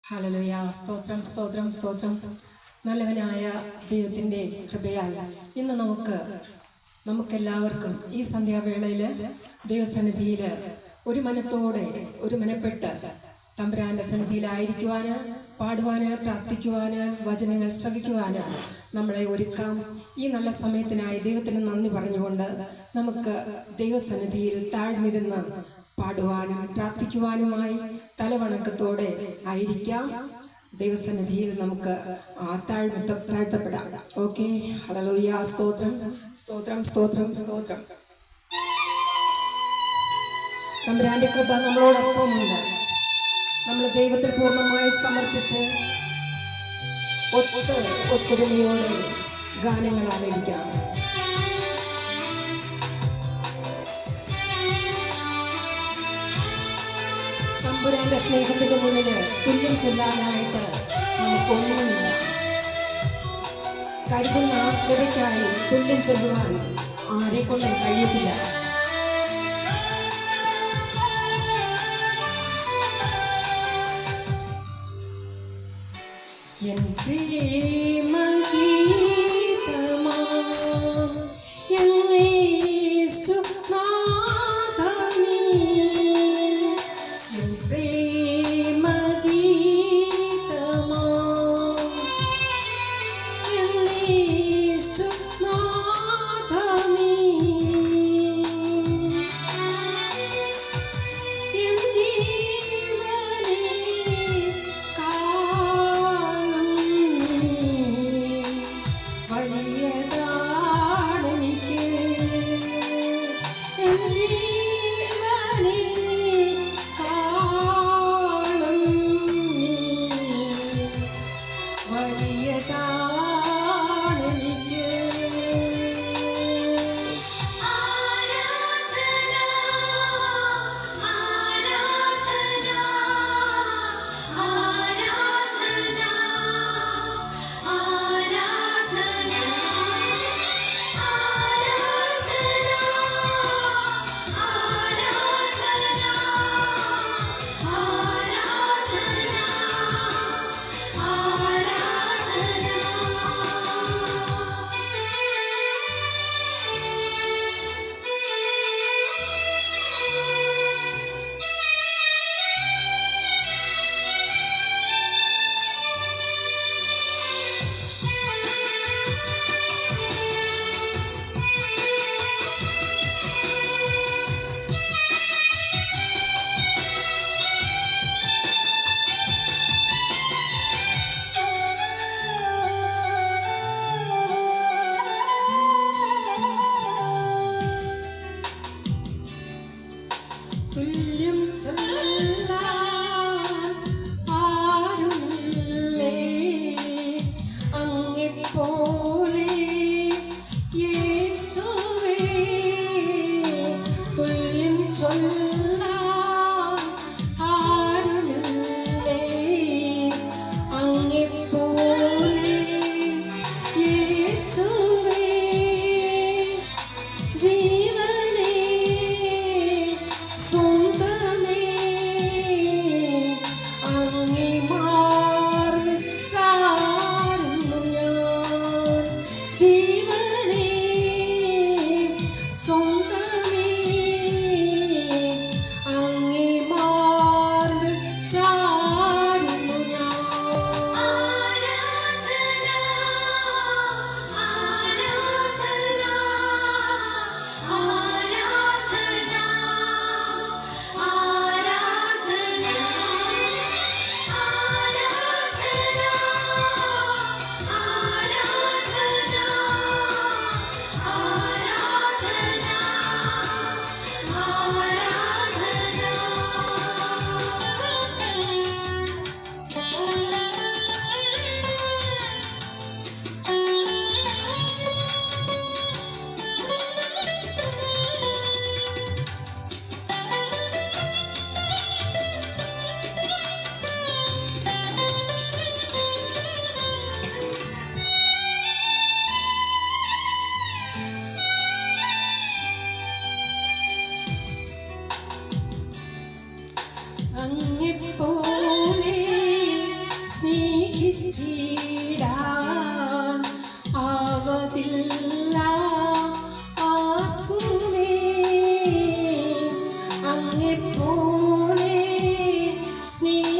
Hallelujah. സ്തോത്രം സ്തോത്രം സ്തോത്രം. നല്ലവനായ ദൈവത്തിൻ്റെ കൃപയാൽ ഇന്ന് നമുക്കെല്ലാവർക്കും ഈ സന്ധ്യാവേളയിൽ ദൈവസന്നിധിയിൽ ഒരു മനത്തോടെ ഒരു മനപ്പെട്ട് തമ്പുരാൻ്റെ സന്നിധിയിലായിരിക്കുവാന്, പാടുവാന്, പ്രാർത്ഥിക്കുവാന്, വചനങ്ങൾ ശ്രവിക്കുവാന് നമ്മളെ ഒരുക്കാം. ഈ നല്ല സമയത്തിനായി ദൈവത്തിന് നന്ദി പറഞ്ഞുകൊണ്ട് നമുക്ക് ദൈവസന്നിധിയിൽ താഴ്ന്നിരുന്ന് പാടുവാനും പ്രാർത്ഥിക്കുവാനുമായി തലവണക്കത്തോടെ ആയിരിക്കാം. ദൈവസന്നിധിയിൽ നമുക്ക് താഴ്ത്തപ്പെടാം. ഓക്കെ. ഹല്ലേലൂയ. സ്തോത്രം സ്തോത്രം സ്തോത്രം സ്തോത്രം. തമ്പുരാന്റെ കൃപ നമ്മളോടൊപ്പമുണ്ട്. നമ്മൾ ദൈവത്തിൽ പൂർണ്ണമായി സമർപ്പിച്ച് ഒത്തൊരുമയോടെ ഗാനങ്ങൾ ആലപിക്കാം. തമ്പുരാന്റെ സ്നേഹത്തിന്റെ മുന്നിൽ തുല്യം ചൊല്ലാനായിട്ട് നമുക്കൊന്നുമില്ല. കരുതുന്ന കൃപയ്ക്കായി തുല്യം ചൊല്ലുവാൻ ആരെക്കൊണ്ടും കഴിയത്തില്ല. എൻ പ്രേമഗീതമാ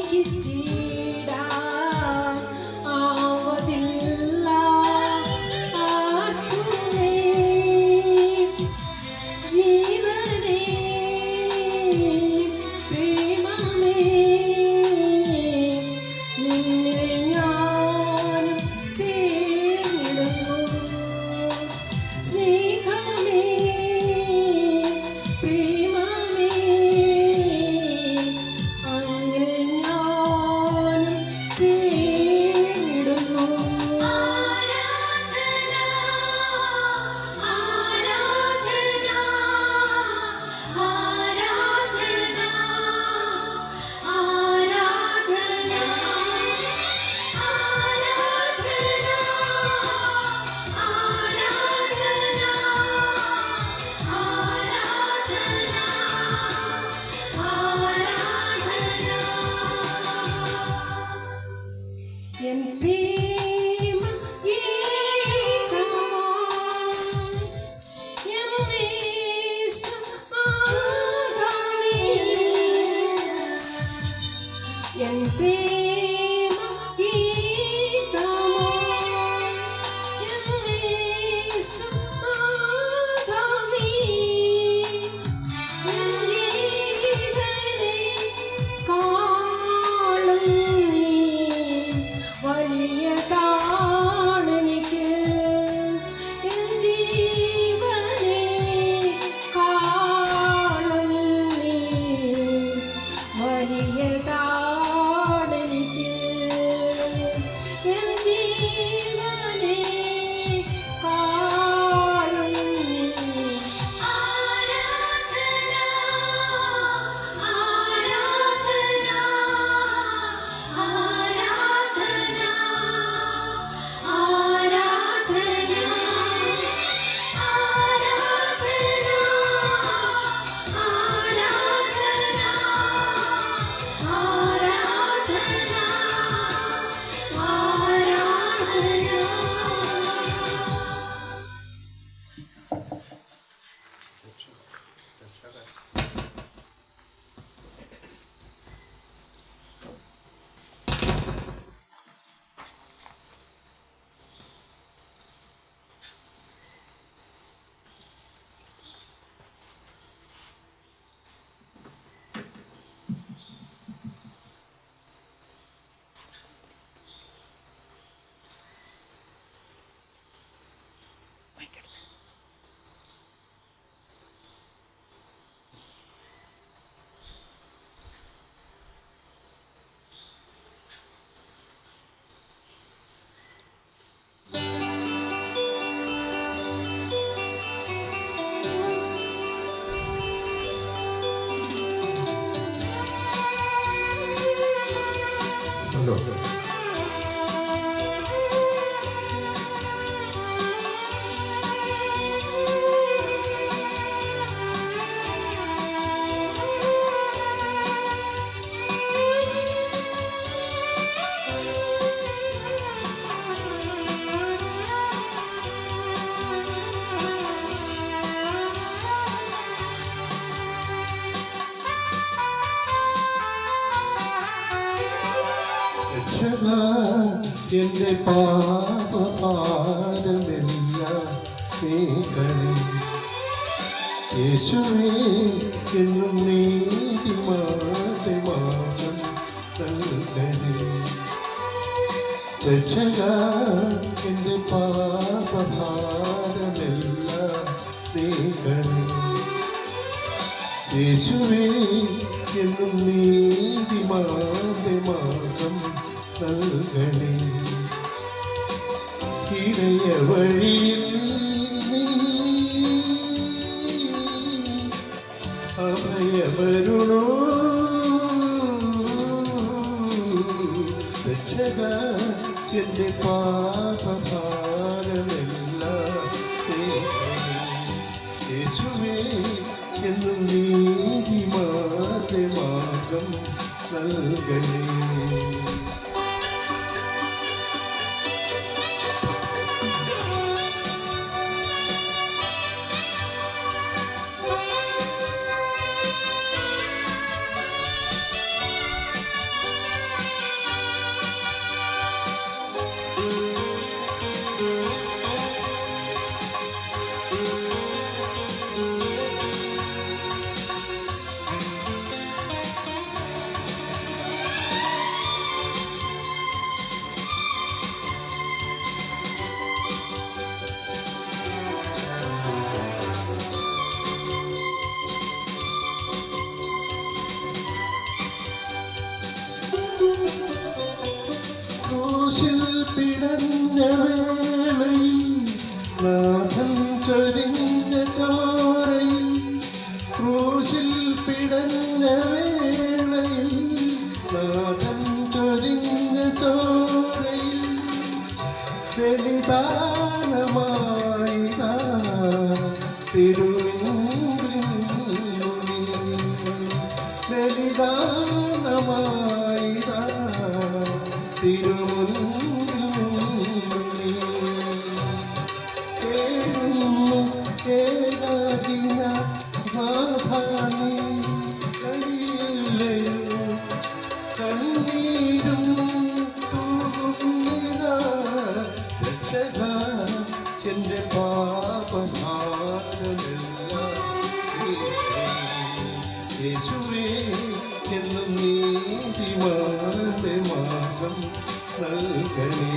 സ്നേഹിച്ചിടാൻ ആവതില്ല ആർക്കുമേ. ജീവനേ പ്രേമമേ നിന്നെ ഞാനും ചേർന്നിടുന്നു. സ്നേഹമേ പ്രേമമേ അങ്ങിൽ ഞാനും ചേർന്നിടുന്നു. ആരാധന ആരാധന ആരാധന ആരാധന എൻ പ്രേമ ഗീതമായി എന്നേശു ആദാനേ. എൻ പ്രേമ ഗീതമായി എന്നേശു ആദാനേ. എൻ ജീവനെ കാളും നീ വലിയതാണെനിക്ക്. എൻ ജീവനെ കാളും നീ വലിയതാണെനിക്ക്. എൻ ജീവനെ കാളും നീ. ആരാധന ആരാധന ആരാധന ആരാധന എന്റെ പാപഭാരമെല്ലാം നീക്കണേ. യേശുവേ എന്നും നീതിമാന്റെ മാർഗം നൽകണേ. രക്ഷക എന്റെ പാപഭാരമെല്ലാം നീക്കണേ. യേശുവേ എന്നും നീതിമാന്റെ മാർഗം നൽകണേ. ഇടയ വഴിയിൽ നീ അഭയമരുണോ. രക്ഷക എന്റെ പാപഭാരമെല്ലാം യേശുവേ എന്നും നീതിമാന്റെ മാർഗം നൽകണേ. പിടഞ്ഞ വേളയിൽ നാഥൻ ചൊരിഞ്ഞ ചോരയിൽ ക്രൂശിൽ പിടഞ്ഞ വേളയിൽ നാഥൻ ചൊരിഞ്ഞ ചോരയിൽ ബലിദാനമായി തിരുവിൻ ബലിദാനമായി തിരുമുന്നിൽ കേഴുന്നു കേഴകിന നാഥാനി കഴിയില്ലയോ കണ്ണീരും തൂകുന്നിതാ രക്ഷക എൻ്റെ പാപഭാരമെല്ലാം യേശുവേ എന്നും നീതിമാന്റെ മാർഗം നൽകണേ.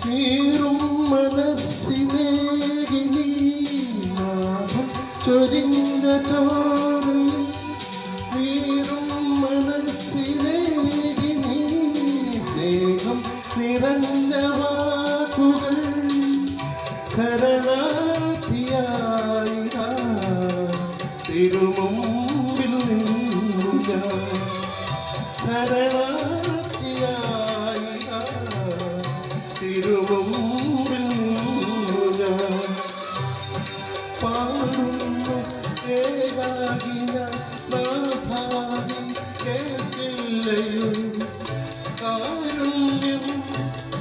നീറും മനസ്സിനേകിനി നാഥൻ ചൊരിഞ്ഞ ചോരയിൽ നീറും മനസ്സിനേകിനി സ്നേഹം നിറഞ്ഞ വാക്കുകൾ ശരണാർത്ഥിയായി തിരുമുമ്പിൽ നിന്നു ഞാൻ ശരണാർത്ഥിയായി തിരുമുമ്പിൽ നിന്നു ഞാൻ പാടുന്നു ഏകാകിന നാഥാനി കേട്ടില്ലയോ കാരുണ്യം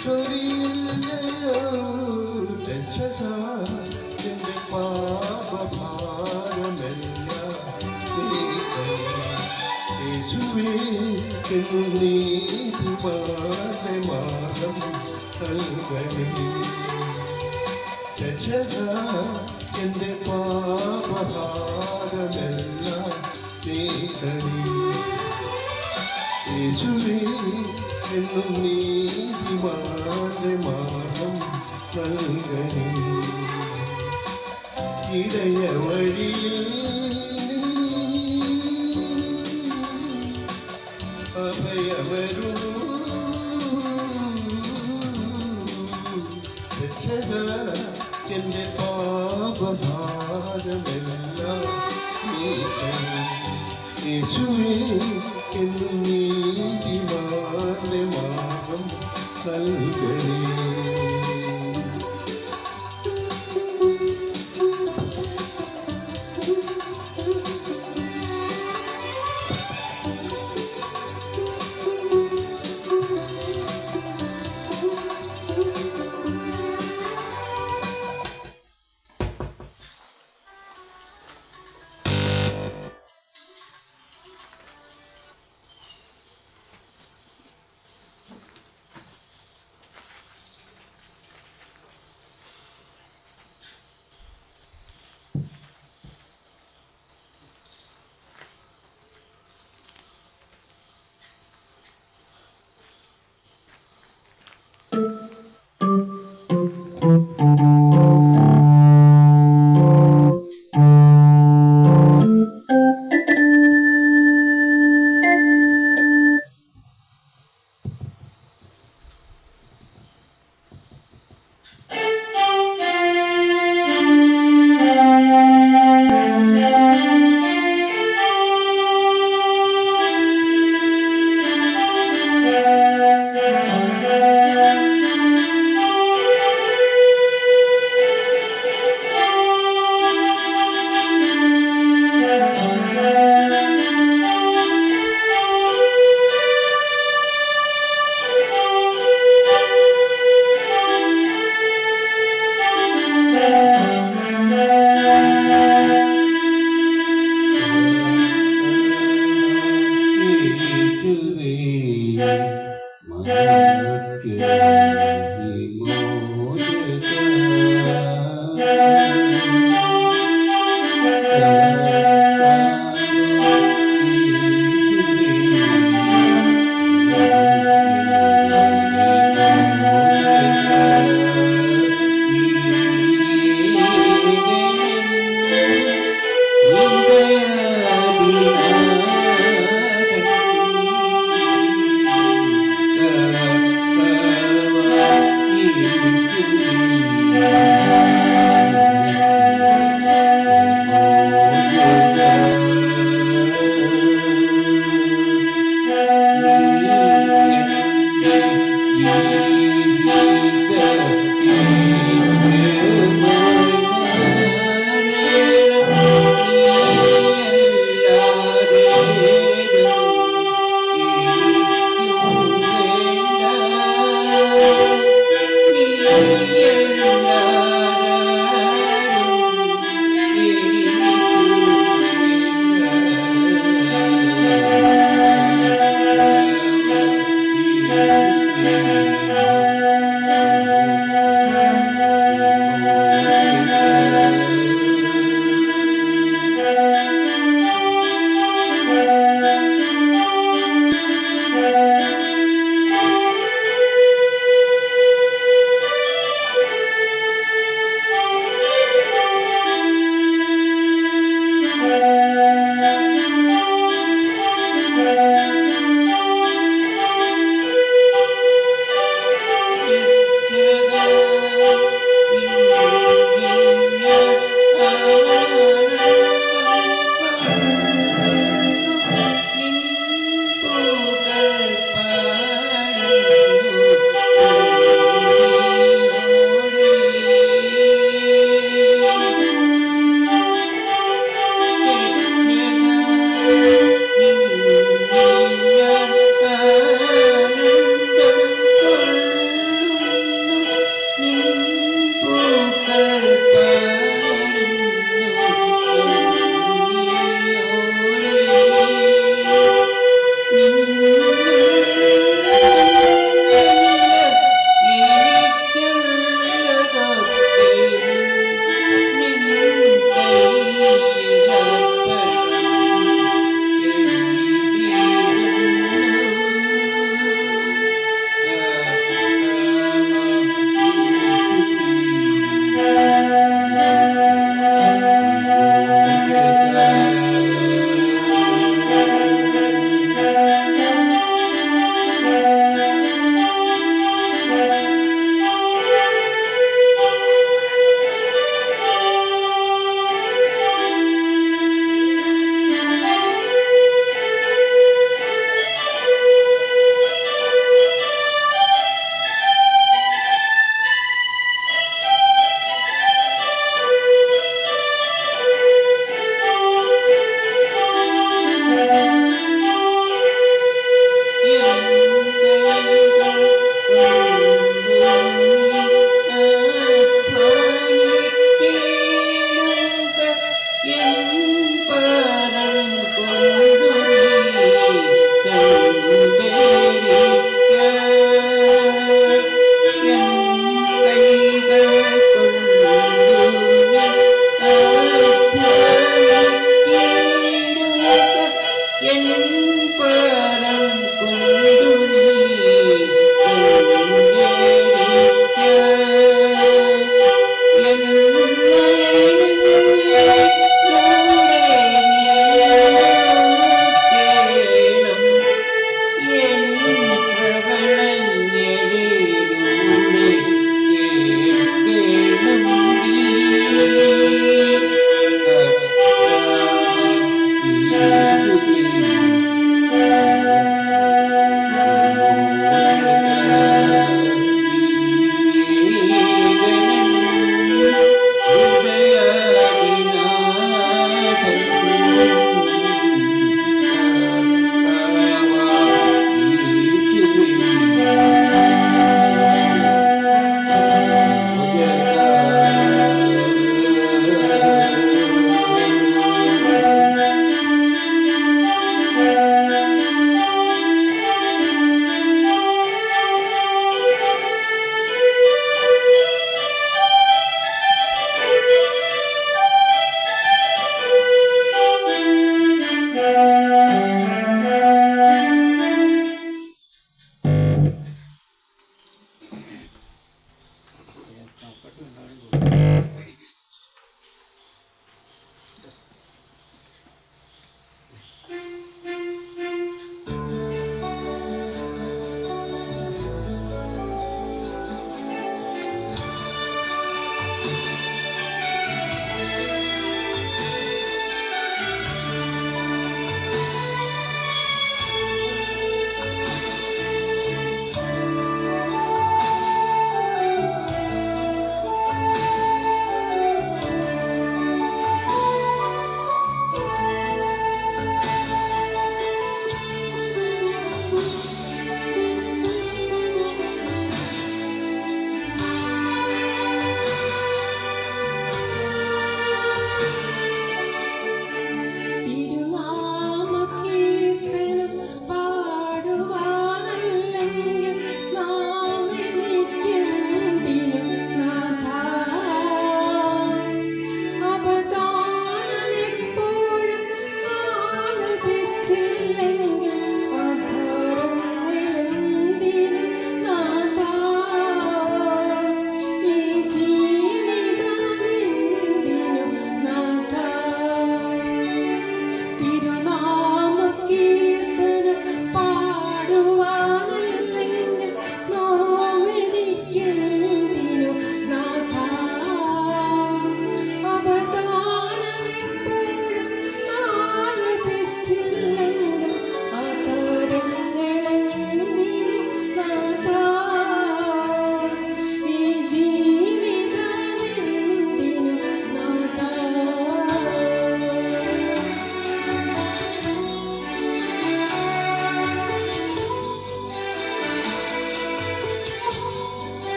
ചൊരിയില്ലയോ രക്ഷക എൻ്റെ പാപഭാരമെല്ലാം യേശുവേ എന്നും നീതിമാന്റെ മാർഗം നൽകണേ. രക്ഷക എൻ്റെ പാപഭാരമെല്ലാം നീക്കണേ. യേശുവേ എന്നും നീതിമാന്റെ മാർഗം നൽകണേ. ഇടയ വഴിയിൽ അഭയമരു രക്ഷക എൻ്റെ പാപഭാരമെല്ലാം നീക്കണേ. യേശുവേ എന്നും നീതിമാന്റെ മാർഗം നൽകണേ.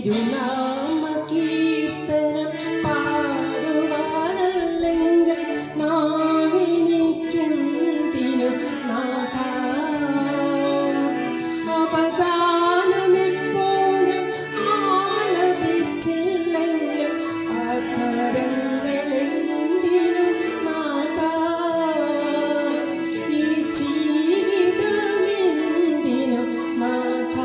തിരുനാമ കീർത്തനം പാടുവാനല്ലെങ്കിൽ നാവിനിക്കെന്തിനു നാഥ അവദാനമെപ്പോഴും ആലപിച്ചില്ലെങ്കിൽ അധരങ്ങളെന്തിനു നാഥ ഈ ജീവിതമെന്തിനു നാഥ.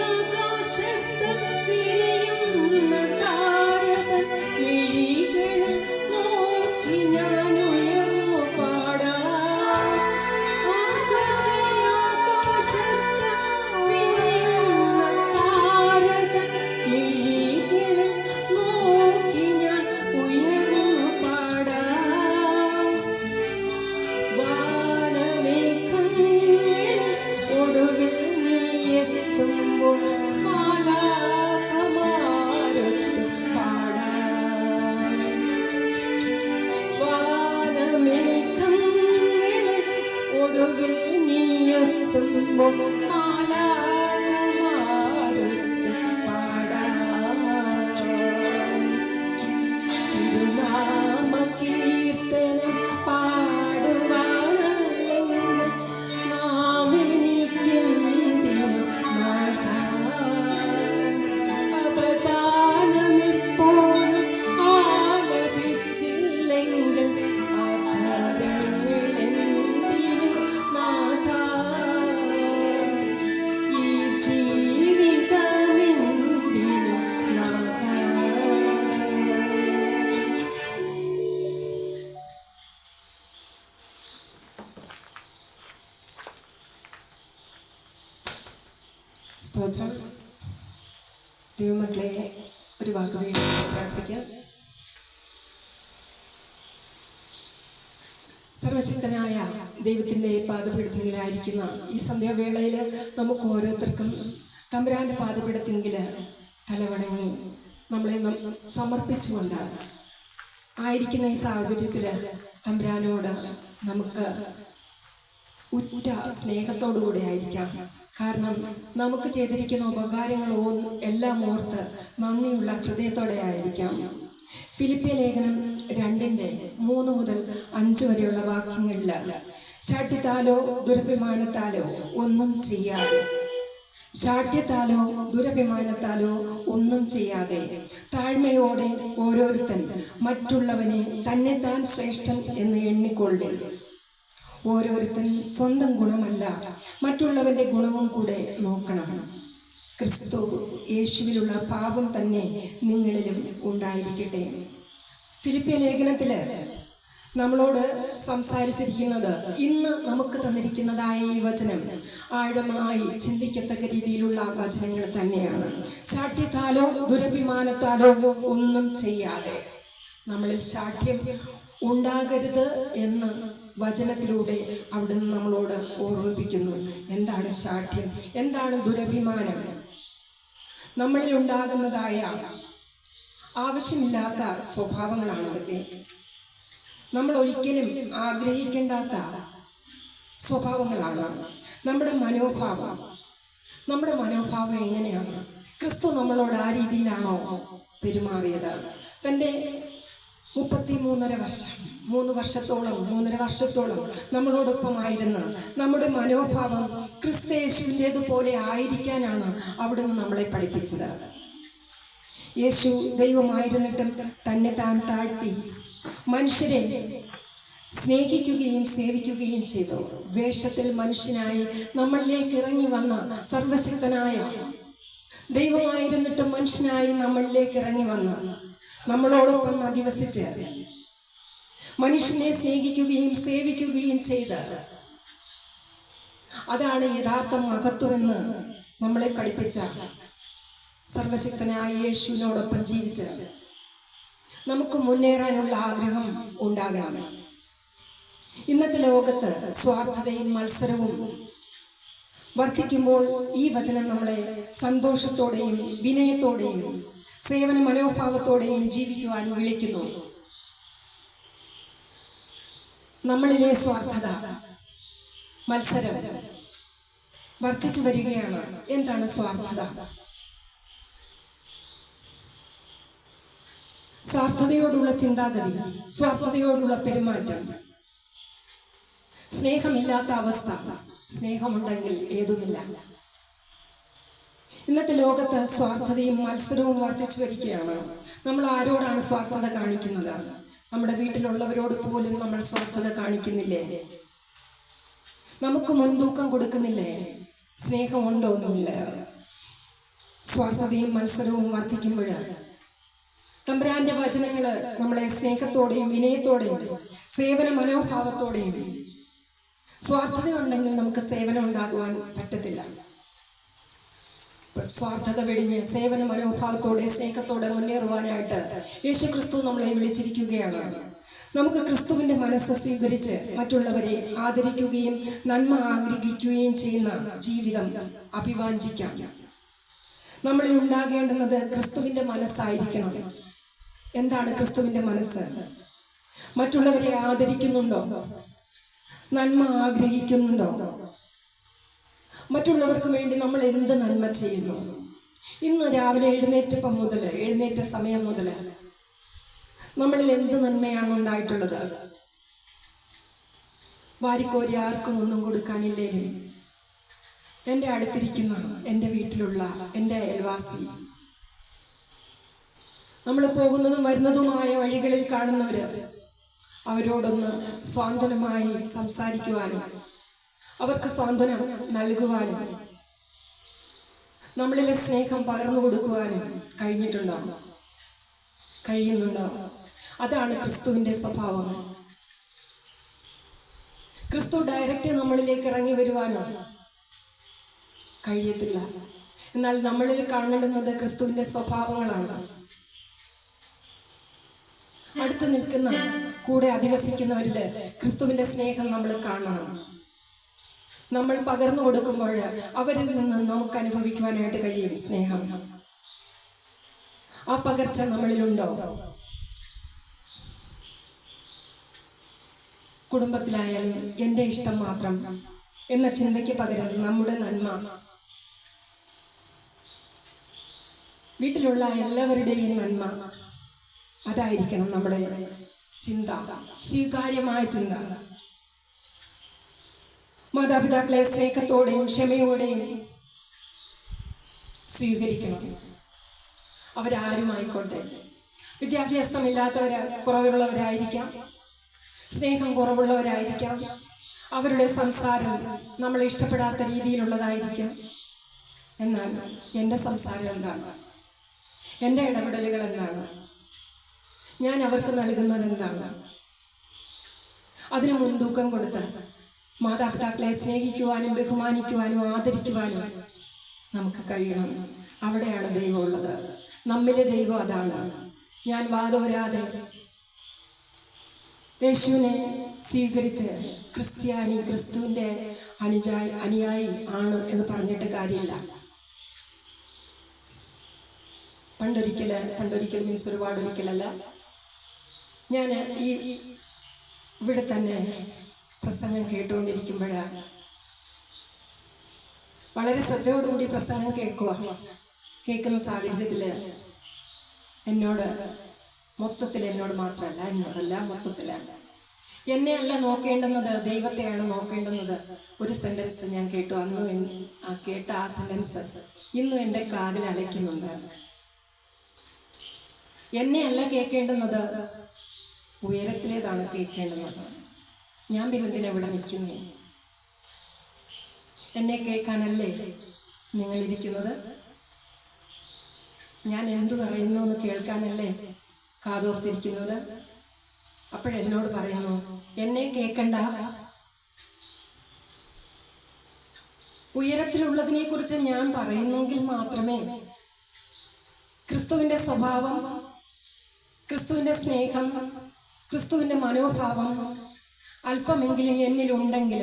ആകാശത്ത് വിരിയുന്ന താരതൻ മിഴികളിൽ നോക്കി ഞാൻ ഉയർന്നു പാടാം. ആകാശത്ത് വിരിയുന്ന താരതൻ മിഴികളിൽ നോക്കി ഞാൻ ഉയർന്നു പാടാം. വാനമേഘങ്ങളിൽ ഒടുവിൽ നീയെത്തുമ്പോൾ മാലാഖമാരൊത്തു പാടാം. വാനമേഘങ്ങളിൽ ഒടുവിൽ നീയെത്തുമ്പോൾ മാലാഖമാരൊത്തു പാടാം. തിരുനാമ കീർത്തനം പാടുവാനല്ലെങ്കിൽ നാവിനിക്കെന്തിനു നാഥ അവദാനമെപ്പോഴും ആലപിച്ചില്ലെങ്കിൽ അധരങ്ങളെന്തിനു നാഥ ഈ ജീവിതമെന്തിനു നാഥ. സ്തോത്രം. ദൈവമക്കളെ, ഒരു വാക്ക് വേണ്ടി പ്രാർത്ഥിക്കാം. സർവശക്തനായ ദൈവത്തിൻ്റെ പാദപീഠത്തിലായിരിക്കുന്ന ഈ സന്ധ്യാവേളയിൽ നമുക്ക് ഓരോരുത്തർക്കും തമ്പുരാൻ്റെ പാദപീഠത്തിങ്കിൽ തലവണങ്ങി നമ്മളെ സമർപ്പിച്ചുകൊണ്ട് ആയിരിക്കുന്ന ഈ സാഹചര്യത്തിൽ തമ്പുരാനോട് നമുക്ക് ഉറ്റ സ്നേഹത്തോടുകൂടെ ആയിരിക്കാം. കാരണം നമുക്ക് ചെയ്തിരിക്കുന്ന ഉപകാരങ്ങളോ എല്ലാം ഓർത്ത് നന്ദിയുള്ള ഹൃദയത്തോടെ ആയിരിക്കാം. ഫിലിപ്പിയ ലേഖനം 2:3 മുതൽ 5 വരെയുള്ള വാക്യങ്ങളിൽ ശാഠ്യത്താലോ ദുരഭിമാനത്താലോ ഒന്നും ചെയ്യാതെ ശാഠ്യത്താലോ ദുരഭിമാനത്താലോ ഒന്നും ചെയ്യാതെ താഴ്മയോടെ ഓരോരുത്തൻ മറ്റുള്ളവനെ തന്നെത്താൻ ശ്രേഷ്ഠൻ എന്ന് എണ്ണിക്കൊള്ളിൽ. ഓരോരുത്തൻ സ്വന്തം ഗുണമല്ല മറ്റുള്ളവന്റെ ഗുണവും കൂടെ നോക്കണം. ക്രിസ്തു യേശുവിലുള്ള പാപം തന്നെ നിങ്ങളിലും ഉണ്ടായിരിക്കട്ടെ. ഫിലിപ്പിയ ലേഖനത്തിൽ നമ്മളോട് സംസാരിച്ചിരിക്കുന്നത് ഇന്ന് നമുക്ക് തന്നിരിക്കുന്നതായ ഈ വചനം ആഴമായി ചിന്തിക്കത്തക്ക രീതിയിലുള്ള വചനങ്ങൾ തന്നെയാണ്. ശാഠ്യത്താലോ ദുരഭിമാനത്താലോ ഒന്നും ചെയ്യാതെ നമ്മളിൽ ശാഠ്യം ഉണ്ടാകരുത് എന്ന് വചനത്തിലൂടെ അവിടുന്ന് നമ്മളോട് ഓർമ്മിപ്പിക്കുന്നു. എന്താണ് ശാഠ്യം? എന്താണ് ദുരഭിമാനം? നമ്മളിൽ ഉണ്ടാകുന്നതായ ആവശ്യമില്ലാത്ത സ്വഭാവങ്ങളാണ് അതൊക്കെ. നമ്മൾ ഒരിക്കലും ആഗ്രഹിക്കേണ്ടാത്ത സ്വഭാവങ്ങളാണ്. നമ്മുടെ മനോഭാവം എങ്ങനെയാണ്? ക്രിസ്തു നമ്മളോട് ആ രീതിയിലാണോ പെരുമാറിയത്? തൻ്റെ 33.5 വർഷം 3.5 വർഷത്തോളം നമ്മളോടൊപ്പമായിരുന്ന നമ്മുടെ മനോഭാവം ക്രിസ്തയേശുവിൻ്റേതുപോലെ ആയിരിക്കാനാണ് അവിടുന്ന് നമ്മളെ പഠിപ്പിച്ചത്. യേശു ദൈവമായിരുന്നിട്ടും തന്നെ താൻ താഴ്ത്തി മനുഷ്യരെ സ്നേഹിക്കുകയും സേവിക്കുകയും ചെയ്തു. വേഷത്തിൽ മനുഷ്യനായി നമ്മളിലേക്ക് ഇറങ്ങി വന്ന സർവശക്തനായ ദൈവമായിരുന്നിട്ടും മനുഷ്യനായി നമ്മളിലേക്ക് ഇറങ്ങി വന്ന നമ്മളോടൊപ്പം അധിവസിച്ച് മനുഷ്യനെ സ്നേഹിക്കുകയും സേവിക്കുകയും ചെയ്ത് അതാണ് യഥാർത്ഥ മഹത്വമെന്ന് നമ്മളെ പഠിപ്പിച്ച സർവശക്തനായ യേശുവിനോടൊപ്പം ജീവിച്ച് നമുക്ക് മുന്നേറാനുള്ള ആഗ്രഹം ഉണ്ടാകണം. ഇന്നത്തെ ലോകത്ത് സ്വാർത്ഥതയും മത്സരവും വർദ്ധിക്കുമ്പോൾ ഈ വചനം നമ്മളെ സന്തോഷത്തോടെയും വിനയത്തോടെയും സേവന മനോഭാവത്തോടെയും ജീവിക്കുവാൻ വിളിക്കുന്നു. നമ്മളിലെ സ്വാർത്ഥത, മത്സരം വർദ്ധിച്ചു വരികയാണ്. എന്താണ് സ്വാർത്ഥത? സ്വാർത്ഥതയോടുള്ള ചിന്താഗതി, സ്വാർത്ഥതയോടുള്ള പെരുമാറ്റം, സ്നേഹമില്ലാത്ത അവസ്ഥ. സ്നേഹമുണ്ടെങ്കിൽ ഏതുമില്ല. ഇന്നത്തെ ലോകത്ത് സ്വാർത്ഥതയും മത്സരവും വർദ്ധിച്ചു വരികയാണ്. നമ്മൾ ആരോടാണ് സ്വാർത്ഥത കാണിക്കുന്നത്? നമ്മുടെ വീട്ടിലുള്ളവരോട് പോലും നമ്മൾ സ്വാർത്ഥത കാണിക്കുന്നില്ലേ? നമുക്ക് മുൻതൂക്കം കൊടുക്കുന്നില്ലേ? സ്നേഹമുണ്ടോ ഒന്നുമില്ല. സ്വാർത്ഥതയും മത്സരവും വർദ്ധിക്കുമ്പോൾ തമ്പുരാന്റെ വചനങ്ങൾ നമ്മളെ സ്നേഹത്തോടെയും വിനയത്തോടെയും സേവന മനോഭാവത്തോടെയും, സ്വാർത്ഥത ഉണ്ടെങ്കിൽ നമുക്ക് സേവനം ഉണ്ടാകുവാൻ പറ്റത്തില്ല. സ്വാർത്ഥത വെടിഞ്ഞ് സേവന മനോഭാവത്തോടെ സ്നേഹത്തോടെ മുന്നേറുവാനായിട്ട് യേശുക്രിസ്തു നമ്മളെ വിളിച്ചിരിക്കുകയാണ്. നമുക്ക് ക്രിസ്തുവിന്റെ മനസ്സ് സ്വീകരിച്ച് മറ്റുള്ളവരെ ആദരിക്കുകയും നന്മ ആഗ്രഹിക്കുകയും ചെയ്യുന്ന ജീവിതം അഭിവാഞ്ചിക്കാം. നമ്മളിൽ ഉണ്ടാകേണ്ടുന്നത് ക്രിസ്തുവിന്റെ മനസ്സായിരിക്കണം. എന്താണ് ക്രിസ്തുവിന്റെ മനസ്സ്? മറ്റുള്ളവരെ ആദരിക്കുന്നുണ്ടോ? നന്മ ആഗ്രഹിക്കുന്നുണ്ടോ? മറ്റുള്ളവർക്ക് വേണ്ടി നമ്മൾ എന്ത് നന്മ ചെയ്യുന്നു? ഇന്ന് രാവിലെ എഴുന്നേറ്റ സമയം മുതൽ നമ്മളിൽ എന്ത് നന്മയാണ് ഉണ്ടായിട്ടുള്ളത്? വാരിക്കോരി ആർക്കും ഒന്നും കൊടുക്കാനില്ലേലും എൻ്റെ അടുത്തിരിക്കുന്ന, എൻ്റെ വീട്ടിലുള്ള, എൻ്റെ അയൽവാസി, നമ്മൾ പോകുന്നതും വരുന്നതുമായ വഴികളിൽ കാണുന്നവര്, അവരോടൊന്ന് സ്വാന്തനമായി സംസാരിക്കുവാനും അവർക്ക് സ്വാന്തനം നൽകുവാനും നമ്മളിലെ സ്നേഹം പകർന്നു കൊടുക്കുവാനും കഴിയുന്നുണ്ടോ? അതാണ് ക്രിസ്തുവിന്റെ സ്വഭാവം. ക്രിസ്തു ഡയറക്റ്റ് നമ്മളിലേക്ക് ഇറങ്ങി വരുവാനോ കഴിയത്തില്ല. എന്നാൽ നമ്മളിൽ കാണേണ്ടുന്നത് ക്രിസ്തുവിന്റെ സ്വഭാവങ്ങളാണ്. അടുത്ത് നിൽക്കുന്ന, കൂടെ അധിവസിക്കുന്നവരില് ക്രിസ്തുവിന്റെ സ്നേഹം നമ്മൾ കാണണം. നമ്മൾ പകർന്നു കൊടുക്കുമ്പോൾ അവരിൽ നിന്ന് നമുക്ക് അനുഭവിക്കുവാനായിട്ട് കഴിയും സ്നേഹം. ആ പകർച്ച നമ്മളിലുണ്ടോ? കുടുംബത്തിലായാലും എൻ്റെ ഇഷ്ടം മാത്രം എന്ന ചിന്തയ്ക്ക് പകരം നമ്മുടെ നന്മ, വീട്ടിലുള്ള എല്ലാവരുടെയും നന്മ, അതായിരിക്കണം നമ്മുടെ ചിന്ത, സ്വീകാര്യമായ ചിന്ത. മാതാപിതാക്കളെ സ്നേഹത്തോടെയും ക്ഷമയോടെയും സ്വീകരിക്കണം. അവരാരുമായിക്കോട്ടെ. വിദ്യാഭ്യാസമില്ലാത്തവർ, കുറവുള്ളവരായിരിക്കാം, സ്നേഹം കുറവുള്ളവരായിരിക്കാം, അവരുടെ സംസാരം നമ്മളെ ഇഷ്ടപ്പെടാത്ത രീതിയിലുള്ളതായിരിക്കാം. എന്നാൽ എൻ്റെ സംസാരം എന്താണ്? എൻ്റെ ഇടപെടലുകൾ എന്താണ്? ഞാൻ അവർക്ക് നൽകുന്നത് എന്താണ്? അതിന് മുൻതൂക്കം കൊടുത്ത് മാതാപിതാക്കളെ സ്നേഹിക്കുവാനും ബഹുമാനിക്കുവാനും ആദരിക്കുവാനും നമുക്ക് കഴിയണം. അവിടെയാണ് ദൈവമുള്ളത്. നമ്മിലെ ദൈവം അതാണ്. ഞാൻ വാദോരാതെ യേശുവിനെ സ്വീകരിച്ച് ക്രിസ്തുവിൻ്റെ അനുയായി ആണ് എന്ന് പറഞ്ഞിട്ട് കാര്യമില്ല. പണ്ടൊരിക്കൽ മീൻസ് ഒരുപാടൊരിക്കലല്ല, ഞാൻ ഇവിടെ തന്നെ പ്രസംഗം കേട്ടുകൊണ്ടിരിക്കുമ്പോഴാണ് വളരെ ശ്രദ്ധയോടുകൂടി പ്രസംഗം കേൾക്കുന്ന സാഹചര്യത്തിൽ എന്നോട് മാത്രമല്ല, മൊത്തത്തിലല്ല, എന്നെയല്ല നോക്കേണ്ടുന്നത്, ദൈവത്തെയാണ് നോക്കേണ്ടുന്നത്. ഒരു സെന്റൻസ് ഞാൻ കേട്ടു. കേട്ട ആ സെന്റൻസ് ഇന്നും എൻ്റെ കാതിൽ അലയ്ക്കുന്നുണ്ട്. എന്നെയല്ല കേൾക്കേണ്ടുന്നത്, ഉയരത്തിലേതാണ് കേൾക്കേണ്ടുന്നത്. ഞാൻ പിന്നെ ഇവിടെ നിൽക്കുന്നു. എന്നെ കേൾക്കാനല്ലേ നിങ്ങളിരിക്കുന്നത്? ഞാൻ എന്തു പറയുന്നു എന്ന് കേൾക്കാനല്ലേ കാതോർത്തിരിക്കുന്നത്? അപ്പോഴെന്നോട് പറയുന്നു, എന്നെ കേൾക്കണ്ട, ഉയരത്തിലുള്ളതിനെ കുറിച്ച് ഞാൻ പറയുന്നെങ്കിൽ മാത്രമേ ക്രിസ്തുവിൻ്റെ സ്വഭാവം, ക്രിസ്തുവിൻ്റെ സ്നേഹം, ക്രിസ്തുവിൻ്റെ മനോഭാവം അല്പമെങ്കിലും എന്നിലുണ്ടെങ്കിൽ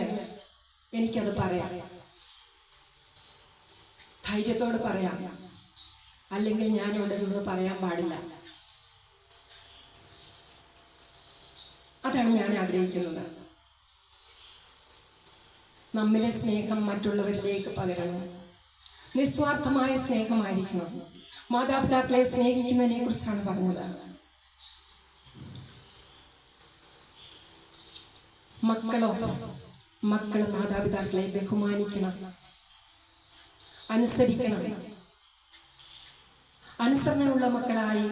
എനിക്കത് പറയാം, ധൈര്യത്തോട് പറയാം. അല്ലെങ്കിൽ ഞാനിവിടെ നിന്ന് പറയാൻ പാടില്ല. അതാണ് ഞാൻ ആഗ്രഹിക്കുന്നത്. നമ്മിലെ സ്നേഹം മറ്റുള്ളവരിലേക്ക് പകരണം. നിസ്വാർത്ഥമായ സ്നേഹമായിരിക്കണം. മാതാപിതാക്കളെ സ്നേഹിക്കുന്നതിനെ കുറിച്ചാണ് പറഞ്ഞത്. മക്കൾ മാതാപിതാക്കളെ ബഹുമാനിക്കണം, അനുസരിക്കണം. അനുസരണയുള്ള മക്കളായി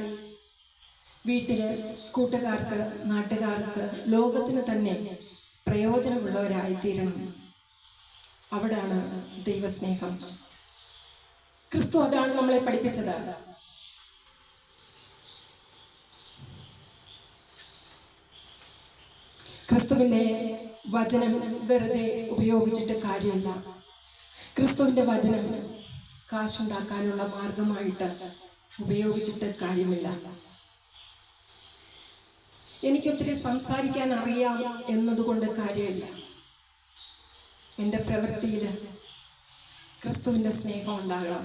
വീട്ടില്, കൂട്ടുകാർക്ക്, നാട്ടുകാർക്ക്, ലോകത്തിന് തന്നെ പ്രയോജനമുള്ളവരായി തീരണം. അവിടാണ് ദൈവസ്നേഹം. ക്രിസ്തു അതാണ് നമ്മളെ പഠിപ്പിച്ചത്. ക്രിസ്തുവിൻ്റെ വചനം വെറുതെ ഉപയോഗിച്ചിട്ട് കാര്യമില്ല. ക്രിസ്തുവിൻ്റെ വചനം കാശുണ്ടാക്കാനുള്ള മാർഗമായിട്ട് ഉപയോഗിച്ചിട്ട് കാര്യമില്ല. എനിക്കൊത്തിരി സംസാരിക്കാൻ അറിയാം എന്നതുകൊണ്ട് കാര്യമില്ല. എൻ്റെ പ്രവൃത്തിയിൽ ക്രിസ്തുവിൻ്റെ സ്നേഹം ഉണ്ടാകണം.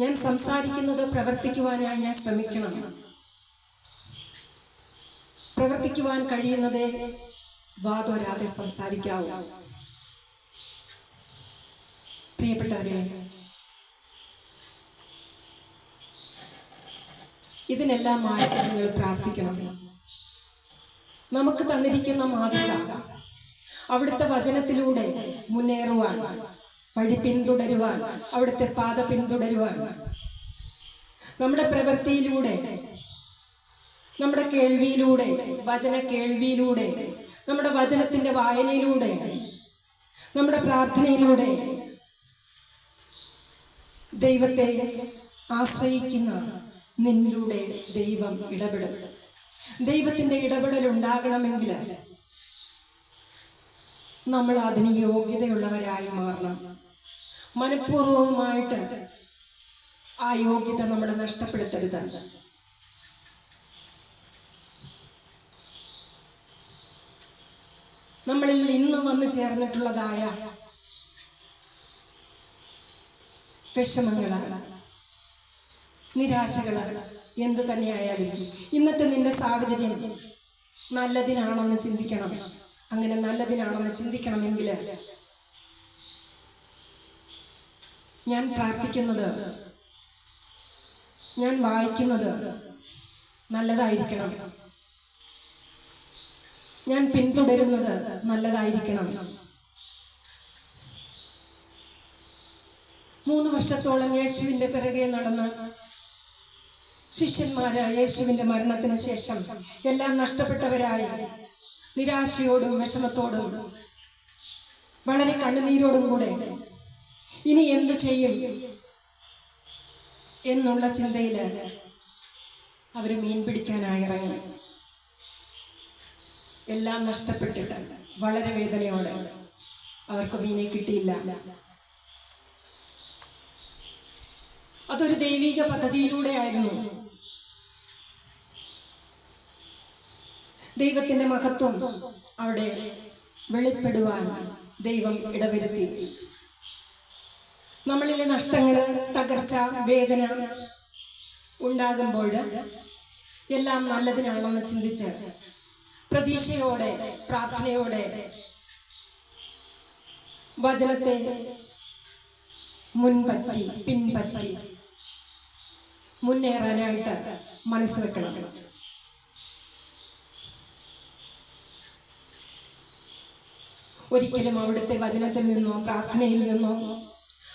ഞാൻ സംസാരിക്കുന്നത് പ്രവർത്തിക്കുവാനായി ഞാൻ ശ്രമിക്കണം. പ്രവർത്തിക്കുവാൻ കഴിയുന്നതേ വാതോരാതെ സംസാരിക്കാവൂ. പ്രിയപ്പെട്ടവരെ, ഇതിനെല്ലാമായിട്ട് നിങ്ങൾ പ്രാർത്ഥിക്കണം. നമുക്ക് തന്നിരിക്കുന്ന മാതൃക അവിടുത്തെ വചനത്തിലൂടെ മുന്നേറുവാൻ, വഴി പിന്തുടരുവാൻ, അവിടുത്തെ പാത പിന്തുടരുവാൻ, നമ്മുടെ പ്രവൃത്തിയിലൂടെ, നമ്മുടെ കേൾവിയിലൂടെ, വചന കേൾവിയിലൂടെ, നമ്മുടെ വചനത്തിൻ്റെ വായനയിലൂടെ, നമ്മുടെ പ്രാർത്ഥനയിലൂടെ ദൈവത്തെ ആശ്രയിക്കുന്ന നിന്നിലൂടെ ദൈവം ഇടപെടും. ദൈവത്തിൻ്റെ ഇടപെടൽ ഉണ്ടാകണമെങ്കിൽ നമ്മൾ അതിന് യോഗ്യതയുള്ളവരായി മാറണം. മനഃപൂർവമായിട്ട് ആ യോഗ്യത നമ്മൾ നഷ്ടപ്പെടുത്തരുത്. നമ്മളിൽ ഇന്ന് വന്നു ചേർന്നിട്ടുള്ളതായ വിഷമങ്ങളാണ്, നിരാശകളാണ്, എന്തു തന്നെയായാലും ഇന്നത്തെ നിന്റെ സാഹചര്യം നല്ലതിനാണെന്ന് ചിന്തിക്കണം. അങ്ങനെ നല്ലതിനാണെന്ന് ചിന്തിക്കണമെങ്കിൽ ഞാൻ പ്രാർത്ഥിക്കുന്നത്, ഞാൻ വായിക്കുന്നത് നല്ലതായിരിക്കണം. ഞാൻ പിന്തുടരുന്നത് നല്ലതായിരിക്കണം. 3 വർഷത്തോളം യേശുവിൻ്റെ പിറകെ നടന്ന് ശിഷ്യന്മാര് യേശുവിൻ്റെ മരണത്തിന് ശേഷം എല്ലാം നഷ്ടപ്പെട്ടവരായി നിരാശയോടും വിഷമത്തോടും വളരെ കണ്ണുനീരോടും കൂടെ ഇനി എന്തു ചെയ്യും എന്നുള്ള ചിന്തയിൽ അവർ മീൻ പിടിക്കാനായി ഇറങ്ങി. എല്ലാം നഷ്ടപ്പെട്ടിട്ട് വളരെ വേദനയോടെ അവർക്ക് മീനെ കിട്ടിയില്ല. അതൊരു ദൈവിക പദ്ധതിയിലൂടെ ആയിരുന്നു. ദൈവത്തിൻ്റെ മഹത്വം അവിടെ വെളിപ്പെടുവാൻ ദൈവം ഇടവരുത്തി. നമ്മളിലെ നഷ്ടങ്ങൾ, തകർച്ച, വേദന ഉണ്ടാകുമ്പോൾ എല്ലാം നല്ലതിനാണെന്ന് ചിന്തിച്ച് പ്രതീക്ഷയോടെ, പ്രാർത്ഥനയോടെ വചനത്തെ മുൻപറ്റി പിൻപറ്റി മുന്നേറാനായിട്ട് മനസ്സ് വെക്കണം. ഒരിക്കലും അവിടുത്തെ വചനത്തിൽ നിന്നോ, പ്രാർത്ഥനയിൽ നിന്നോ,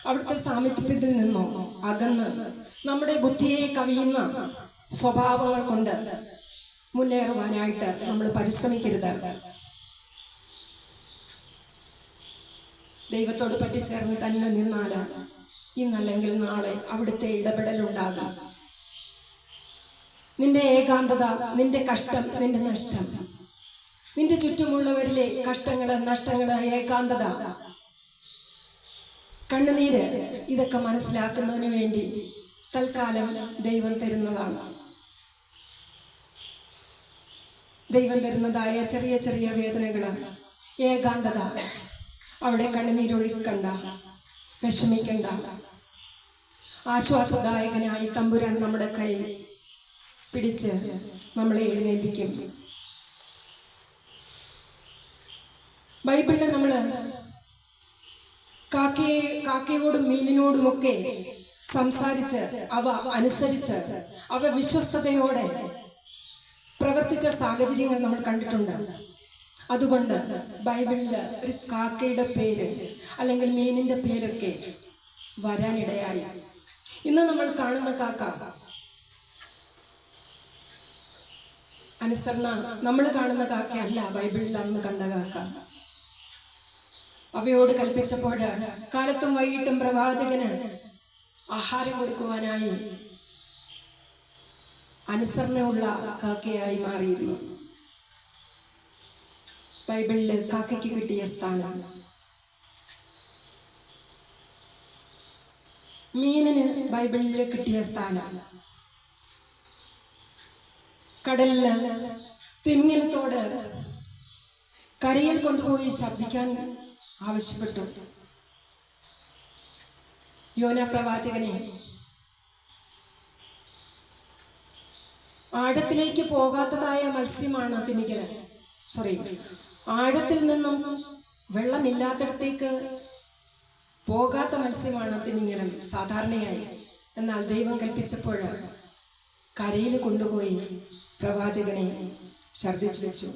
അവിടുത്തെ സാമീപ്യത്തിൽ നിന്നോ അകന്ന് നമ്മുടെ ബുദ്ധിയെ കവിയുന്ന സ്വഭാവങ്ങൾ കൊണ്ട് മുന്നേറുവാനായിട്ട് നമ്മൾ പരിശ്രമിക്കരുത്. ദൈവത്തോട് പറ്റിച്ചേർന്ന് തന്നെ നിന്നാൽ ഇന്നല്ലെങ്കിൽ നാളെ അവിടുത്തെ ഇടപെടലുണ്ടാകും. നിന്റെ ഏകാന്തത, നിന്റെ കഷ്ടം, നിന്റെ നഷ്ടം, നിന്റെ ചുറ്റുമുള്ളവരിലെ കഷ്ടങ്ങള്, നഷ്ടങ്ങള്, ഏകാന്തത കണ്ണുനീര് ഇതൊക്കെ മനസ്സിലാക്കുന്നതിന് വേണ്ടി തൽക്കാലം ദൈവം തരുന്നതാണ്. ദൈവം തരുന്നതായ ചെറിയ ചെറിയ വേദനകൾ, ഏകാന്തത, അവിടെ കണ്ണുനീരൊഴുക്കണ്ട, വിഷമിക്കണ്ട. ആശ്വാസദായകനായി തമ്പുരാൻ നമ്മുടെ കൈ പിടിച്ച് നമ്മളെ എഴുന്നേൽപ്പിക്കും. ബൈബിളിൽ നമ്മൾ കാക്കയോടും മീനിനോടുമൊക്കെ സംസാരിച്ച് അവ അനുസരിച്ച് അവ വിശ്വസ്തയോടെ പ്രവർത്തിച്ച സാഹചര്യങ്ങൾ നമ്മൾ കണ്ടിട്ടുണ്ട്. അതുകൊണ്ട് ബൈബിളിൽ ഒരു കാക്കയുടെ പേര് അല്ലെങ്കിൽ മീനിന്റെ പേരൊക്കെ വരാനിടയായി. ഇന്ന് നമ്മൾ കാണുന്ന കാക്ക അനുസരണ, നമ്മൾ കാണുന്ന കാക്കയല്ല ബൈബിളിൽ അന്ന് കണ്ട കാക്ക. അവയോട് കൽപ്പിച്ചപ്പോൾ കാലത്തും വൈകിട്ടും പ്രവാചകന് ആഹാരം കൊടുക്കുവാനായി അനുസരണയുള്ള കാക്കയായി മാറിയിരുന്നു. ബൈബിളില് കാക്കയ്ക്ക് കിട്ടിയ സ്ഥാനം, മീനിന് ബൈബിളിൽ കിട്ടിയ സ്ഥാനം, കടലില് തിമിംഗലത്തോട് കരയിൽ കൊണ്ടുപോയി ശബ്ദിക്കാൻ ആവശ്യപ്പെട്ടു. യോന പ്രവാചകനെ ആഴത്തിലേക്ക് പോകാത്തതായ മത്സ്യമാണ് തിമിംഗലം. ആഴത്തിൽ നിന്നും വെള്ളമില്ലാത്തിടത്തേക്ക് പോകാത്ത മത്സ്യമാണ് തിമിംഗലം സാധാരണയായി. എന്നാൽ ദൈവം കൽപ്പിച്ചപ്പോൾ കരയിൽ കൊണ്ടുപോയി പ്രവാചകനെ ഛർദ്ദിച്ചു വെച്ചു.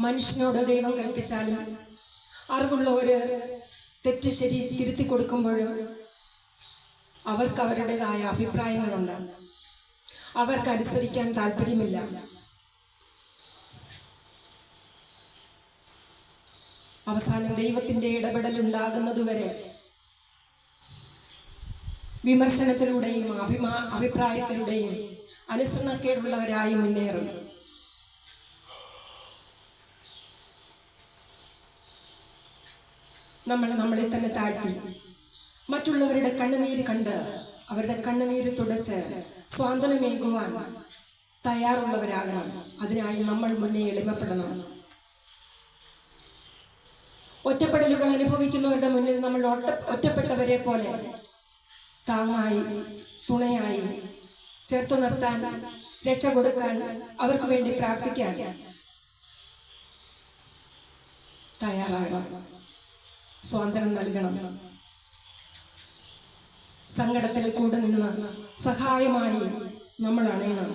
മനുഷ്യനോട് ദൈവം കൽപ്പിച്ചാലും അറിവുള്ളവര് തെറ്റ് ശരി തിരുത്തി കൊടുക്കുമ്പോഴും അവർക്ക് അവരുടേതായ അഭിപ്രായങ്ങളുണ്ട്. അവർക്ക് അനുസരിക്കാൻ താല്പര്യമില്ല. അവസാനം ദൈവത്തിന്റെ ഇടപെടൽ ഉണ്ടാകുന്നതുവരെ വിമർശനത്തിലൂടെയും അഭിപ്രായത്തിലൂടെയും അനുസരണക്കേടുള്ളവരായി മുന്നേറും. നമ്മളെ തന്നെ താഴ്ത്തി മറ്റുള്ളവരുടെ കണ്ണുനീര് കണ്ട് അവരുടെ കണ്ണുനീര് തുടച്ച് സ്വാന്തനമേകുവാൻ തയ്യാറുള്ളവരാകണം. അതിനായി നമ്മൾ മുന്നേ എളിമപ്പെടണം. ഒറ്റപ്പെടലുകൾ അനുഭവിക്കുന്നവരുടെ മുന്നിൽ നമ്മൾ ഒറ്റപ്പെട്ടവരെ പോലെ താങ്ങായി, തുണയായി, ചേർത്തു നിർത്താൻ, രക്ഷ കൊടുക്കാൻ, അവർക്ക് വേണ്ടി പ്രാർത്ഥിക്കാൻ തയ്യാറാകണം. സ്വാതന്ത്ര്യം നൽകണം. സങ്കടത്തിൽ കൂടെ നിന്ന് സഹായമായി നമ്മൾ അണയണം.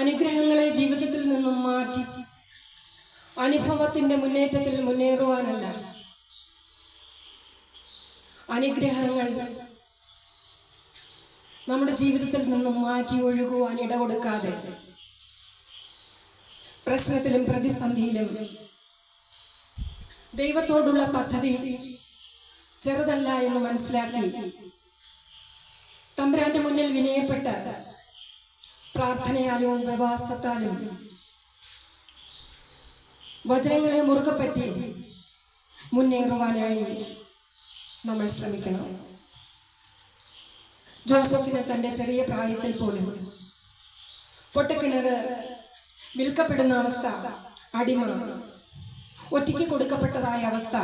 അനുഗ്രഹങ്ങളെ ജീവിതത്തിൽ നിന്നും മാറ്റി അനുഭവത്തിന്റെ മുന്നേറ്റത്തിൽ മുന്നേറുവാനല്ല, അനുഗ്രഹങ്ങൾ നമ്മുടെ ജീവിതത്തിൽ നിന്നും മാറ്റി ഒഴുകുവാൻ ഇടകൊടുക്കാതെ പ്രശ്നത്തിലും പ്രതിസന്ധിയിലും ദൈവത്തോടുള്ള പദ്ധതി ചെറുതല്ല എന്ന് മനസ്സിലാക്കി തമ്പുരാന്റെ മുന്നിൽ വിനയപ്പെട്ട് പ്രാർത്ഥനയാലും ഉപവാസത്താലും വചനങ്ങളെ മുറുകെ പറ്റി മുന്നേറുവാനായി നമ്മൾ ശ്രമിക്കണം. ജോസഫിന് തൻ്റെ ചെറിയ പ്രായത്തിൽ പോലും പൊട്ടക്കിണർ, വിൽക്കപ്പെടുന്ന അവസ്ഥ, അടിമ, ഒറ്റയ്ക്ക് കൊടുക്കപ്പെട്ടതായ അവസ്ഥ,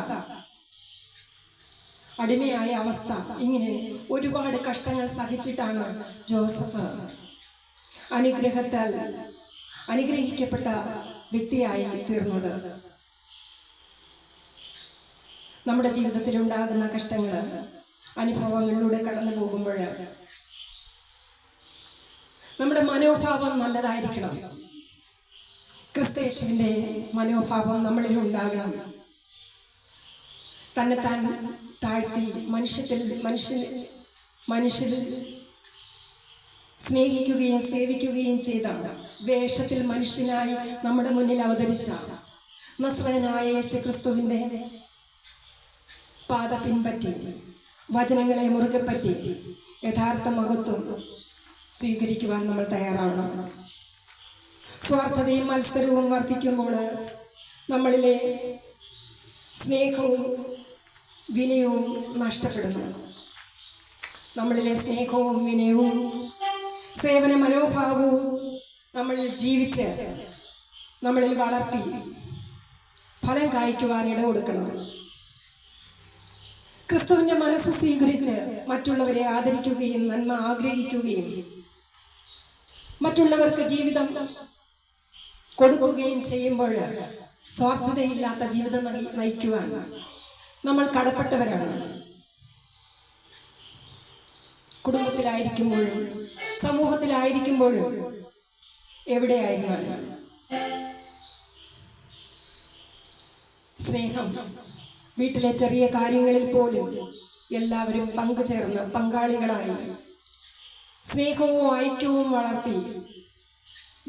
അടിമയായ അവസ്ഥ, ഇങ്ങനെ ഒരുപാട് കഷ്ടങ്ങൾ സഹിച്ചിട്ടാണ് ജോസഫ് അനുഗ്രഹത്താൽ അനുഗ്രഹിക്കപ്പെട്ട വ്യക്തിയായി തീർന്നത്. നമ്മുടെ ജീവിതത്തിൽ ഉണ്ടാകുന്ന കഷ്ടങ്ങൾ, അനുഭവങ്ങളിലൂടെ കടന്നു പോകുമ്പോൾ നമ്മുടെ മനോഭാവം നല്ലതായിരിക്കണം. ക്രിസ്തയേശുവിൻ്റെ മനോഭാവം നമ്മളിൽ ഉണ്ടാകണം. തന്നെത്താൻ താഴ്ത്തി മനുഷ്യരിൽ സ്നേഹിക്കുകയും സേവിക്കുകയും ചെയ്ത, വേഷത്തിൽ മനുഷ്യനായി നമ്മുടെ മുന്നിൽ അവതരിച്ച നസ്രയനായ യേശു ക്രിസ്തുവിൻ്റെ പാത പിൻപറ്റി വചനങ്ങളെ മുറുകെ പറ്റി യഥാർത്ഥ മഹത്വം സ്വീകരിക്കുവാൻ നമ്മൾ തയ്യാറാവണം. സ്വാർത്ഥതയും മത്സരവും വർദ്ധിക്കുമ്പോൾ നമ്മളിലെ സ്നേഹവും വിനയവും നഷ്ടപ്പെടുന്നു. നമ്മളിലെ സ്നേഹവും വിനയവും സേവന മനോഭാവവും നമ്മളിൽ ജീവിച്ച് നമ്മളിൽ വളർത്തി ഫലം കായ്ക്കുവാൻ ഇട കൊടുക്കണം. ക്രിസ്തുവിന്റെ മനസ്സ് സ്വീകരിച്ച് മറ്റുള്ളവരെ ആദരിക്കുകയും നന്മ ആഗ്രഹിക്കുകയും മറ്റുള്ളവർക്ക് ജീവിതം കൊടുക്കുകയും ചെയ്യുമ്പോൾ സ്വാർത്ഥതയില്ലാത്ത ജീവിതം നയിക്കുവാൻ നമ്മൾ കടപ്പെട്ടവരാണ്. കുടുംബത്തിലായിരിക്കുമ്പോഴും സമൂഹത്തിലായിരിക്കുമ്പോഴും എവിടെയായിരുന്നാലും സ്നേഹം വീട്ടിലെ ചെറിയ കാര്യങ്ങളിൽ പോലും എല്ലാവരും പങ്കുചേർന്ന് പങ്കാളികളായി സ്നേഹവും ഐക്യവും വളർത്തി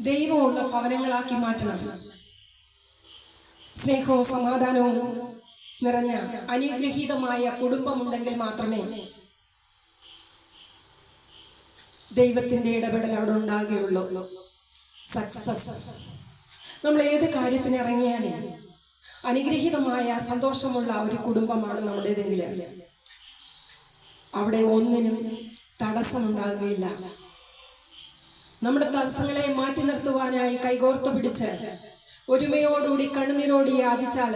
ദൈവമുള്ള ഭവനങ്ങളാക്കി മാറ്റണം. സ്നേഹവും സമാധാനവും നിറഞ്ഞ അനുഗ്രഹീതമായ കുടുംബമുണ്ടെങ്കിൽ മാത്രമേ ദൈവത്തിന്റെ ഇടപെടൽ അവിടെ ഉണ്ടാകുകയുള്ളൂ. സക്സസ്. നമ്മൾ ഏത് കാര്യത്തിന് ഇറങ്ങിയാലും അനുഗ്രഹീതമായ സന്തോഷമുള്ള ഒരു കുടുംബമാണ് നമ്മുടേതെങ്കിൽ അവിടെ ഒന്നിനും തടസ്സമുണ്ടാകുകയില്ല. നമ്മുടെ തടസ്സങ്ങളെ മാറ്റി നിർത്തുവാനായി കൈകോർത്ത് പിടിച്ച് ഒരുമയോടുകൂടി കണ്ണുനീരോട് യാചിച്ചാൽ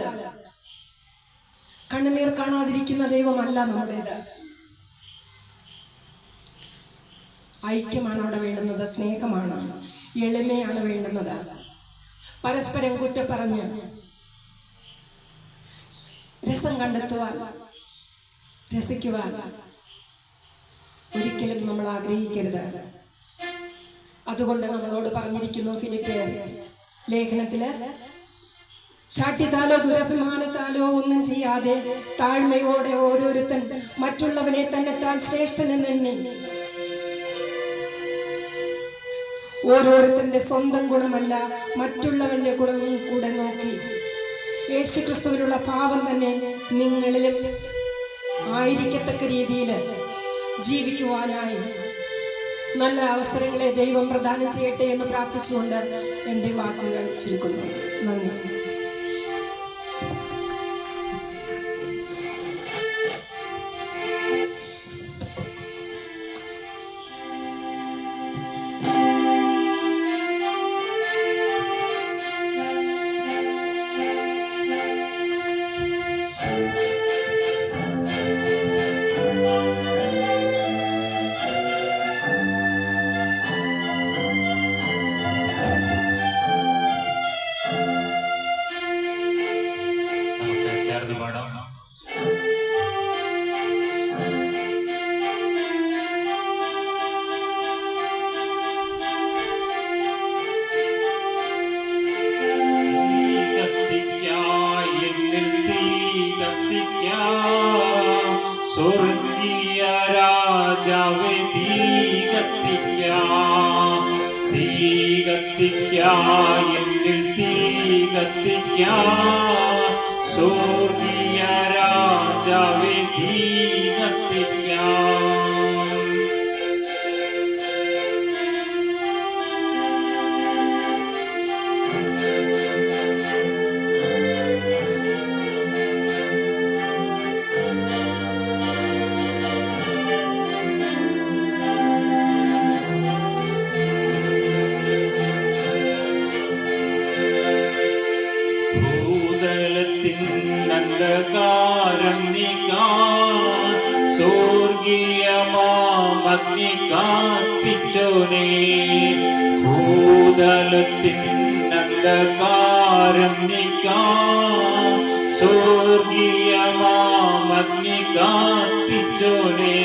കണ്ണുനീർ കാണാതിരിക്കുന്ന ദൈവമല്ല നമ്മുടേത്. ഐക്യമാണ് അവിടെ വേണ്ടുന്നത്, സ്നേഹമാണ്, എളിമയാണ് വേണ്ടുന്നത്. പരസ്പരം കുറ്റപ്പറഞ്ഞ് രസം കണ്ടെത്തുവാൻ, രസിക്കുവാൻ ഒരിക്കലും നമ്മൾ ആഗ്രഹിക്കരുത്. അതുകൊണ്ട് നമ്മളോട് പറഞ്ഞിരിക്കുന്നു ഫിലിപ്പിയർ ലേഖനത്തില്, ശാഠ്യത്താലോ ദുരഭിമാനത്താലോ ഒന്നും ചെയ്യാതെ താഴ്മയോടെ ഓരോരുത്തൻ മറ്റുള്ളവനെ തന്നെത്താൻ ശ്രേഷ്ഠനെന്നെണ്ണി ഓരോരുത്തരുടെ സ്വന്തം ഗുണമല്ല മറ്റുള്ളവരുടെ ഗുണവും കൂടെ നോക്കി യേശുക്രിസ്തുവിനുള്ള ഭാവം തന്നെ നിങ്ങളിലും ആയിരിക്കത്തക്ക രീതിയിൽ ജീവിക്കുവാനായി നല്ല അവസരങ്ങളെ ദൈവം പ്രദാനം ചെയ്യട്ടെ എന്ന് പ്രാർത്ഥിച്ചുകൊണ്ട് എൻ്റെ വാക്കുകൾ ചുരുക്കുന്നു. നന്ദി. സ്വർഗീയ രാജാവേ തീ കത്തിക്കാം, തീ കത്തിക്കാം, എന്നിൽ തീ കത്തിക്കാം. സ്വർഗീയ രാജാവേ തീ കത്തിക്കാം. അന്ധകാരം നീക്കാൻ സ്വർഗീയമാമഗ്നി കാത്തിച്ചോനേ. ഭൂതലത്തിൻ അന്ധകാരം നീക്കാൻ സ്വർഗീയമാമഗ്നി കാത്തിച്ചോനേ.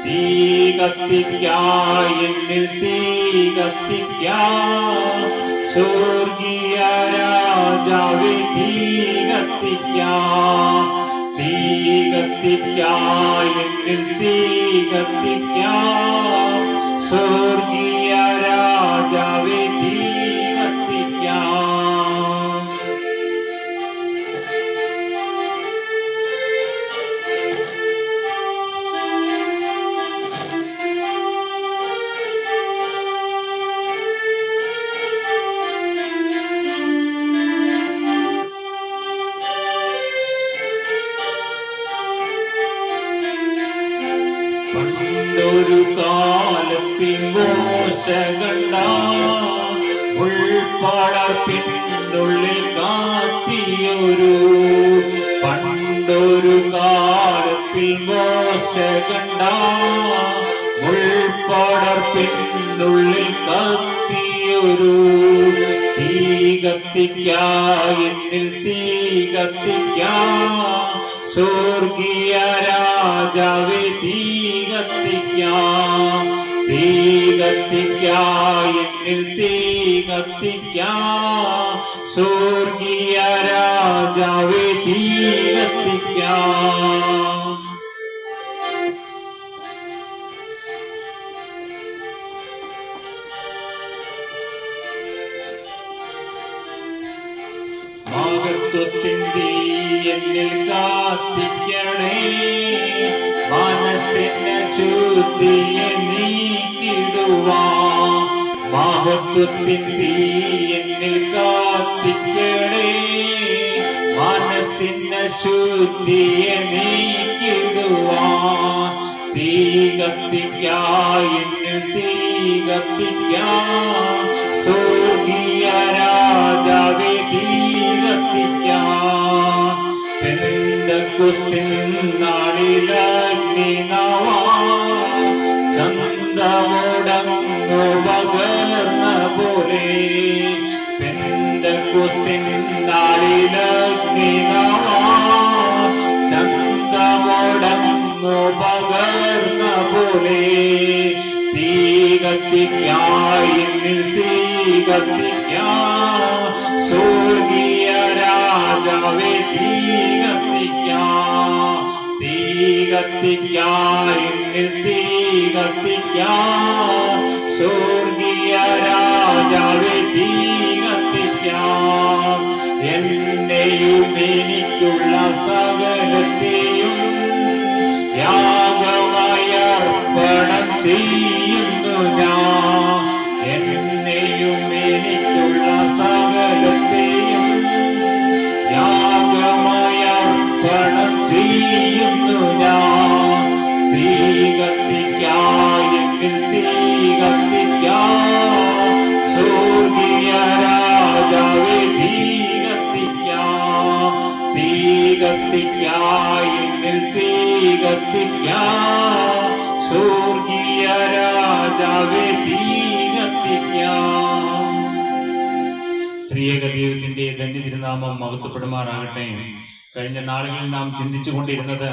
തീ കത്തിക്കാം, എന്നിൽ തീ കത്തിക്കാം. സ്വർഗീയ രാജാവേ തീ കത്തിക്കാം, തീ കത്തിക്കാം, എന്നിൽ തീ കത്തിക്കാം. സ്വർഗീയ രാജാവേ തീ കത്തിക്കാം. പണ്ടൊരു കാലത്തിൽ മോശ കണ്ട ഉൾപ്പടർപ്പിനുള്ളിൽ കാത്തിയൊരു പണ്ടൊരു കാലത്തിൽ മോശ കണ്ട ഉൾപ്പടർപ്പിനുള്ളിൽ കത്തിയൊരു തീ കത്തിക്കായെന്നിൽ തീ കത്തിക്കാ സ്വർഗീയ രാജാവേ തീ കത്തിക്കാം തീ കത്തിക്കായെന്നിൽ തീ കത്തിക്കാം സ്വർഗീയ രാജാവേ തീ കത്തിക്കാം. മഹത്വത്തിൻ തീ എന്നിൽ കാത്തിക്കണേ മനസ്സിനെ ശുദ്ധിയെ നീക്കിടുവാൻ മഹത്വത്തിൻ തീ എന്നിൽ കാത്തിക്കണേ മനസ്സിനെ ശുദ്ധിയെ നീക്കിടുവാൻ തീ കത്തിക്കായെന്നിൽ തീ കത്തിക്കാം സ്വർഗീയ രാജാവേ തീ കത്തിക്കാം. പെന്തക്കോസ്തിൻ നാളിലഗ്നിനാവാ ചന്തമുടങ്ങു പകർന്ന പോലെ പെന്തക്കോസ്തിൻ നാളിലഗ്നിനാവാ ചന്തമുടങ്ങു പകർന്ന പോലെ തീ കത്തിക്കായെന്നിൽ തീ കത്തിക്കാം സ്വർഗീയ രാജാവേ തീ കത്തിക്കാം തീ കത്തിക്കായെന്നിൽ തീ കത്തിക്കാം സ്വർഗീയ രാജാവേ തീ കത്തിക്കാം. എന്നെയും എനിക്കുള്ള സകലത്തെയും യാഗമായി അർപ്പണം ചെയ്യുന്നു ഞാൻ എന്നെയും എനിക്കുള്ള സകലത്തെയും യാഗമായി അർപ്പണം ചെയ്യുന്നു ഞാൻ തീ കത്തിക്കായെന്നിൽ തീ കത്തിക്കാം സ്വർഗീയ രാജാവേ തീ കത്തിക്കാം തീ കത്തിക്കായെന്നിൽ തീ കത്തിക്കാം സ്വർഗീയ രാജാവേ തീ കത്തിക്കാം. ത്രിയേക ദൈവത്തിന്റെ ധന്യതിരുനാമം മഹത്വപ്പെടുമാറാകട്ടെ. കഴിഞ്ഞ നാളുകളിൽ നാം ചിന്തിച്ചുകൊണ്ടിരുന്നത്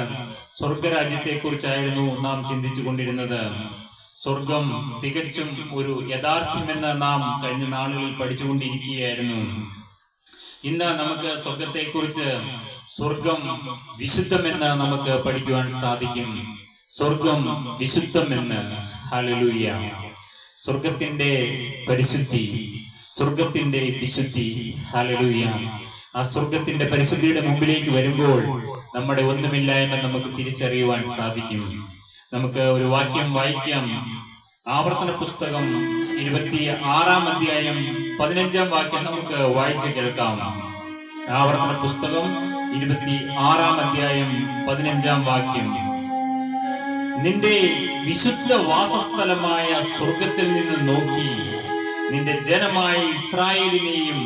സ്വർഗരാജ്യത്തെ കുറിച്ചായിരുന്നു നാം ചിന്തിച്ചുകൊണ്ടിരുന്നത്. സ്വർഗം തികച്ചും ഒരു യഥാർത്ഥ്യമെന്ന് നാം കഴിഞ്ഞ നാളുകളിൽ പഠിച്ചുകൊണ്ടിരിക്കുകയായിരുന്നു. ഇന്ന് നമുക്ക് സ്വർഗത്തെക്കുറിച്ച് സ്വർഗം വിശുദ്ധമെന്ന് നമുക്ക് പഠിക്കുവാൻ സാധിക്കും. സ്വർഗം വിശുദ്ധമെന്ന്. ഹല്ലേലൂയ. സ്വർഗത്തിന്റെ പരിശുദ്ധി, സ്വർഗത്തിന്റെ വിശുദ്ധി. ഹല്ലേലൂയ. ആ സ്വർഗത്തിന്റെ പരിശുദ്ധിയുടെ മുമ്പിലേക്ക് വരുമ്പോൾ നമ്മുടെ ഒന്നുമില്ലായ്മ നമുക്ക് തിരിച്ചറിയുവാൻ സാധിക്കും. നമുക്ക് ഒരു വാക്യം വായിക്കാം. ആവർത്തന പുസ്തകം 26-ാം അധ്യായം 15-ാം വാക്യം നമുക്ക് വായിച്ച് കേൾക്കാം. ആവർത്തന പുസ്തകം 26-ാം അധ്യായം 15-ാം വാക്യം. നിന്റെ വിശുദ്ധ വാസസ്ഥലമായ സ്വർഗത്തിൽ നിന്ന് നോക്കി നിന്റെ ജനമായ ഇസ്രായേലിനെയും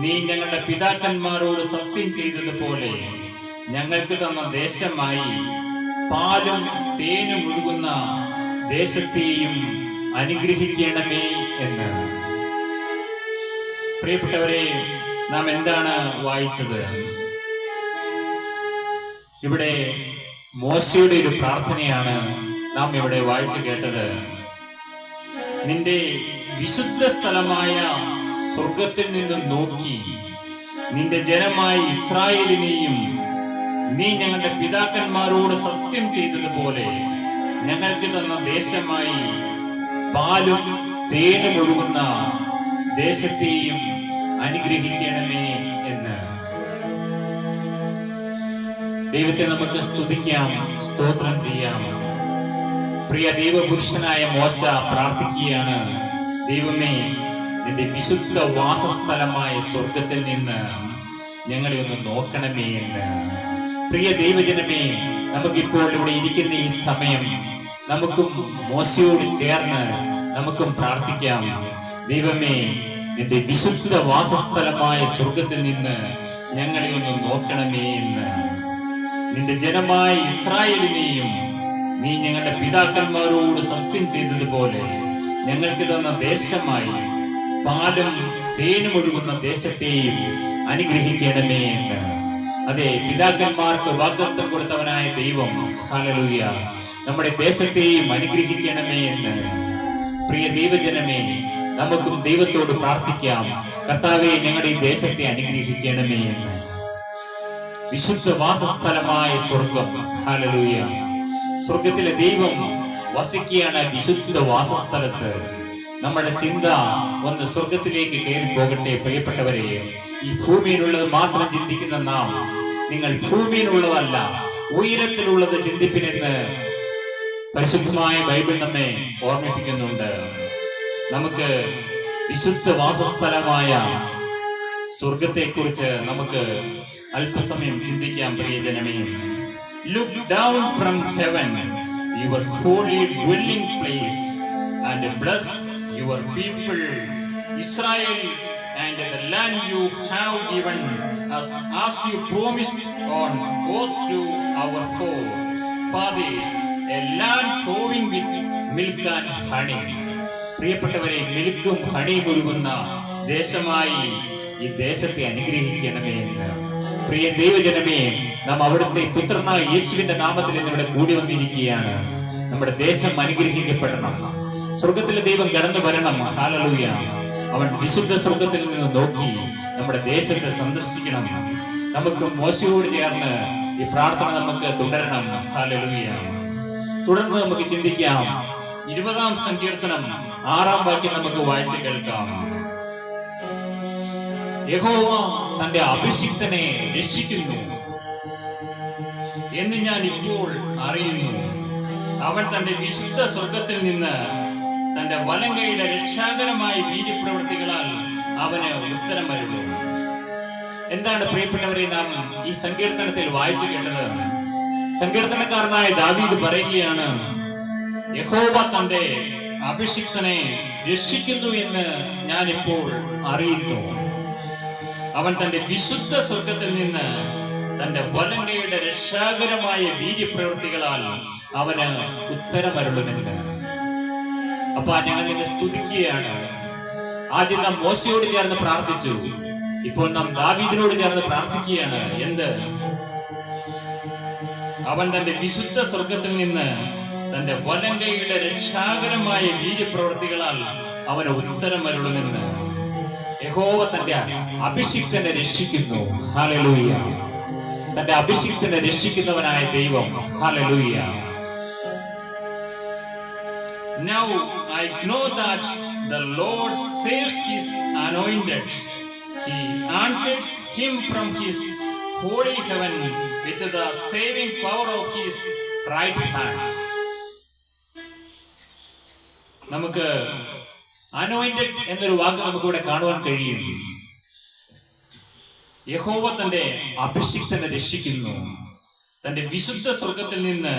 നീ ഞങ്ങളുടെ പിതാക്കന്മാരോട് സത്യം ചെയ്തതുപോലെ ഞങ്ങൾക്ക് തന്ന ദേശമായി പാലും തേനും ഒഴുകുന്ന ദേശത്തെയും അനുഗ്രഹിക്കണമേ എന്ന്. പ്രിയപ്പെട്ടവരെ, നാം എന്താണ് വായിച്ചത്? ഇവിടെ മോശയുടെ ഒരു പ്രാർത്ഥനയാണ് നാം ഇവിടെ വായിച്ചു കേട്ടത്. നിന്റെ വിശുദ്ധ സ്ഥലമായ സ്വർഗത്തിൽ നിന്ന് നോക്കി നിന്റെ ജനമായ ഇസ്രായേലിനെയും നീ ഞങ്ങളുടെ പിതാക്കന്മാരോട് സത്യം ചെയ്തതുപോലെ ഞങ്ങൾക്ക് തന്ന ദേശമായി പാലും തേനും ഒഴുകുന്ന ദേശത്തെയും അനുഗ്രഹിക്കണമേ എന്ന്. ദൈവത്തെ നമുക്ക് സ്തുതിക്കാം, സ്തോത്രം ചെയ്യാം. പ്രിയ ദൈവപുരുഷനായ മോശ പ്രാർത്ഥിക്കുകയാണ്, ദൈവമേ, നിന്റെ വിശുദ്ധ വാസസ്ഥലമായ സ്വർഗത്തിൽ നിന്ന് ഞങ്ങളെ ഒന്ന് നോക്കണമേ എന്ന്. പ്രിയ ദൈവജനമേ, നമുക്കിപ്പോൾ ഇവിടെ ഇരിക്കുന്ന ഈ സമയം നമുക്കും മോശയോട് ചേർന്ന് നമുക്കും പ്രാർത്ഥിക്കാം. ദൈവമേ, നിന്റെ വിശുദ്ധ വാസസ്ഥലമായ സ്വർഗത്തിൽ നിന്ന് ഞങ്ങളെ ഒന്ന് നോക്കണമേ എന്ന്. നിന്റെ ജനമായ ഇസ്രായേലിനെയും നീ ഞങ്ങളുടെ പിതാക്കന്മാരോട് സത്യം ചെയ്തതുപോലെ ഞങ്ങൾക്ക് തന്ന ദേശമായി പാലും തേനും ഒഴുകുന്ന ദേശത്തെയും അനുഗ്രഹിക്കണമേ എന്ന്. അതെ, പിതാക്കന്മാർക്ക് വാഗ്ദത്തം കൊടുത്തവനായ ദൈവം ഹല്ലേലൂയ നമ്മുടെ ദേശത്തെയും അനുഗ്രഹിക്കണമേ എന്ന്. പ്രിയ ദൈവജനമേ, നമുക്കും ദൈവത്തോട് പ്രാർത്ഥിക്കാം. കർത്താവേ, ഞങ്ങളുടെ ഈ ദേശത്തെ അനുഗ്രഹിക്കണമേ എന്ന്. വിശുദ്ധ വാസസ്ഥലമായ സ്വർഗം, ഹല്ലേലൂയ. സ്വർഗത്തിലെ ദൈവം വസിക്കുകയാണ് വിശുദ്ധ വാസസ്ഥലത്ത്. നമ്മുടെ ചിന്ത ഒന്ന് സ്വർഗത്തിലേക്ക് കയറി പോകട്ടെ. പ്രിയപ്പെട്ടവരെ, ഈ ഭൂമിയിലുള്ളത് മാത്രം ചിന്തിക്കുന്ന നാം, നിങ്ങൾ ഭൂമിയിലുള്ളതല്ല ഉയരത്തിലുള്ളത് ചിന്തിപ്പിനെന്ന് പരിശുദ്ധമായ ബൈബിൾ നമ്മെ ഓർമ്മിപ്പിക്കുന്നുണ്ട്. നമുക്ക് വിശുദ്ധ വാസസ്ഥലമായ സ്വർഗത്തെക്കുറിച്ച് നമുക്ക് അല്പസമയം ചിന്തിക്കാം. പ്രിയജനമേ, look down from heaven, your holy dwelling place, and bless your people Israel, and the land you have given us, as you promised on oath to our forefathers, a land flowing with milk and honey. പ്രിയപ്പെട്ടവരെ, മിൽക്കും ഹണിയും ഒഴുകുന്ന ദേശമായി ഈ ദേശത്തെ അനുഗ്രഹിക്കണമേ എന്ന്. പ്രിയ ദൈവജനമേ, നാം അവിടുത്തെ പുത്രനായ യേശുവിന്റെ നാമത്തിൽ ഇവിടെ കൂടി വന്നിരിക്കുകയാണ്. നമ്മുടെ ദേശം അനുഗ്രഹിക്കപ്പെടണം. സ്വർഗത്തിലെ ദൈവം കടന്നു വരണം. ഹല്ലേലൂയ. അവൻ വിശുദ്ധ സ്വർഗത്തിൽ നിന്ന് നോക്കി നമ്മുടെ ദേശത്തെ സന്ദർശിക്കണം. നമുക്ക് മോശയോട് ചേർന്ന് ഈ പ്രാർത്ഥന നമുക്ക് തുടരണം. ഹല്ലേലൂയ. തുടർന്ന് നമുക്ക് ചിന്തിക്കാം. 20-ാം സങ്കീർത്തനം 6-ാം വാക്യം നമുക്ക് വായിച്ച് കേൾക്കാം. യഹോവ തന്റെ അഭിഷിക്തനെ രക്ഷിക്കുന്നു എന്ന് ഞാൻ ഇപ്പോൾ അറിയുന്നു. അവൻ തന്റെ വിശുദ്ധ സ്വർഗത്തിൽ നിന്ന് തന്റെ വലങ്കയുടെ രക്ഷാകരമായ വീര്യപ്രവൃത്തികളാൽ അവന് ഉത്തരം വരുന്നു. എന്താണ് പ്രിയപ്പെട്ടവരെ നാം ഈ സങ്കീർത്തനത്തിൽ വായിച്ചു കേട്ടത്? സങ്കീർത്തനക്കാരനായ ദാവീദ് പറയുകയാണ്, യഹോവ തന്റെ അഭിഷിക്തനെ രക്ഷിക്കുന്നു എന്ന് ഞാൻ ഇപ്പോൾ അറിയുന്നു. അവൻ തന്റെ വിശുദ്ധ സ്വർഗത്തിൽ നിന്ന് തന്റെ വലങ്കയുടെ രക്ഷാകരമായ വീര്യപ്രവൃത്തികളാൽ അവന് ഉത്തരമരുളുമെന്ന്. അപ്പൊ ഞങ്ങൾ നിന്നെ സ്തുതിക്കുകയാണ്. ആദ്യം നാം മോശയോട് ചേർന്ന് പ്രാർത്ഥിച്ചു, ഇപ്പോൾ നാം ദാവീദിനോട് ചേർന്ന് പ്രാർത്ഥിക്കുകയാണ്. എന്ത്? അവൻ തന്റെ വിശുദ്ധ സ്വർഗത്തിൽ നിന്ന് തന്റെ വലങ്കയുടെ രക്ഷാകരമായ വീര്യപ്രവൃത്തികളാൽ അവന് ഉത്തരമരുളുമെന്ന്. യഹോവ തന്റെ അഭിഷിക്തനെ രക്ഷിക്കുന്നു. ഹല്ലേലൂയ. തന്റെ അഭിഷിക്തനെ രക്ഷിക്കുന്നവനായ ദൈവം. Hallelujah. Now I know that the Lord saves his anointed. He answers him from his holy heaven with the saving power of his right hand. നമുക്ക് anointed എന്നൊരു വാക്ക് നമുക്ക് ഇവിടെ കാണുവാൻ കഴിയും. യഹോവ തന്റെ അഭിഷിക്തനെ രക്ഷിക്കുന്നു. തന്റെ വിശുദ്ധ സ്വർഗത്തിൽ നിന്ന്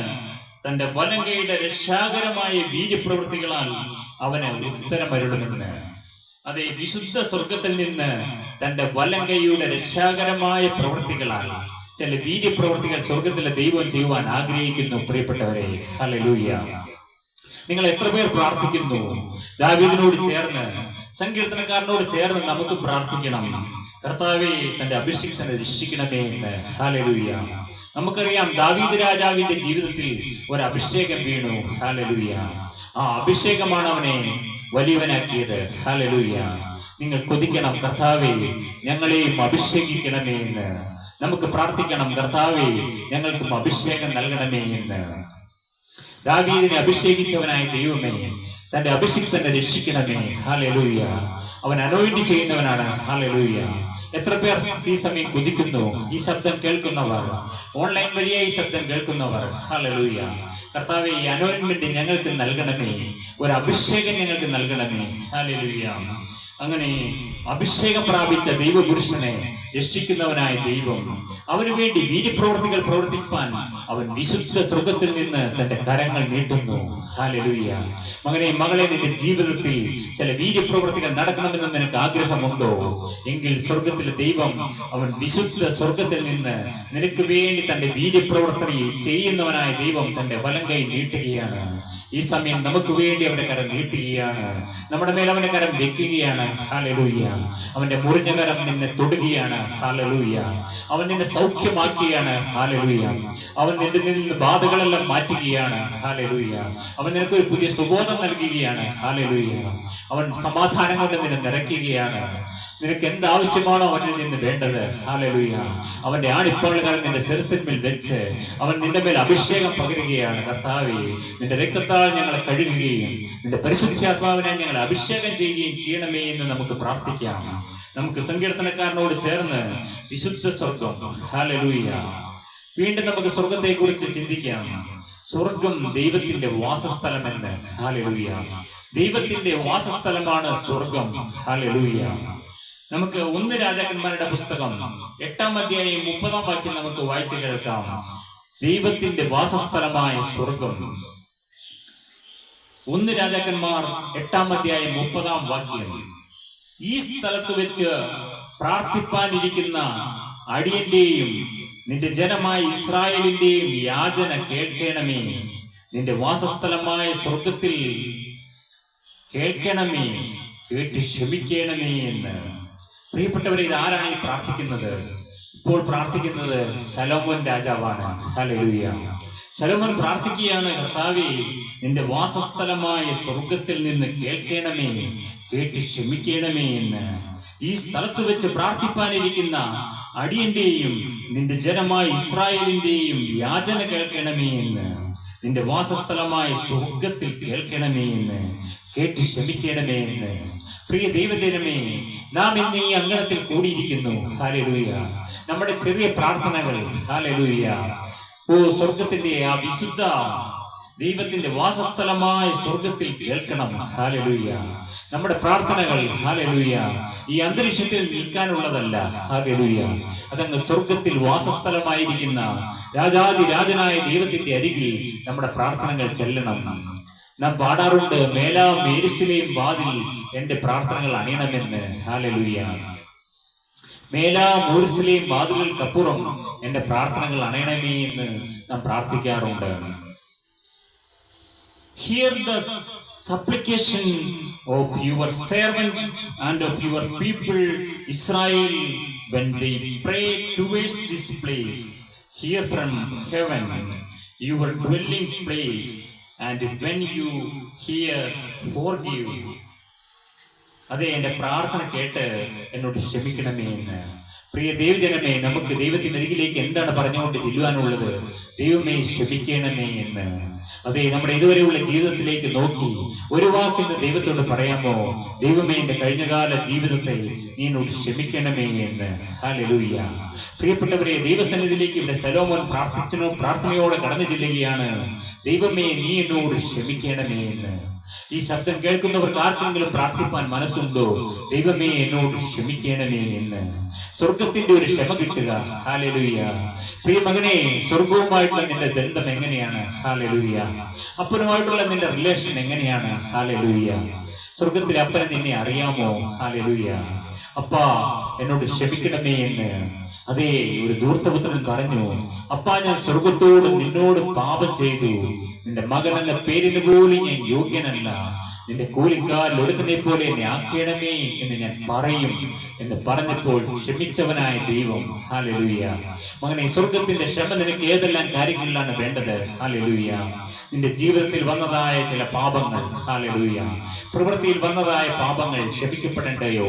തന്റെ വലങ്കയുടെ രക്ഷാകരമായ വീര്യപ്രവൃത്തികളാൽ അവന് ഉത്തരമരുളുമെന്ന്. അതെ, വിശുദ്ധ സ്വർഗത്തിൽ നിന്ന് തന്റെ വലങ്കയുടെ രക്ഷാകരമായ പ്രവൃത്തികളാൽ ചില വീര്യപ്രവൃത്തികൾ സ്വർഗത്തിലെ ദൈവം ചെയ്യുവാൻ ആഗ്രഹിക്കുന്നു. പ്രിയപ്പെട്ടവരെ, ഹല്ലേലൂയ. നിങ്ങൾ എത്ര പേർ പ്രാർത്ഥിക്കുന്നു? ദാവീദിനോട് ചേർന്ന്, സങ്കീർത്തനക്കാരനോട് ചേർന്ന് നമുക്ക് പ്രാർത്ഥിക്കണം. കർത്താവേ, തന്റെ അഭിഷിക്തനെ രക്ഷിക്കണമേ എന്ന്. ഹല്ലേലൂയ. നമുക്കറിയാം, ദാവീദ് രാജാവിന്റെ ജീവിതത്തിൽ ഒരു അഭിഷേകം വീണു. ഹല്ലേലൂയ. ആ അഭിഷേകമാണ് അവനെ വലിയവനാക്കിയത്. ഹല്ലേലൂയ. നിങ്ങൾ കൊതിക്കണം, കർത്താവേ, ഞങ്ങളെയും അഭിഷേകിക്കണമേ എന്ന്. നമുക്ക് പ്രാർത്ഥിക്കണം, കർത്താവേ, ഞങ്ങൾക്കും അഭിഷേകം നൽകണമേ എന്ന്. ദാവീദിനെ അഭിഷേകിച്ചവനായ ദൈവമേ, തന്റെ അഭിഷിക്തനെ രക്ഷിക്കണമേ. ഹല്ലേലൂയ. അവൻ അനോയിന്റ് ചെയ്യുന്നവനാണ്. ഹല്ലേലൂയ. എത്ര പേർ ഈ സമയം കൊതിക്കുന്നു? ഈ ശബ്ദം കേൾക്കുന്നവർ, ഓൺലൈൻ വഴിയായി ശബ്ദം കേൾക്കുന്നവർ, ഹല്ലേലൂയ. കർത്താവേ, ഈ അനോയിന്റ്മെന്റ് ഞങ്ങൾക്ക് നൽകണമേ. ഒരു അഭിഷേകം ഞങ്ങൾക്ക് നൽകണമേ. ഹല്ലേലൂയ. അങ്ങനെ അഭിഷേകം പ്രാപിച്ച ദൈവപുരുഷനെ രക്ഷിക്കുന്നവനായ ദൈവം, അവന് വേണ്ടി വീര്യപ്രവർത്തികൾ പ്രവർത്തിപ്പാൻ അവൻ വിശുദ്ധ സ്വർഗത്തിൽ നിന്ന് തന്റെ കരങ്ങൾ നീട്ടുന്നു. ഹല്ലേലൂയ. മകനെ, മകളെ, നിന്റെ ജീവിതത്തിൽ ചില വീര്യപ്രവർത്തികൾ നടക്കണമെന്ന് നിനക്ക് ആഗ്രഹമുണ്ടോ? എങ്കിൽ സ്വർഗത്തിലെ ദൈവം, അവൻ വിശുദ്ധ സ്വർഗത്തിൽ നിന്ന് നിനക്ക് വേണ്ടി തന്റെ വീര്യപ്രവർത്തന ചെയ്യുന്നവനായ ദൈവം തന്റെ വലം കൈ നീട്ടുകയാണ്. ഈ സമയം നമുക്ക് വേണ്ടി അവന്റെ കരം നീട്ടുകയാണ്. നമ്മുടെ മേൽ അവന്റെ കരം വെക്കുകയാണ്. ഹല്ലേലൂയ. അവന്റെ മുറിഞ്ഞ കരം നിന്നെ തൊടുകയാണ്. ഹല്ലേലൂയ. അവൻ നിന്നെ സൗഖ്യമാക്കുകയാണ്. ഹല്ലേലൂയ. അവൻ നിന്റെ നിന്ന് ബാധകളെല്ലാം മാറ്റുകയാണ്. ഹല്ലേലൂയ. അവൻ നിനക്ക് ഒരു പുതിയ സുബോധം നൽകുകയാണ്. ഹല്ലേലൂയ. അവൻ സമാധാനം കൊണ്ട് നിന്നെ നിറയ്ക്കുകയാണ്. നിനക്ക് എന്താവശ്യമാണോ അവനിൽ നിന്ന് വേണ്ടത്, ഹല്ലേലൂയ, അവന്റെ ആണിപ്പാളുകൾ നിന്റെ ശിരസിന്മേൽ വെച്ച് അവൻ നിന്റെ മേൽ അഭിഷേകം പകരുകയാണ്. കർത്താവേ, നിന്റെ രക്തത്താൽ ഞങ്ങളെ കഴുകുകയും നിന്റെ പരിശുദ്ധാത്മാവിനെ ഞങ്ങളെ അഭിഷേകം ചെയ്യുകയും ചെയ്യണമേ എന്ന് നമുക്ക് പ്രാർത്ഥിക്കാം. നമുക്ക് സങ്കീർത്തനക്കാരനോട് ചേർന്ന് വിശുദ്ധ സ്വർഗം, ഹല്ലേലൂയ. വീണ്ടും നമുക്ക് സ്വർഗത്തെ കുറിച്ച് ചിന്തിക്കാം. സ്വർഗം ദൈവത്തിന്റെ വാസസ്ഥലമെന്ന്. ഹല്ലേലൂയ. ദൈവത്തിന്റെ വാസസ്ഥലമാണ് സ്വർഗം. ഹല്ലേലൂയ. നമുക്ക് 1 രാജാക്കന്മാരുടെ പുസ്തകം 8-ാം അധ്യായം 30-ാം വാക്യം നമുക്ക് വായിച്ചു കേൾക്കാം. ദൈവത്തിന്റെ വാസസ്ഥലമായ സ്വർഗം. 1 രാജാക്കന്മാർ 8-ാം അധ്യായം 30-ാം വാക്യം. ഈ സ്ഥലത്ത് വെച്ച് പ്രാർത്ഥിപ്പാനിരിക്കുന്ന അടിയന്റെയും നിന്റെ ജനമായ ഇസ്രായേലിന്റെയും യാചന കേൾക്കണമേ. നിന്റെ വാസസ്ഥലമായ സ്വർഗത്തിൽ കേൾക്കണമേ, കേട്ട് ക്ഷമിക്കണമേ എന്ന്. പ്രിയപ്പെട്ടവരെ, ഇത് ആരാണ് ഈ പ്രാർത്ഥിക്കുന്നത്? ഇപ്പോൾ പ്രാർത്ഥിക്കുന്നത് ശലോമോൻ രാജാവാണ്. ഹല്ലേലൂയ. ശലോമോൻ പ്രാർത്ഥിക്കുകയാണ്, കർത്താവേ, നിന്റെ വാസസ്ഥലമായ സ്വർഗത്തിൽ നിന്ന് കേൾക്കണമേ, കേട്ട് ക്ഷമിക്കണമേ എന്ന്. ഈ സ്ഥലത്ത് വെച്ച് പ്രാർത്ഥിപ്പാനിരിക്കുന്ന അടിയന്റെയും നിന്റെ ജനമായ ഇസ്രായേലിന്റെയും യാചന കേൾക്കണമേ എന്ന്. നിന്റെ വാസസ്ഥലമായ സ്വർഗത്തിൽ കേൾക്കണമേ എന്ന്, കേട്ട് ക്ഷമിക്കണമേ എന്ന്. പ്രിയ ദൈവജനമേ, നാം ഇന്ന് ഈ അങ്കണത്തിൽ കൂടിയിരിക്കുന്നു. ഹല്ലേലൂയ. നമ്മുടെ ചെറിയ പ്രാർത്ഥനകൾ, ഹല്ലേലൂയ, സ്വർഗത്തിന്റെ ആ വിശുദ്ധ ദൈവത്തിന്റെ വാസസ്ഥലമായ സ്വർഗത്തിൽ കേൾക്കണം. ഹല്ലേലൂയ. നമ്മുടെ പ്രാർത്ഥനകൾ, ഹല്ലേലൂയ, ഈ അന്തരീക്ഷത്തിൽ നിൽക്കാനുള്ളതല്ല. ഹല്ലേലൂയ. അതങ്ങ് സ്വർഗത്തിൽ വാസസ്ഥലമായിരിക്കുന്ന രാജാതിരാജനായ ദൈവത്തിന്റെ അരികിൽ നമ്മുടെ പ്രാർത്ഥനകൾ ചെല്ലണം. നാം പാടാറുണ്ട്, മേലാ യെരൂശലേം വാതിൽ എന്റെ പ്രാർത്ഥനകൾ അണിയണമെന്ന്. ഹല്ലേലൂയ. മേലാ യെരൂശലേം വാതിലുകൾക്കപ്പുറം എന്റെ പ്രാർത്ഥനകൾ അണയണമേ എന്ന് നാം പ്രാർത്ഥിക്കാറുണ്ട്. Hear the supplication of your servant and of your people Israel when they pray towards this place. Hear from heaven your dwelling place, and when you hear, forgive. അതെ, എന്റെ പ്രാർത്ഥന കേട്ട് എന്നോട് ക്ഷമിക്കണമേ എന്ന്. പ്രിയ ദൈവജനമേ, നമുക്ക് ദൈവത്തിന്റെ അരികിലേക്ക് എന്താണ് പറഞ്ഞുകൊണ്ട് ചെല്ലുവാനുള്ളത്? ദൈവമേ, ക്ഷമിക്കണമേ എന്ന്. അതെ, നമ്മുടെ ഇതുവരെയുള്ള ജീവിതത്തിലേക്ക് നോക്കി ഒരു വാക്കിന് ദൈവത്തോട് പറയാമോ? ദൈവമേ, എന്റെ കഴിഞ്ഞകാല ജീവിതത്തെ നീ എന്നോട് ക്ഷമിക്കണമേ എന്ന്. ഹല്ലേലൂയ. പ്രിയപ്പെട്ടവരെ, ദൈവസന്നിധിയിലേക്ക് ഇവിടെ ശലോമോൻ പ്രാർത്ഥനയോടെ കടന്നു ചെല്ലുകയാണ്. ദൈവമേ, നീ എന്നോട് ക്ഷമിക്കണമേ എന്ന്. ഈ ശബ്ദം കേൾക്കുന്നവർക്ക് ആർക്കെങ്കിലും പ്രാർത്ഥിപ്പാൻ മനസ്സുണ്ടോ? ദൈവമേ, എന്നോട് ക്ഷമിക്കണമേ എന്ന്. സ്വർഗത്തിന്റെ ഒരു ക്ഷമ കിട്ടുക. ഹല്ലേലൂയ. പ്രിയ മകനെ, സ്വർഗവുമായിട്ടുള്ള നിന്റെ ബന്ധം എങ്ങനെയാണ്? ഹല്ലേലൂയ. അപ്പനുമായിട്ടുള്ള നിന്റെ റിലേഷൻ എങ്ങനെയാണ്? ഹല്ലേലൂയ. സ്വർഗത്തിലെ അപ്പനെ നിന്നെ അറിയാമോ? ഹല്ലേലൂയ. അപ്പാ, എന്നോട് ക്ഷമിക്കണമേ എന്ന്. അതേ, ഒരു ധൂർത്തപുത്രൻ പറഞ്ഞു, അപ്പാ, ഞാൻ സ്വർഗത്തോട് നിന്നോട് പാപം ചെയ്തു. നിന്റെ മകനെന്ന പേരിന് പോലും ഞാൻ യോഗ്യനല്ല. നിന്റെ കൂലിക്കാരിൽ ഒരുത്തനെ പോലെ എന്നെ ആക്കണമേ എന്ന് ഞാൻ പറയും എന്ന് പറഞ്ഞപ്പോൾ ക്ഷമിച്ചവനായ ദൈവം. ഹല്ലേലൂയ. മകനെ, സ്വർഗത്തിന്റെ ക്ഷമ നിനക്ക് ഏതെല്ലാം കാര്യങ്ങളിലാണ് വേണ്ടത്? ഹല്ലേലൂയ. നിന്റെ ജീവിതത്തിൽ വന്നതായ ചില പാപങ്ങൾ, ഹല്ലേലൂയ, പ്രവൃത്തിയിൽ വന്നതായ പാപങ്ങൾ ക്ഷമിക്കപ്പെടേണ്ടയോ?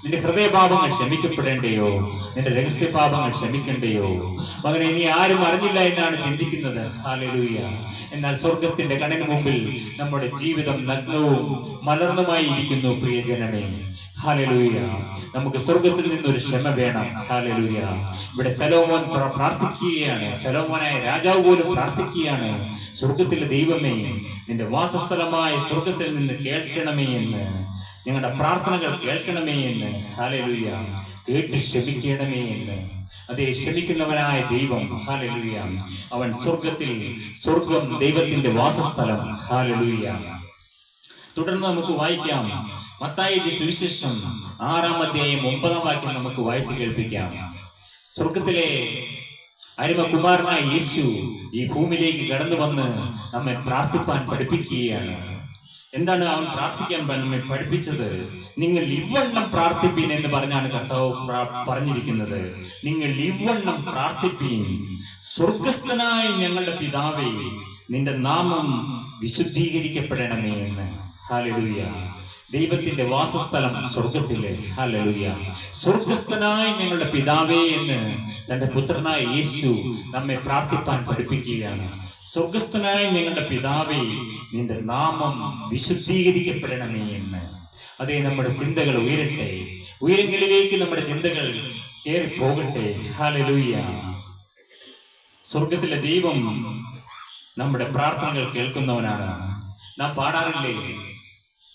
നിന്റെ ഹൃദയപാപങ്ങൾ ക്ഷമിക്കപ്പെടേണ്ടയോ? നിന്റെ രഹസ്യ പാപങ്ങൾ ക്ഷമിക്കണ്ടയോ? മകനെ, നീ ആരും അറിഞ്ഞില്ല എന്നാണ് ചിന്തിക്കുന്നത്. ഹല്ലേലൂയ. എന്നാൽ സ്വർഗത്തിന്റെ കണ്ണിന് മുമ്പിൽ നമ്മുടെ ജീവിതം നഗ്നവും മലർന്നുമായി ഇരിക്കുന്നു. പ്രിയജനമേ, ഹല്ലേലൂയ. നമുക്ക് സ്വർഗത്തിൽ നിന്നൊരു ക്ഷമ വേണം. ഹല്ലേലൂയ. ഇവിടെ ശലോമോൻ പ്രാർത്ഥിക്കുകയാണ്. ശലോമോനായ രാജാവ് പോലും പ്രാർത്ഥിക്കുകയാണ്, സ്വർഗത്തിലെ ദൈവമേ, നിന്റെ വാസസ്ഥലമായ സ്വർഗത്തിൽ നിന്ന് കേൾക്കണമേ എന്ന്. ഞങ്ങളുടെ പ്രാർത്ഥനകൾ കേൾക്കണമേ എന്ന്. ഹല്ലേലൂയ. കേട്ട് ക്ഷമിക്കണമേ എന്ന്. അതേ, ക്ഷമിക്കുന്നവനായ ദൈവം, ഹല്ലേലൂയ, അവൻ സ്വർഗം ദൈവത്തിന്റെ വാസസ്ഥലം. ഹല്ലേലൂയ. തുടർന്ന് നമുക്ക് വായിക്കാം മത്തായിയുടെ സുവിശേഷം 6-ാം അധ്യായം 9-ാം വാക്യം നമുക്ക് വായിച്ചു കേൾപ്പിക്കാം. സ്വർഗത്തിലെ അരുമകുമാരനായ യേശു ഈ ഭൂമിയിലേക്ക് കടന്നു വന്ന് നമ്മെ പ്രാർത്ഥിപ്പാൻ പഠിപ്പിക്കുകയാണ്. എന്താണ് അവൻ പ്രാർത്ഥിക്കാൻ നമ്മെ പഠിപ്പിച്ചത്? നിങ്ങൾ ഇവണ്ണം പ്രാർത്ഥിപ്പീൻ എന്ന് പറഞ്ഞാണ് കർത്താവ് പറഞ്ഞിരിക്കുന്നത്. നിങ്ങൾ ഇവണ്ണം പ്രാർത്ഥിപ്പീൻ: സ്വർഗസ്ഥനായ ഞങ്ങളുടെ പിതാവേ, നിന്റെ നാമം വിശുദ്ധീകരിക്കപ്പെടണമേ എന്ന്. ഹല്ലേലൂയ. ദൈവത്തിന്റെ വാസസ്ഥലം സ്വർഗത്തിലെ. ഹല്ലേലൂയ. സ്വർഗസ്ഥനായ ഞങ്ങളുടെ പിതാവേ എന്ന് തന്റെ പുത്രനായ യേശു നമ്മെ പ്രാർത്ഥിപ്പാൻ പഠിപ്പിക്കുകയാണ്. സ്വർഗസ്ഥനായ ഞങ്ങളുടെ പിതാവേ, നിന്റെ നാമം വിശുദ്ധീകരിക്കപ്പെടണമേ എന്ന്. അതേ, നമ്മുടെ ചിന്തകൾ ഉയരട്ടെ, ഉയരങ്ങളിലേക്ക് നമ്മുടെ ചിന്തകൾ കയറി പോകട്ടെ. ഹല്ലേലൂയ. സ്വർഗത്തിലെ ദൈവം നമ്മുടെ പ്രാർത്ഥനകൾ കേൾക്കുന്നവനാണ്. നാം പാടാറില്ലേ,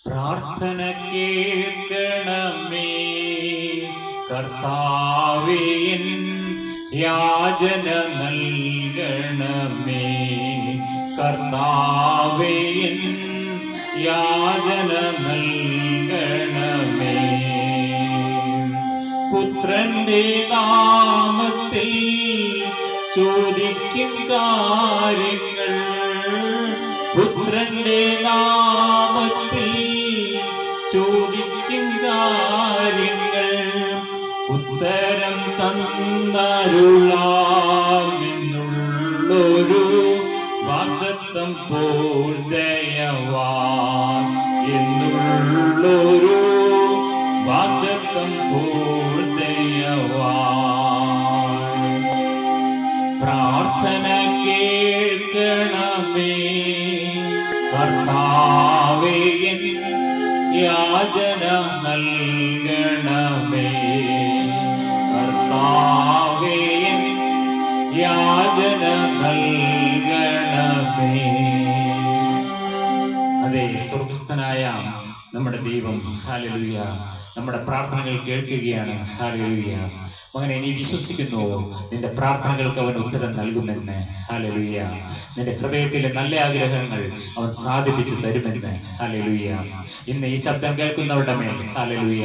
പ്രാർത്ഥന കേൾക്കണമേ കർത്താവേ, യാചന നൽകണമേ കർത്താവേ, യാചന നൽകണമേ. പുത്രന്റെ നാമത്തിൽ ചോദിക്കും കാര്യങ്ങൾ, പുത്രന്റെ നാമത്തിൽ ചോദിക്കും കാര്യങ്ങൾ, ഉത്തരം തന്നരുളാമെന്നുള്ളൊരു വാഗ്ദത്തം പോൽ ദയവാൻ എന്നുള്ളൊരു വാഗ്ദത്തം പോൽ ദയവാൻ. പ്രാർത്ഥന കേൾക്കണമേ കർത്താവേ, യാചന നൽകണമേ കർത്താവേ, യാചന നൽകണമേ. അതെ, സ്വർഗസ്ഥനായ നമ്മുടെ ദൈവം, ഹല്ലേലൂയ, നമ്മുടെ പ്രാർത്ഥനകൾ കേൾക്കുകയാണ്. ഹല്ലേലൂയ. മകനെ, നീ വിശ്വസിക്കുന്നു നിന്റെ പ്രാർത്ഥനകൾക്ക് അവൻ ഉത്തരം നൽകുമെന്ന്. ഹല്ലേലൂയ. നിന്റെ ഹൃദയത്തിലെ നല്ല ആഗ്രഹങ്ങൾ അവൻ സാധിപ്പിച്ചു തരുമെന്ന്. ഹല്ലേലൂയ. ഇന്ന് ഈ ശബ്ദം കേൾക്കുന്നവരുടെ മേൽ, ഹല്ലേലൂയ,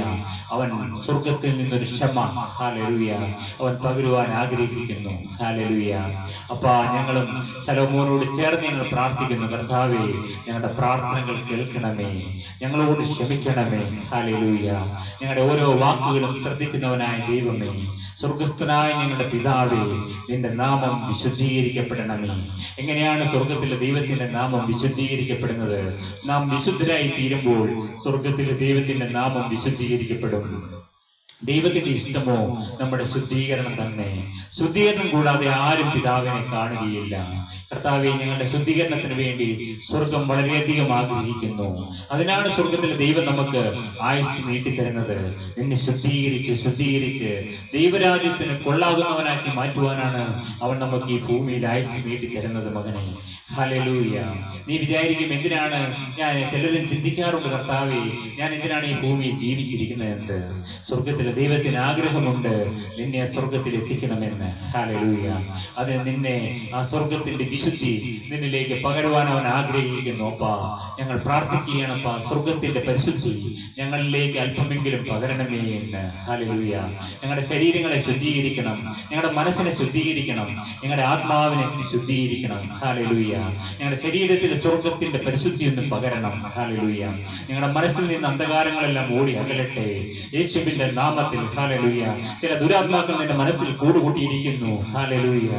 അവൻ സ്വർഗത്തിൽ നിന്നൊരു ക്ഷമ, ഹല്ലേലൂയ, അവൻ പകരുവാൻ ആഗ്രഹിക്കുന്നു. ഹല്ലേലൂയ. അപ്പാ, ഞങ്ങളും ശലോമോനോട് ചേർന്ന് ഞങ്ങൾ പ്രാർത്ഥിക്കുന്നു. കർത്താവേ, ഞങ്ങളുടെ പ്രാർത്ഥനകൾ കേൾക്കണമേ, ഞങ്ങളോട് ക്ഷമിക്കണമേ. ഹല്ലേലൂയ. ഞങ്ങളുടെ ഓരോ വാക്കുകളും ശ്രദ്ധിക്കുന്നവനായ ദൈവമേ, സ്വർഗസ്ഥനായ ഞങ്ങളുടെ പിതാവേ, നിന്റെ നാമം വിശുദ്ധീകരിക്കപ്പെടണമേ. എങ്ങനെയാണ് സ്വർഗത്തിലെ ദൈവത്തിന്റെ നാമം വിശുദ്ധീകരിക്കപ്പെടുന്നത്? നാം വിശുദ്ധരായി തീരുമ്പോൾ സ്വർഗത്തിലെ ദൈവത്തിന്റെ നാമം വിശുദ്ധീകരിക്കപ്പെടും. ദൈവത്തിന്റെ ഇഷ്ടമോ നമ്മുടെ ശുദ്ധീകരണം തന്നെ. ശുദ്ധീകരണം കൂടാതെ ആരും പിതാവിനെ കാണുകയില്ല. കർത്താവേ, ഞങ്ങളുടെ ശുദ്ധീകരണത്തിന് വേണ്ടി സ്വർഗം വളരെയധികം ആഗ്രഹിക്കുന്നു. അതിനാണ് സ്വർഗത്തിലെ ദൈവം നമുക്ക് ആയുസ് നീട്ടിത്തരുന്നത്. നിന്നെ ശുദ്ധീകരിച്ച് ദൈവരാജ്യത്തിന് കൊള്ളാകുന്നവനാക്കി മാറ്റുവാനാണ് അവൻ നമുക്ക് ഈ ഭൂമിയിൽ ആയുസ് നീട്ടിത്തരുന്നത്. മകനെ, ഹല്ലേലൂയ. നീ വിചാരിക്കും, എന്തിനാണ് ചിലരും ചിന്തിക്കാറുണ്ട്, കർത്താവേ, ഞാൻ എന്തിനാണ് ഈ ഭൂമിയിൽ ജീവിച്ചിരിക്കുന്നത് എന്ന്. സ്വർഗത്തിലെ ദൈവത്തിന് ആഗ്രഹമുണ്ട് നിന്നെ സ്വർഗത്തിൽ എത്തിക്കണമെന്ന്. ഹല്ലേലൂയ. അത് നിന്നെ ആ സ്വർഗത്തിന്റെ വിശുദ്ധി നിന്നിലേക്ക് പകരുവാൻ അവൻ ആഗ്രഹിക്കുന്നു. അപ്പാ, ഞങ്ങൾ പ്രാർത്ഥിക്കുകയാണപ്പാ, സ്വർഗത്തിന്റെ പരിശുദ്ധി ഞങ്ങളിലേക്ക് അല്പമെങ്കിലും പകരണമേ എന്ന്. ഹല്ലേലൂയ. ഞങ്ങളുടെ ശരീരങ്ങളെ ശുദ്ധീകരിക്കണം, ഞങ്ങളുടെ മനസ്സിനെ ശുദ്ധീകരിക്കണം, ഞങ്ങളുടെ ആത്മാവിനെ ശുദ്ധീകരിക്കണം. ഹല്ലേലൂയ. ഞങ്ങളുടെ ശരീരത്തിൽ സ്വർഗത്തിന്റെ പരിശുദ്ധി ഒന്ന് പകരണം. ഹല്ലേലൂയ. ഞങ്ങളുടെ മനസ്സിൽ നിന്ന് അന്ധകാരങ്ങളെല്ലാം ഓടി അകലട്ടെ യേശുവിന്റെ നാമത്തിൽ. ഹല്ലേലൂയ. ചില ദുരാത്മാക്കൾ നിന്റെ മനസ്സിൽ കൂടുകൂട്ടിയിരിക്കുന്നു. ഹല്ലേലൂയ.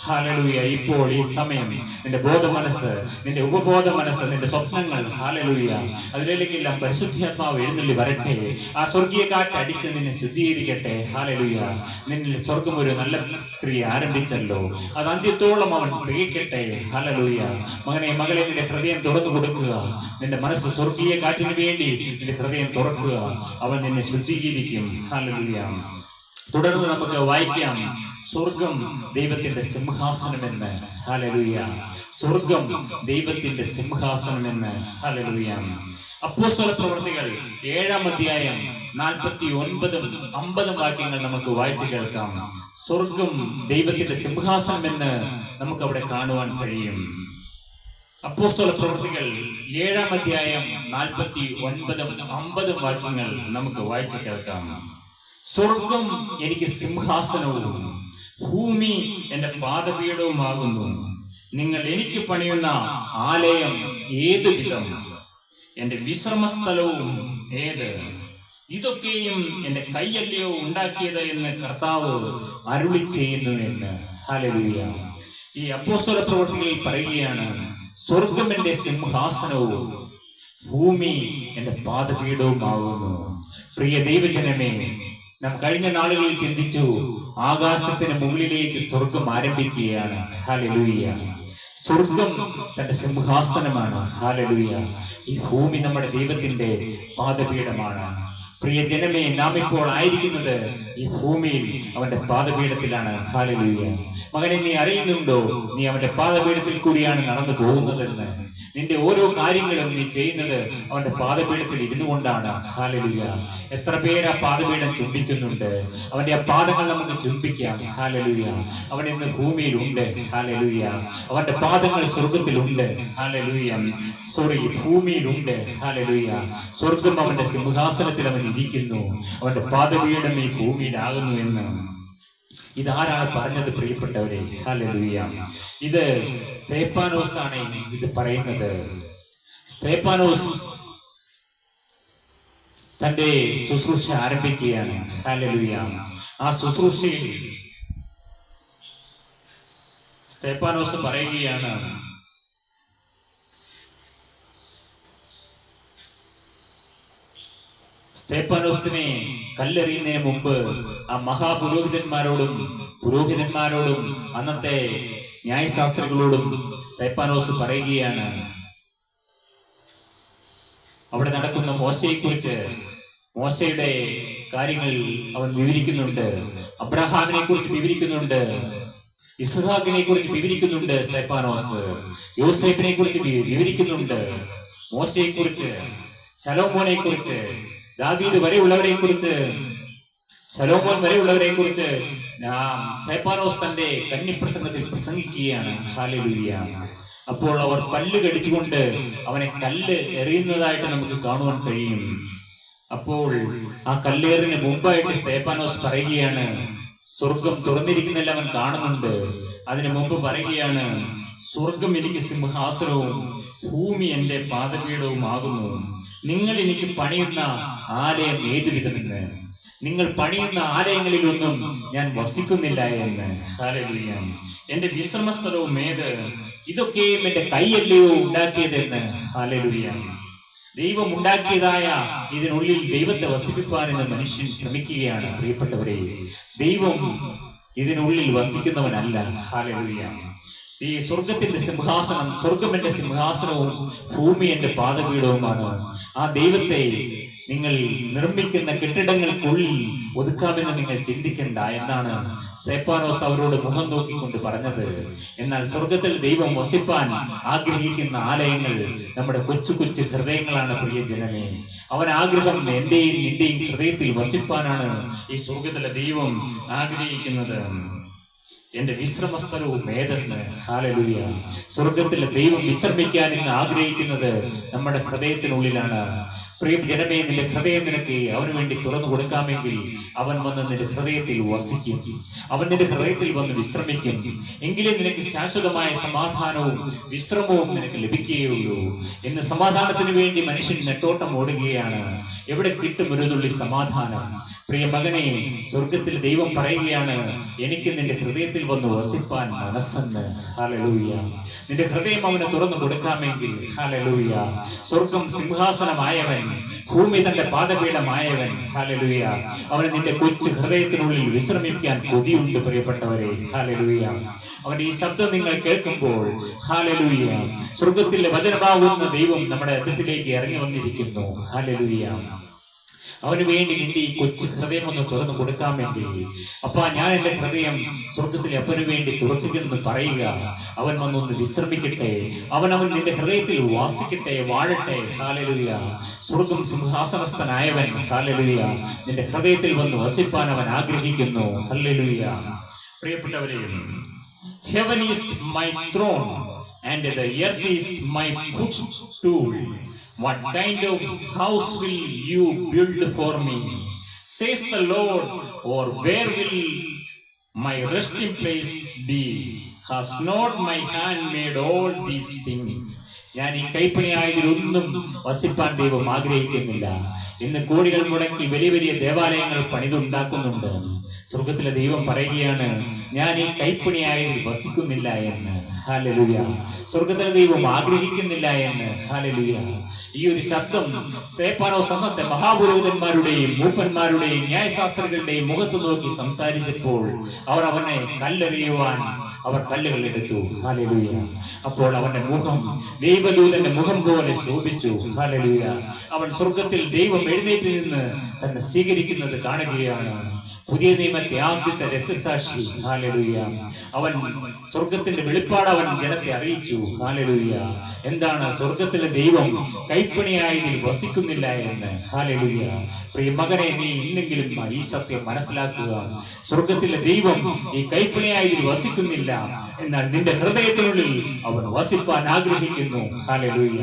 ഹല്ലേലൂയ. ഇപ്പോൾ ഈ സമയം നിന്റെ ബോധ മനസ്സ്, നിന്റെ ഉപബോധ മനസ്സ്, നിന്റെ സ്വപ്നങ്ങൾ, ഹല്ലേലൂയ, അതിലേക്കെല്ലാം പരിശുദ്ധാത്മാവ് എഴുന്നള്ളി വരട്ടെ. ആ സ്വർഗീയ കാറ്റ് അടിച്ച് നിന്നെ ശുദ്ധീകരിക്കട്ടെ. ഹല്ലേലൂയ. നിന്നിൽ സ്വർഗം ഒരു നല്ല ക്രിയ ആരംഭിച്ചല്ലോ, അത് അന്ത്യത്തോളം അവൻ തികയ്ക്കട്ടെ. ഹല്ലേലൂയ. മകനെ, മകളെ, നിന്റെ ഹൃദയം തുറന്നു കൊടുക്കുക. നിന്റെ മനസ്സ് സ്വർഗീയ കാറ്റിന് വേണ്ടി നിന്റെ ഹൃദയം തുറക്കുക. അവൻ നിന്നെ ശുദ്ധീകരിക്കും. ഹല്ലേലൂയ. തുടർന്ന് നമുക്ക് വായിക്കാം, സ്വർഗം ദൈവത്തിന്റെ സിംഹാസനമെന്ന്. ഹല്ലേലൂയ. സ്വർഗം ദൈവത്തിന്റെ സിംഹാസനമെന്ന്. ഹല്ലേലൂയ. അപ്പോസ്തല പ്രവൃത്തികൾ 7-ാം അധ്യായം 49-50 വാക്യങ്ങൾ നമുക്ക് വായിച്ചു കേൾക്കാം. സ്വർഗം ദൈവത്തിന്റെ സിംഹാസനം എന്ന് നമുക്ക് അവിടെ കാണുവാൻ കഴിയും. അപ്പോസ്തല പ്രവൃത്തികൾ 7-ാം അധ്യായം 49-50 വാക്യങ്ങൾ നമുക്ക് വായിച്ചു കേൾക്കാം. സ്വർഗം എനിക്ക് സിംഹാസനവും ഭൂമി എന്റെ പാദപീഠവുമാകുന്നു. നിങ്ങൾ എനിക്ക് പണിയുന്ന ആലയം ഏതു വിധം, എന്റെ വിശ്രമസ്ഥലവും ഏത്? ഇതൊക്കെയും എന്റെ കൈയല്ലയോ ഉണ്ടാക്കിയത് എന്ന് കർത്താവ് അരുളി ചെയ്യുന്നു എന്ന്. ഹല്ലേലൂയ. ഈ അപ്പോസ്തല പ്രവൃത്തികളിൽ പറയുകയാണ്, സ്വർഗം എന്റെ സിംഹാസനവും ഭൂമി എന്റെ പാദപീഠവുമാകുന്നു. പ്രിയ ദൈവജനമേ, നാം കഴിഞ്ഞ നാളുകളിൽ ചിന്തിച്ചു, ആകാശത്തിന് മുകളിലേക്ക് സ്വർഗം ആരംഭിക്കുകയാണ്. ഹല്ലേലൂയ. സ്വർഗം തന്റെ സിംഹാസനമാണ്. ഹല്ലേലൂയ. ഈ ഭൂമി നമ്മുടെ ദൈവത്തിന്റെ പാദപീഠമാണ്. പ്രിയ ജനമേ, നാം ഇപ്പോൾ ആയിരിക്കുന്നത് ഈ ഭൂമിയിൽ അവന്റെ പാദപീഠത്തിലാണ്. ഹല്ലേലൂയ. മകനെ, നീ അറിയുന്നുണ്ടോ നീ അവന്റെ പാദപീഠത്തിൽ കൂടിയാണ് നടന്നു പോകുന്നതെന്ന്? നിന്റെ ഓരോ കാര്യങ്ങളും നീ ചെയ്യുന്നത് അവന്റെ പാദപീഠത്തിൽ ഇരുന്നു കൊണ്ടാണ്. ഹല്ലേലൂയ. എത്ര പേര് ആ പാദപീഠം ചുംബിക്കുന്നുണ്ട്? അവന്റെ ആ പാദങ്ങൾ നമുക്ക് ചുംബിക്കാം. ഹല്ലേലൂയ. അവൻ ഇന്ന് ഭൂമിയിലുണ്ട്. ഹല്ലേലൂയ. അവന്റെ പാദങ്ങൾ സ്വർഗത്തിലുണ്ട്. ഹല്ലേലൂയ. ഭൂമിയിലുണ്ട്. ഹല്ലേലൂയ. സ്വർഗം അവന്റെ സിംഹാസനത്തിൽ അവൻ ഇരിക്കുന്നു. അവന്റെ പാദപീഠം ഈ ഭൂമിയിലാകുന്നു എന്ന് ഇതാരാണ് പറഞ്ഞത് പ്രിയപ്പെട്ടവരെ? ഹല്ലേലൂയ. ഇത് സ്തേഫാനോസ് ആണ് ഇത് പറയുന്നത്. സ്തേഫാനോസ് തന്റെ ശുശ്രൂഷ ആരംഭിക്കുകയാണ്. ഹല്ലേലൂയ. ആ ശുശ്രൂഷയിൽ സ്തേഫാനോസ് പറയുകയാണ്, സ്തേഫാനോസിനെ കല്ലെറിയുന്നതിന് മുമ്പ് ആ പുരോഹിതന്മാരോടും അന്നത്തെ ന്യായശാസ്ത്രികളോടും സ്തേഫാനോസ് പറയുകയാണ്, അവിടെ നടക്കുന്ന മോശയെക്കുറിച്ച്, മോശയുടെ കാര്യങ്ങൾ അവൻ വിവരിക്കുന്നുണ്ട്. അബ്രഹാമിനെ കുറിച്ച് വിവരിക്കുന്നുണ്ട്. ഇസ്ഹാക്കിനെ കുറിച്ച് വിവരിക്കുന്നുണ്ട് സ്തേഫാനോസ്. യോസേഫിനെ കുറിച്ച് വിവരിക്കുന്നുണ്ട്. മോശയെ കുറിച്ച്, ശലോമോനെ കുറിച്ച്, ദാവീദ് വരെയുള്ളവരെ കുറിച്ച്, ശലോമോൻ വരെയുള്ളവരെ കുറിച്ച് സ്തേഫാനോസ് തന്റെ കന്നിപ്രസംഗത്തിൽ പ്രസംഗിക്കുകയാണ്. ഹല്ലേലൂയ. അപ്പോൾ അവർ പല്ല് കടിച്ചുകൊണ്ട് അവനെ കല്ല് എറിയുന്നതായിട്ട് നമുക്ക് കാണുവാൻ കഴിയും. അപ്പോൾ ആ കല്ലേറിന് മുമ്പായിട്ട് സ്തേഫാനോസ് പറയുകയാണ്, സ്വർഗം തുറന്നിരിക്കുന്നില്ല അവൻ കാണുന്നുണ്ട്. അതിനു മുമ്പ് പറയുകയാണ്, സ്വർഗം എനിക്ക് സിംഹാസനവും ഭൂമി എന്റെ പാദപീഠവുമാകുന്നു. നിങ്ങൾ എനിക്ക് പണിയുന്ന ആലയം ഏതു വിധമെന്ന്, നിങ്ങൾ പണിയുന്ന ആലയങ്ങളിലൊന്നും ഞാൻ വസിക്കുന്നില്ല എന്ന്. ഹല്ലേലൂയ. എന്റെ വിശ്രമസ്ഥലവും ഏത്? ഇതൊക്കെയും എന്റെ കൈയല്ലയോ ഉണ്ടാക്കിയതെന്ന്. ഹല്ലേലൂയ. ദൈവം ഉണ്ടാക്കിയതായ ഇതിനുള്ളിൽ ദൈവത്തെ വസിപ്പിക്കാൻ എന്ന് മനുഷ്യൻ ശ്രമിക്കുകയാണ്. പ്രിയപ്പെട്ടവരെ, ദൈവം ഇതിനുള്ളിൽ വസിക്കുന്നവനല്ല. ഹല്ലേലൂയ. ഈ സ്വർഗത്തിന്റെ സിംഹാസനം, സ്വർഗം എന്റെ സിംഹാസനവും ഭൂമി എന്റെ പാദപീഠവുമാണ്. ആ ദൈവത്തെ നിങ്ങൾ നിർമ്മിക്കുന്ന കെട്ടിടങ്ങൾക്കുള്ളിൽ ഒതുക്കാമെന്ന് നിങ്ങൾ ചിന്തിക്കണ്ട എന്നാണ് സ്തേഫാനോസ് അവരോട് മുഖം നോക്കിക്കൊണ്ട് പറഞ്ഞത്. എന്നാൽ സ്വർഗത്തിൽ ദൈവം വസിപ്പാൻ ആഗ്രഹിക്കുന്ന ആലയങ്ങൾ നമ്മുടെ കൊച്ചു കൊച്ചു ഹൃദയങ്ങളാണ്. പ്രിയ ജനമേ, അവൻ ആഗ്രഹം എന്റെയും നിന്റെയും ഹൃദയത്തിൽ വസിപ്പാനാണ് ഈ സ്വർഗത്തിലെ ദൈവം ആഗ്രഹിക്കുന്നത്. എന്റെ വിശ്രമസ്ഥലവും ഏതെന്ന്. ഹല്ലേലൂയ. സ്വർഗത്തിലെ ദൈവം വിശ്രമിക്കാൻ ഇന്ന് ആഗ്രഹിക്കുന്നത് നമ്മുടെ ഹൃദയത്തിനുള്ളിലാണ്. പ്രിയ ജനമേ, നിന്റെ ഹൃദയം നിനക്ക് അവന് വേണ്ടി തുറന്നു കൊടുക്കാമെങ്കിൽ അവൻ വന്ന് നിന്റെ ഹൃദയത്തിൽ വസിക്കും. അവൻ നിന്റെ ഹൃദയത്തിൽ വന്ന് വിശ്രമിക്കും. എങ്കിലേ നിനക്ക് ശാശ്വതമായ സമാധാനവും വിശ്രമവും നിനക്ക് ലഭിക്കുകയുള്ളൂ. ഇന്ന് സമാധാനത്തിന് വേണ്ടി മനുഷ്യൻ നെട്ടോട്ടം ഓടുകയാണ്. എവിടെ കിട്ടും ഒരു തുള്ളി സമാധാനം? പ്രിയ മകനെ, സ്വർഗത്തിൽ ദൈവം പറയുകയാണ്, എനിക്ക് നിന്റെ ഹൃദയത്തിൽ വന്ന് വസിപ്പാൻ മനസ്സെന്ന്. ഹല്ലേലൂയ. നിന്റെ ഹൃദയം അവന് തുറന്നു കൊടുക്കാമെങ്കിൽ, ഹല്ലേലൂയ, സ്വർഗം സിംഹാസനമായവൻ, ഭൂമി തന്റെ പാദപീഠമായവൻ, ഹല്ലേലൂയ, അവന് നിന്റെ കൊച്ചു ഹൃദയത്തിനുള്ളിൽ വിശ്രമിക്കാൻ കൊതിയുണ്ട്. പ്രിയപ്പെട്ടവരെ, ഹല്ലേലൂയ. അവന്റെ ഈ ശബ്ദം നിങ്ങൾ കേൾക്കുമ്പോൾ, ഹല്ലേലൂയ, സ്വർഗത്തിലെ വചനമാകുന്ന ദൈവം നമ്മുടെ അത്യത്തിലേക്ക് ഇറങ്ങി വന്നിരിക്കുന്നു. ഹല്ലേലൂയ. അവന് വേണ്ടി നിന്റെ ഈ കൊച്ചു ഹൃദയം ഒന്ന് തുറന്നു കൊടുക്കാമെങ്കിൽ, അപ്പാ ഞാൻ എൻ്റെ ഹൃദയം സ്വർഗത്തിലെ അപ്പന് വേണ്ടി തുറക്കുകയെന്ന് പറയുക. അവൻ വന്നൊന്ന് വിശ്രമിക്കട്ടെ, അവൻ നിന്റെ ഹൃദയത്തിൽ വാസിക്കട്ടെ, വാഴട്ടെ. ഹല്ലേലൂയ. സ്വർഗം സിംഹാസനസ്ഥനായവൻ, ഹല്ലേലൂയ, നിന്റെ ഹൃദയത്തിൽ വന്ന് വസിപ്പാൻ അവൻ ആഗ്രഹിക്കുന്നു. ഹല്ലേലൂയ. പ്രിയപ്പെട്ടവരെ, heaven is my throne and the earth is my footstool. What kind of house will you build for me, says the Lord, or where will my resting place be? Has not my hand made all these things? ഞാൻ ഈ കൈപ്പണിയായതിലൊന്നും വസിപ്പാൻ ദൈവം ആഗ്രഹിക്കുന്നില്ല. ഇന്ന് കോടികൾ മുടക്കി വലിയ വലിയ ദേവാലയങ്ങൾ പണിതുണ്ടാക്കുന്നുണ്ട്. സ്വർഗത്തിലെ ദൈവം പറയുകയാണ്, ഞാൻ ഈ കൈപ്പണിയായതിൽ വസിക്കുന്നില്ല എന്ന്. ഹല്ലേലൂയ. സ്വർഗത്തിലെ ദൈവം ആഗ്രഹിക്കുന്നില്ല എന്ന്. ഹല്ലേലൂയ. ഈ ഒരു ശബ്ദം സ്തേഫാനോസ് അന്നത്തെ മഹാപുരോഹിതന്മാരുടെയും മൂപ്പന്മാരുടെയും ന്യായശാസ്ത്രികളുടെയും മുഖത്ത് നോക്കി സംസാരിച്ചപ്പോൾ അവർ അവനെ കല്ലെറിയുവാൻ അവർ കല്ലുകൾ എടുത്തു. ഹല്ലേലൂയ. അപ്പോൾ അവന്റെ മുഖം ദൈവദൂതന്റെ മുഖം പോലെ ശോഭിച്ചു. ഹല്ലേലൂയ. അവൻ സ്വർഗത്തിൽ ദൈവം എഴുന്നേറ്റ് നിന്ന് തന്നെ സ്വീകരിക്കുന്നത് കാണുകയാണ്. പുതിയ നിയമത്തെ ആദ്യത്തെ രക്തസാക്ഷി. ഹല്ലേലൂയ. അവൻ സ്വർഗത്തിന്റെ വെളിപ്പാട് അവൻ ജനത്തെ അറിയിച്ചു. ഹല്ലേലൂയ. എന്താണ്? സ്വർഗത്തിലെ ദൈവം കൈപ്പണിയായതിൽ വസിക്കുന്നില്ല എന്ന്. ഹല്ലേലൂയ. പ്രിയ മകനെ, നീ ഇന്നെങ്കിലും ഈ സത്യം മനസ്സിലാക്കുക. സ്വർഗത്തിലെ ദൈവം ഈ കൈപ്പണിയായതിൽ വസിക്കുന്നില്ല, എന്നാൽ നിന്റെ ഹൃദയത്തിനുള്ളിൽ അവൻ വസിപ്പാൻ ആഗ്രഹിക്കുന്നു. ഹല്ലേലൂയ.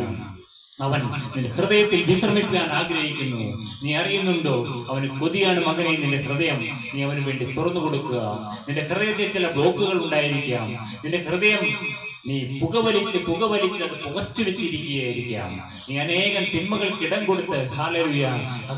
അവൻ നിന്റെ ഹൃദയത്തിൽ വിശ്രമിക്കാൻ ആഗ്രഹിക്കുന്നു. നീ അറിയുന്നുണ്ടോ? അവന് കൊതിയാണ് മകനെ നിന്റെ ഹൃദയം നീ അവന് വേണ്ടി തുറന്നു കൊടുക്കുക. നിന്റെ ഹൃദയത്തിൽ ചില ബ്ലോക്കുകൾ ഉണ്ടായിരിക്കാം. നിന്റെ ഹൃദയം നീ പുകവലിച്ച് അത് പുകച്ചു വെച്ചിരിക്കുകയായിരിക്കാം. നീ അനേകം തിന്മകൾക്ക് ഇടം കൊടുത്ത്, ഹല്ലേലൂയ,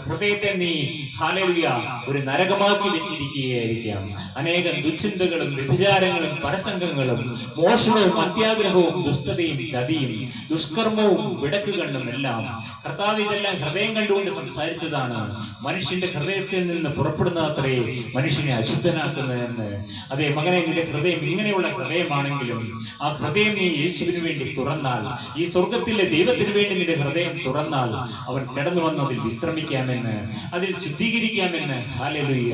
ഹൃദയത്തെ നീ, ഹല്ലേലൂയ, ഒരു നരകമാക്കി വെച്ചിരിക്കുകയായിരിക്കാം. അനേകം ദുശ്ചിന്തകളും വ്യഭിചാരങ്ങളും പരസംഗങ്ങളും മോഷണവും അത്യാഗ്രഹവും ദുഷ്ടതയും ചതിയും ദുഷ്കർമ്മവും വിടക്കുകണ്ണും എല്ലാം. കർത്താവ് ഇതെല്ലാം ഹൃദയം കണ്ടുകൊണ്ട് സംസാരിച്ചതാണ്. മനുഷ്യന്റെ ഹൃദയത്തിൽ നിന്ന് പുറപ്പെടുന്നത്രേ മനുഷ്യനെ അശുദ്ധനാക്കുന്നതെന്ന്. അതെ മകനെ, നിന്റെ ഹൃദയം ഇങ്ങനെയുള്ള ഹൃദയമാണെങ്കിലും ആ ഹൃദയം നീ യേശുവിന് വേണ്ടി തുറന്നാൽ, ഈ സ്വർഗത്തിലെ ദൈവത്തിന് വേണ്ടി നിന്റെ ഹൃദയം തുറന്നാൽ, അവൻ കടന്നു വന്ന് അതിൽ വിശ്രമിക്കാമെന്ന്, അതിൽ ശുദ്ധീകരിക്കാമെന്ന്. ഹല്ലേലൂയ.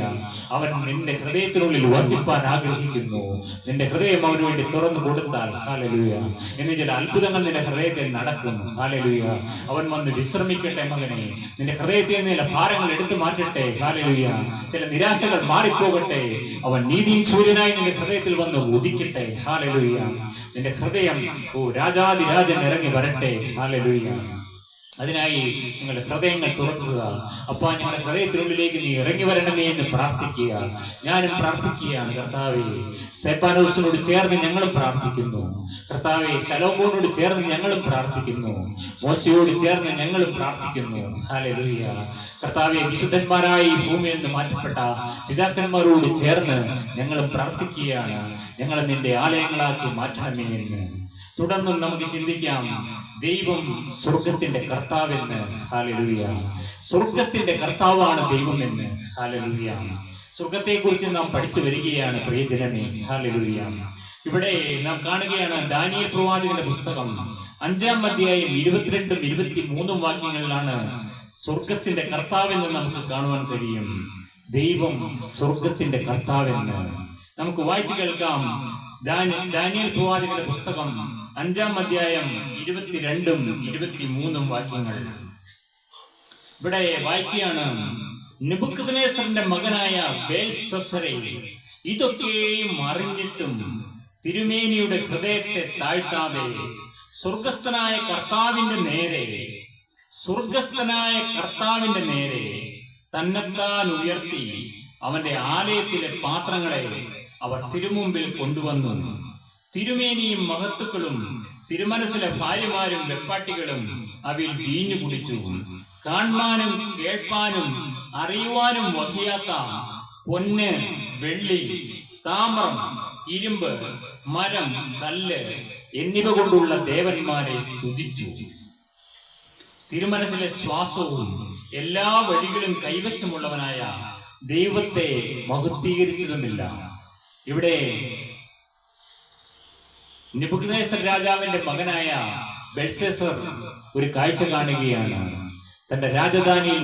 അവൻ നിന്റെ ഹൃദയത്തിനുള്ളിൽ വസിപ്പാൻ ആഗ്രഹിക്കുന്നു. നിന്റെ ഹൃദയം അവന് വേണ്ടി തുറന്നു കൊടുത്താൽ, ഹല്ലേലൂയ, എന്ന് ചില അത്ഭുതങ്ങൾ നിന്റെ ഹൃദയത്തിൽ നടക്കും. ഹല്ലേലൂയ. അവൻ വന്ന് വിശ്രമിക്കട്ടെ മകനെ. നിന്റെ ഹൃദയത്തിൽ നിന്നുള്ള ഭാരങ്ങൾ എടുത്തു മാറ്റട്ടെ. ഹല്ലേലൂയ. ചില നിരാശകൾ മാറിപ്പോകട്ടെ. അവൻ നീതിയും സൂര്യനായി നിന്റെ ഹൃദയത്തിൽ വന്ന് ഉദിക്കട്ടെ. ഹല്ലേലൂയ. നിന്റെ ഹൃദയം രാജാതിരാജൻ ഇറങ്ങി വരട്ടെ. ഹല്ലേലൂയ. അതിനായി നിങ്ങളുടെ ഹൃദയങ്ങൾ തുറക്കുക. അപ്പാ, ഞങ്ങളുടെ ഹൃദയത്തിനുള്ളിലേക്ക് നീ ഇറങ്ങി വരണമേ എന്ന് പ്രാർത്ഥിക്കുക. ഞാനും പ്രാർത്ഥിക്കുകയാണ്. കർത്താവേ, സ്തേഫാനോസിനോട് ചേർന്ന് ഞങ്ങളും പ്രാർത്ഥിക്കുന്നു. കർത്താവേ, ശലോമോനോട് ചേർന്ന് ഞങ്ങളും പ്രാർത്ഥിക്കുന്നു. മോശയോട് ചേർന്ന് ഞങ്ങളും പ്രാർത്ഥിക്കുന്നു. ഹല്ലേലൂയ. കർത്താവേ, വിശുദ്ധന്മാരായി ഭൂമിയിൽ നിന്ന് മാറ്റപ്പെട്ട പിതാക്കന്മാരോട് ചേർന്ന് ഞങ്ങളും പ്രാർത്ഥിക്കുകയാണ്. ഞങ്ങളെ നിന്റെ ആലയങ്ങളാക്കി മാറ്റണമേ എന്ന്. തുടർന്നും നമുക്ക് ചിന്തിക്കാം, ദൈവം സ്വർഗത്തിന്റെ കർത്താവെന്ന്. ഹല്ലേലൂയ. സ്വർഗത്തിന്റെ കർത്താവാണ് ദൈവമെന്ന്. ഹല്ലേലൂയ. സ്വർഗത്തെക്കുറിച്ച് നാം പഠിച്ചു വരികയാണ് പ്രിയജനമേ. ഹല്ലേലൂയ. ഇവിടെ നാം കാണുകയാണ് ദാനിയേൽ പ്രവാചകന്റെ പുസ്തകം 5-ാം അധ്യായം 22-ഉം 23-ഉം വാക്യങ്ങളിലാണ് സ്വർഗത്തിന്റെ കർത്താവെന്ന് നമുക്ക് കാണുവാൻ കഴിയും. ദൈവം സ്വർഗത്തിന്റെ കർത്താവെന്ന് നമുക്ക് വായിച്ചു കേൾക്കാം. ദാനിയേൽ പ്രവാചകന്റെ പുസ്തകം 5-ാം അധ്യായം 22-ഉം 23-ഉം വാക്യങ്ങൾ. ഇവിടെ വായിക്കുകയാണ്, നെബൂഖദ്നേസറിന്റെ മകനായ ബേൽശസ്സരേ, ഇതൊക്കെയും അറിഞ്ഞിട്ടും തിരുമേനിയുടെ ഹൃദയത്തെ താഴ്ത്താതെ സ്വർഗസ്ഥനായ കർത്താവിന്റെ നേരെ തന്നെത്താൻ ഉയർത്തി അവന്റെ ആലയത്തിലെ പാത്രങ്ങളെ അവർ തിരുമുമ്പിൽ കൊണ്ടുവന്നു. തിരുമേനിയും മഹത്തുക്കളും തിരുമനസ്സിലെ ഭാര്യമാരും വെപ്പാട്ടികളും അവയിൽ വീഞ്ഞു കുടിച്ചു. കാണാനും കേൾപ്പാനും അറിയുവാനും വഹിയാത്ത പൊന്ന്, വെള്ളി, താമ്രം, ഇരുമ്പ്, മരം, കല്ല് എന്നിവ കൊണ്ടുള്ള ദേവന്മാരെ സ്തുതിച്ചു. തിരുമനസ്സിലെ ശ്വാസവും എല്ലാ വഴികളും കൈവശമുള്ളവനായ ദൈവത്തെ മഹത്വീകരിച്ചതുമില്ല. ഇവിടെ നെബൂഖദ്നേസർ രാജാവിന്റെ മകനായ ബെൽശസ്സർ ഒരു കാഴ്ച കാണുകയാണ്. തന്റെ രാജധാനിയിൽ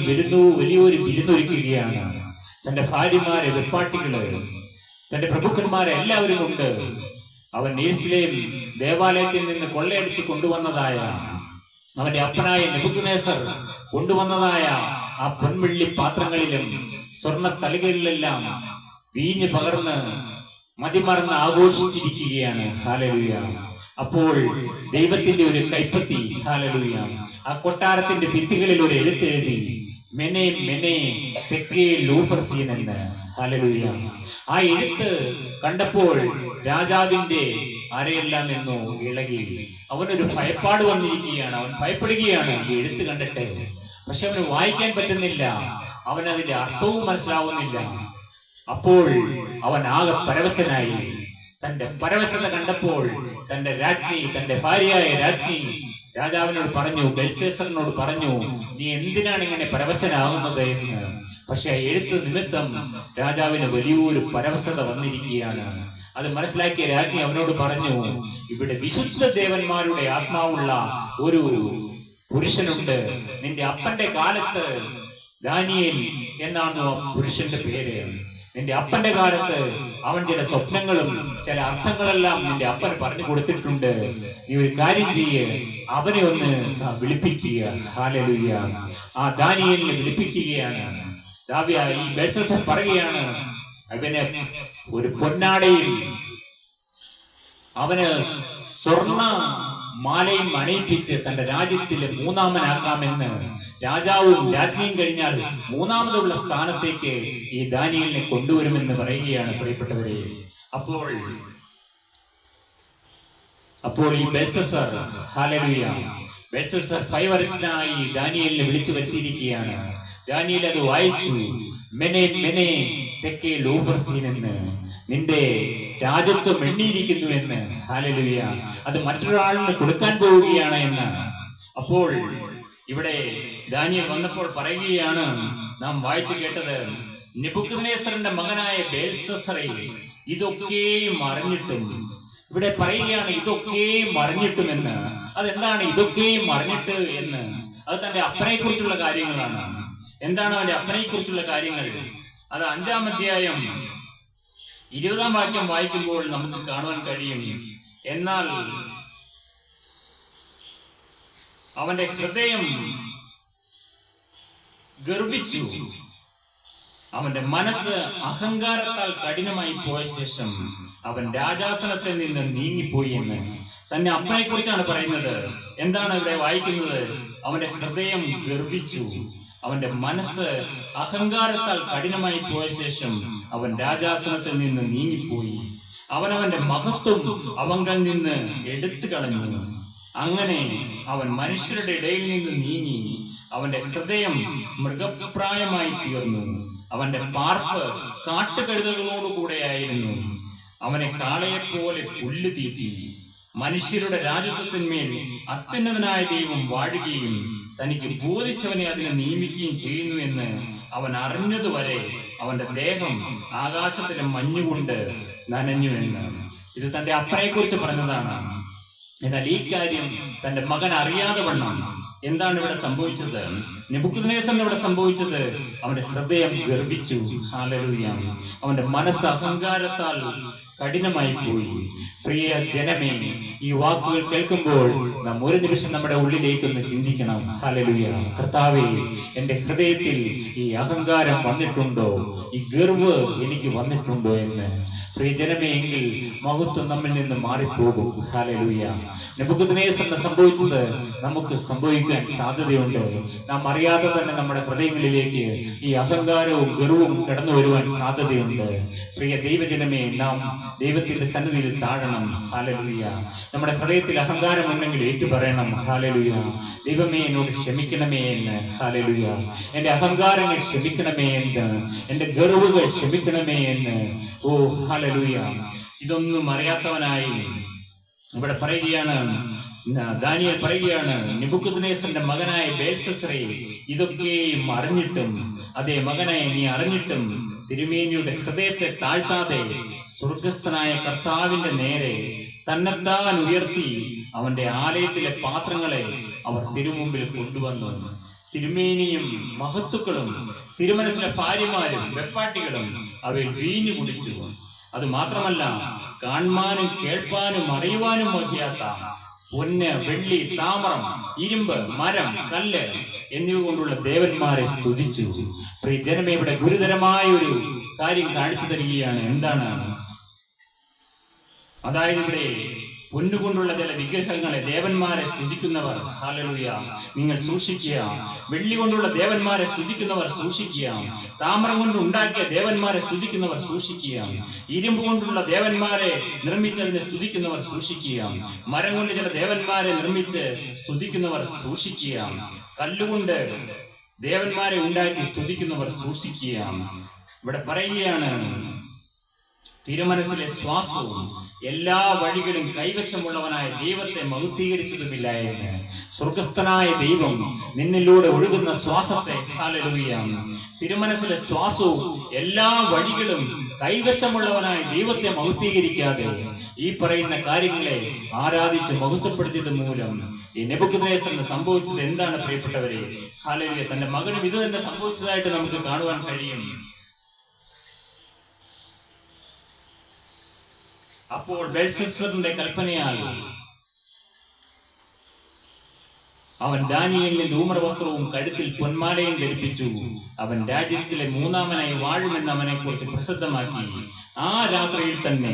വലിയൊരു വിരുന്നൊരുക്കുകയാണ്. തന്റെ ഭാര്യമാരെ, വെപ്പാട്ടികള്, തന്റെ പ്രഭുക്കന്മാരെ എല്ലാവരും ഉണ്ട്. അവൻ യെരൂശലേം ദേവാലയത്തിൽ നിന്ന് കൊള്ളയടിച്ച് കൊണ്ടുവന്നതായ അവന്റെ അപ്പനായ നെബൂഖദ്നേസർ കൊണ്ടുവന്നതായ ആ പൊൻവെള്ളി പാത്രങ്ങളിലും സ്വർണ്ണ തളികളിലെല്ലാം വീഞ്ഞ് പകർന്ന് മതിമറന്ന് ആഘോഷിച്ചിരിക്കുകയാണ്. ഹല്ലേലൂയ. അപ്പോൾ ദൈവത്തിന്റെ ഒരു കൈപ്പത്തി, ഹല്ലേലൂയ, ആ കൊട്ടാരത്തിന്റെ ഭിത്തികളിൽ ഒരു എഴുത്തെഴുതി, മെനെ മെനെ തെക്കേ ലൂഫർസീൻ എന്ന്. ഹല്ലേലൂയ. ആ എഴുത്ത് കണ്ടപ്പോൾ രാജാവിന്റെ അരയെല്ലാം എന്നോ ഇളകി. അവനൊരു ഭയപ്പാട് വന്നിരിക്കുകയാണ്. അവൻ ഭയപ്പെടുകയാണ് ഈ എഴുത്ത് കണ്ടിട്ട്. പക്ഷെ അവന് വായിക്കാൻ പറ്റുന്നില്ല. അവൻ അതിന്റെ അർത്ഥവും മനസ്സിലാവുന്നില്ല. അപ്പോൾ അവൻ ആകെ പരവശനായി. തന്റെ പരവശത കണ്ടപ്പോൾ തന്റെ രാജ്ഞി, തന്റെ ഭാര്യയായ രാജ്ഞി രാജാവിനോട് പറഞ്ഞു, ബെൽശസ്സറിനോട് പറഞ്ഞു, നീ എന്തിനാണ് ഇങ്ങനെ പരവശനാകുന്നത് എന്ന്. പക്ഷെ ആ എഴുത്ത് നിമിത്തം രാജാവിന് വലിയൊരു പരവശത വന്നിരിക്കുകയാണ്. അത് മനസ്സിലാക്കിയ രാജ്ഞി അവനോട് പറഞ്ഞു, ഇവിടെ വിശുദ്ധ ദേവന്മാരുടെ ആത്മാവുള്ള ഒരു പുരുഷനുണ്ട്. നിന്റെ അപ്പന്റെ കാലത്ത് ദാനിയേൽ എന്നാണ് ആ പുരുഷന്റെ പേര്. നിന്റെ അപ്പന്റെ കാലത്ത് അവൻ ചില സ്വപ്നങ്ങളും ചില അർത്ഥങ്ങളെല്ലാം നിന്റെ അപ്പന് പറഞ്ഞു കൊടുത്തിട്ടുണ്ട്. നീ ഒരു കാര്യം ചെയ്യ്, അവനെ ഒന്ന് വിളിപ്പിക്കുക. ഹല്ലേലൂയ. ആ ദാനിയേലിനെ വിളിപ്പിക്കുകയാണ്. ഈ ബെൽശസ്സർ പറയുകയാണ്, അവന് ഒരു പൊന്നാടയും അവന് സ്വർണ്ണ മാലയും അണിയിപ്പിച്ച് തന്റെ രാജ്യത്തിലെ മൂന്നാമനാക്കാമെന്ന്. രാജാവും രാജ്ഞിയും കഴിഞ്ഞാൽ മൂന്നാമതുള്ള സ്ഥാനത്തേക്ക് ഈ ദാനിയേലിനെ കൊണ്ടുവരുമെന്ന് പറയുകയാണ് പ്രിയപ്പെട്ടവരെ. അപ്പോൾ ഈ ബെൽശസ്സർ, ഹല്ലേലൂയ, ബെൽശസ്സർ ഭയവരസനായി ദാനിയേലിനെ വിളിച്ചു വരുത്തിയിരിക്കുകയാണ്. ദാനിയേൽ അത് വായിച്ചു. മെനെ മെനെ തെക്കേ ലൂഫർസീൻ എന്ന്, നിന്റെ രാജ്യത്വം എണ്ണിയിരിക്കുന്നു എന്ന്. ഹല്ലേലൂയ. അത് മറ്റൊരാളിന് കൊടുക്കാൻ പോവുകയാണ് എന്ന്. അപ്പോൾ ഇവിടെ ദാനിയേൽ വന്നപ്പോൾ പറയുകയാണ്, നാം വായിച്ചു കേട്ടത്, നെബൂഖദ്നേസറിന്റെ മകനായ ബെൽശസ്സറേ, ഇതൊക്കെയും അറിഞ്ഞിട്ടും. ഇവിടെ പറയുകയാണ് ഇതൊക്കെയും അറിഞ്ഞിട്ടുമെന്ന്. അതെന്താണ് ഇതൊക്കെയും അറിഞ്ഞിട്ട് എന്ന്? അത് തന്റെ അപ്പനെ കുറിച്ചുള്ള കാര്യങ്ങളാണ്. എന്താണ് അവന്റെ അപ്പനെ കുറിച്ചുള്ള കാര്യങ്ങൾ? അത് 5-ാം അധ്യായം 20-ാം വാക്യം വായിക്കുമ്പോൾ നമുക്ക് കാണുവാൻ കഴിയും. എന്നാൽ അവന്റെ ഹൃദയം ഗർവിച്ചു, അവന്റെ മനസ്സ് അഹങ്കാരത്താൽ കഠിനമായി പോയ ശേഷം അവൻ രാജാസനത്തിൽ നിന്ന് നീങ്ങിപ്പോയി എന്ന്. തന്നെ അപ്പനെ കുറിച്ചാണ് പറയുന്നത്. എന്താണ് ഇവിടെ വായിക്കുന്നത്? അവന്റെ ഹൃദയം ഗർവിച്ചു, അവന്റെ മനസ്സ് അഹങ്കാരത്താൽ കഠിനമായി പോയ ശേഷം അവൻ രാജാസനത്തിൽ നിന്ന് നീങ്ങിപ്പോയി. അവനവന്റെ മഹത്വം അവങ്കൽ നിന്ന് എടുത്തു കളഞ്ഞു. അങ്ങനെ അവൻ മനുഷ്യരുടെ ഇടയിൽ നിന്ന് നീങ്ങി. അവന്റെ ഹൃദയം മൃഗപ്രായമായി തീർന്നു. അവന്റെ പാർപ്പ് കാട്ടുകഴുതകളോടുകൂടെയായിരുന്നു. അവനെ കാളയെപ്പോലെ പുല്ല് തീറ്റി. മനുഷ്യരുടെ രാജത്വത്തിന്മേൽ അത്യുന്നതനായ ദൈവം വാഴുകയും തനിക്ക് ബോധിച്ചവനെ അതിനെ നിയമിക്കുകയും ചെയ്യുന്നു എന്ന് അവൻ അറിഞ്ഞതുവരെ അവന്റെ ദേഹം ആകാശത്തിലെ മഞ്ഞുകൊണ്ട് നനഞ്ഞു എന്ന്. ഇത് തന്റെ അപ്പനെ കുറിച്ച് പറഞ്ഞതാണ്. എന്നാൽ ഈ കാര്യം തന്റെ മകൻ അറിയാതെ വണ്ണം എന്താണ് ഇവിടെ സംഭവിച്ചത്? നെബൂഖദ്നേസറിന് ഇവിടെ സംഭവിച്ചത്, അവന്റെ ഹൃദയം ഗർവിച്ചു. ഹല്ലേലൂയ. അവന്റെ മനസ്സ് അഹങ്കാരത്താൽ കഠിനമായി പോയി. പ്രിയ ജനമേ, ഈ വാക്കുകൾ കേൾക്കുമ്പോൾ നാം ഒരു നിമിഷം നമ്മുടെ ഉള്ളിലേക്കൊന്ന് ചിന്തിക്കണം. ഹല്ലേലൂയ. കർത്താവേ, എന്റെ ഹൃദയത്തിൽ ഈ അഹങ്കാരം വന്നിട്ടുണ്ടോ? ഈ ഗർവ് എനിക്ക് വന്നിട്ടുണ്ടോ എന്ന്. പ്രിയ ജനമേ, എങ്കിൽ മഹത്വം നമ്മിൽ നിന്ന് മാറിപ്പോകും. ഹല്ലേലൂയ. നെബൂഖദ്നേസറിന് സംഭവിച്ചത് നമുക്ക് സംഭവിക്കാൻ സാധ്യതയുണ്ട്. നാം അറിയാതെ തന്നെ നമ്മുടെ ഹൃദയങ്ങളിലേക്ക് ഈ അഹങ്കാരവും ഗർവും കടന്നു വരുവാൻ സാധ്യതയുണ്ട്. പ്രിയ ദൈവജനമേ, നാം ദൈവത്തിന്റെ സന്നിധിയിൽ താഴണം. ഹല്ലേലൂയ. നമ്മുടെ ഹൃദയത്തിൽ അഹങ്കാരം ഉണ്ടെങ്കിൽ ഏറ്റു പറയണം. ഹല്ലേലൂയ. ദൈവമേ, എന്നോട് ക്ഷമിക്കണമേ എന്ന്. ഹല്ലേലൂയ. എന്റെ അഹങ്കാരങ്ങൾ ക്ഷമിക്കണമേ എന്ന്, എന്റെ ഗർവുകൾ ക്ഷമിക്കണമേ എന്ന്. ഓ ഹല്ലേലൂയ. ഇതൊന്നും അറിയാത്തവനായി ഇവിടെ പറയുകയാണ്, ദാനിയേൽ പറയുകയാണ്, നെബൂഖദ്നേസറിന്റെ മകനായ ബെൽശസ്സറേ, ഇതൊക്കെയും അറിഞ്ഞിട്ടും, അതേ മകനായ നീ അറിഞ്ഞിട്ടും തിരുമേനിയുടെ ഹൃദയത്തെ താഴ്ത്താതെ സ്വർഗസ്ഥനായ കർത്താവിന്റെ നേരെ തന്നെത്താൻ ഉയർത്തി അവന്റെ ആലയത്തിലെ പാത്രങ്ങളെ അവർ തിരുമുമ്പിൽ കൊണ്ടുവന്നു. തിരുമേനിയും മഹത്തുക്കളും തിരുമനസിലെ ഭാര്യമാരും വെപ്പാട്ടികളും അവയിൽ വീഞ്ഞു കുടിച്ചു. അത് മാത്രമല്ല, കാണാനും കേൾപ്പാനും അറിയുവാനും വഹിയാത്ത പൊന്ന്, വെള്ളി, താമരം, ഇരുമ്പ്, മരം, കല്ല് എന്നിവ കൊണ്ടുള്ള ദേവന്മാരെ സ്തുതിച്ചു. പ്രിയ ജനമേ, ഇവിടെ ഗുരുതരമായ ഒരു കാര്യം കാണിച്ചു തരികയാണ്. എന്താണ്? അതായത് ഇവിടെ പൊന്നുകൊണ്ടുള്ള ചില വിഗ്രഹങ്ങളെ, ദേവന്മാരെ സ്തുതിക്കുന്നവർ, ഹല്ലേലൂയ, നിങ്ങൾ സൂക്ഷിക്കുക. വെള്ളി കൊണ്ടുള്ള ദേവന്മാരെ സ്തുതിക്കുന്നവർ സൂക്ഷിക്കുക. താമ്രം കൊണ്ട് ഉണ്ടാക്കിയ ദേവന്മാരെ സ്തുതിക്കുന്നവർ സൂക്ഷിക്കുക. ഇരുമ്പ് കൊണ്ടുള്ള ദേവന്മാരെ നിർമ്മിച്ചതിനെ സ്തുതിക്കുന്നവർ സൂക്ഷിക്കുക. മരം കൊണ്ട് ചില ദേവന്മാരെ നിർമ്മിച്ച് സ്തുതിക്കുന്നവർ സൂക്ഷിക്കുക. കല്ലുകൊണ്ട് ദേവന്മാരെ ഉണ്ടാക്കി സ്തുതിക്കുന്നവർ സൂക്ഷിക്കുക. ഇവിടെ പറയുകയാണ്, തിരുമനസിലെ ശ്വാസവും എല്ലാ വഴികളും കൈവശമുള്ളവനായ ദൈവത്തെ മഹത്വീകരിച്ചതുമില്ല എന്ന്. സ്വർഗസ്ഥനായ ദൈവം നിന്നിലൂടെ ഒഴുകുന്ന ശ്വാസത്തെ, ഹല്ലേലൂയ, തിരുമനസിലെ ശ്വാസവും എല്ലാ വഴികളും കൈവശമുള്ളവനായ ദൈവത്തെ മഹത്വീകരിക്കാതെ ഈ പറയുന്ന കാര്യങ്ങളെ ആരാധിച്ച് മഹത്വപ്പെടുത്തിയത് മൂലം ഈ നെബൂഖദ്നേസറിന് സംഭവിച്ചത് എന്താണ് പ്രിയപ്പെട്ടവരെ? ഹല്ലേലൂയ, തന്റെ മകനും ഇത് തന്നെ സംഭവിച്ചതായിട്ട് നമുക്ക് കാണുവാൻ കഴിയും. അപ്പോൾ ബെൽഷസ്സറിന്റെ കൽപ്പനയാൽ അവൻ ദാനിയേലിന് ധൂമ്രവസ്ത്രവും കഴുത്തിൽ പൊന്മാലയും ധരിപ്പിച്ചു. അവൻ രാജ്യത്തിലെ മൂന്നാമനായി വാഴുമെന്ന് അവനെ കുറിച്ച് പ്രസിദ്ധമാക്കി. ആ രാത്രിയിൽ തന്നെ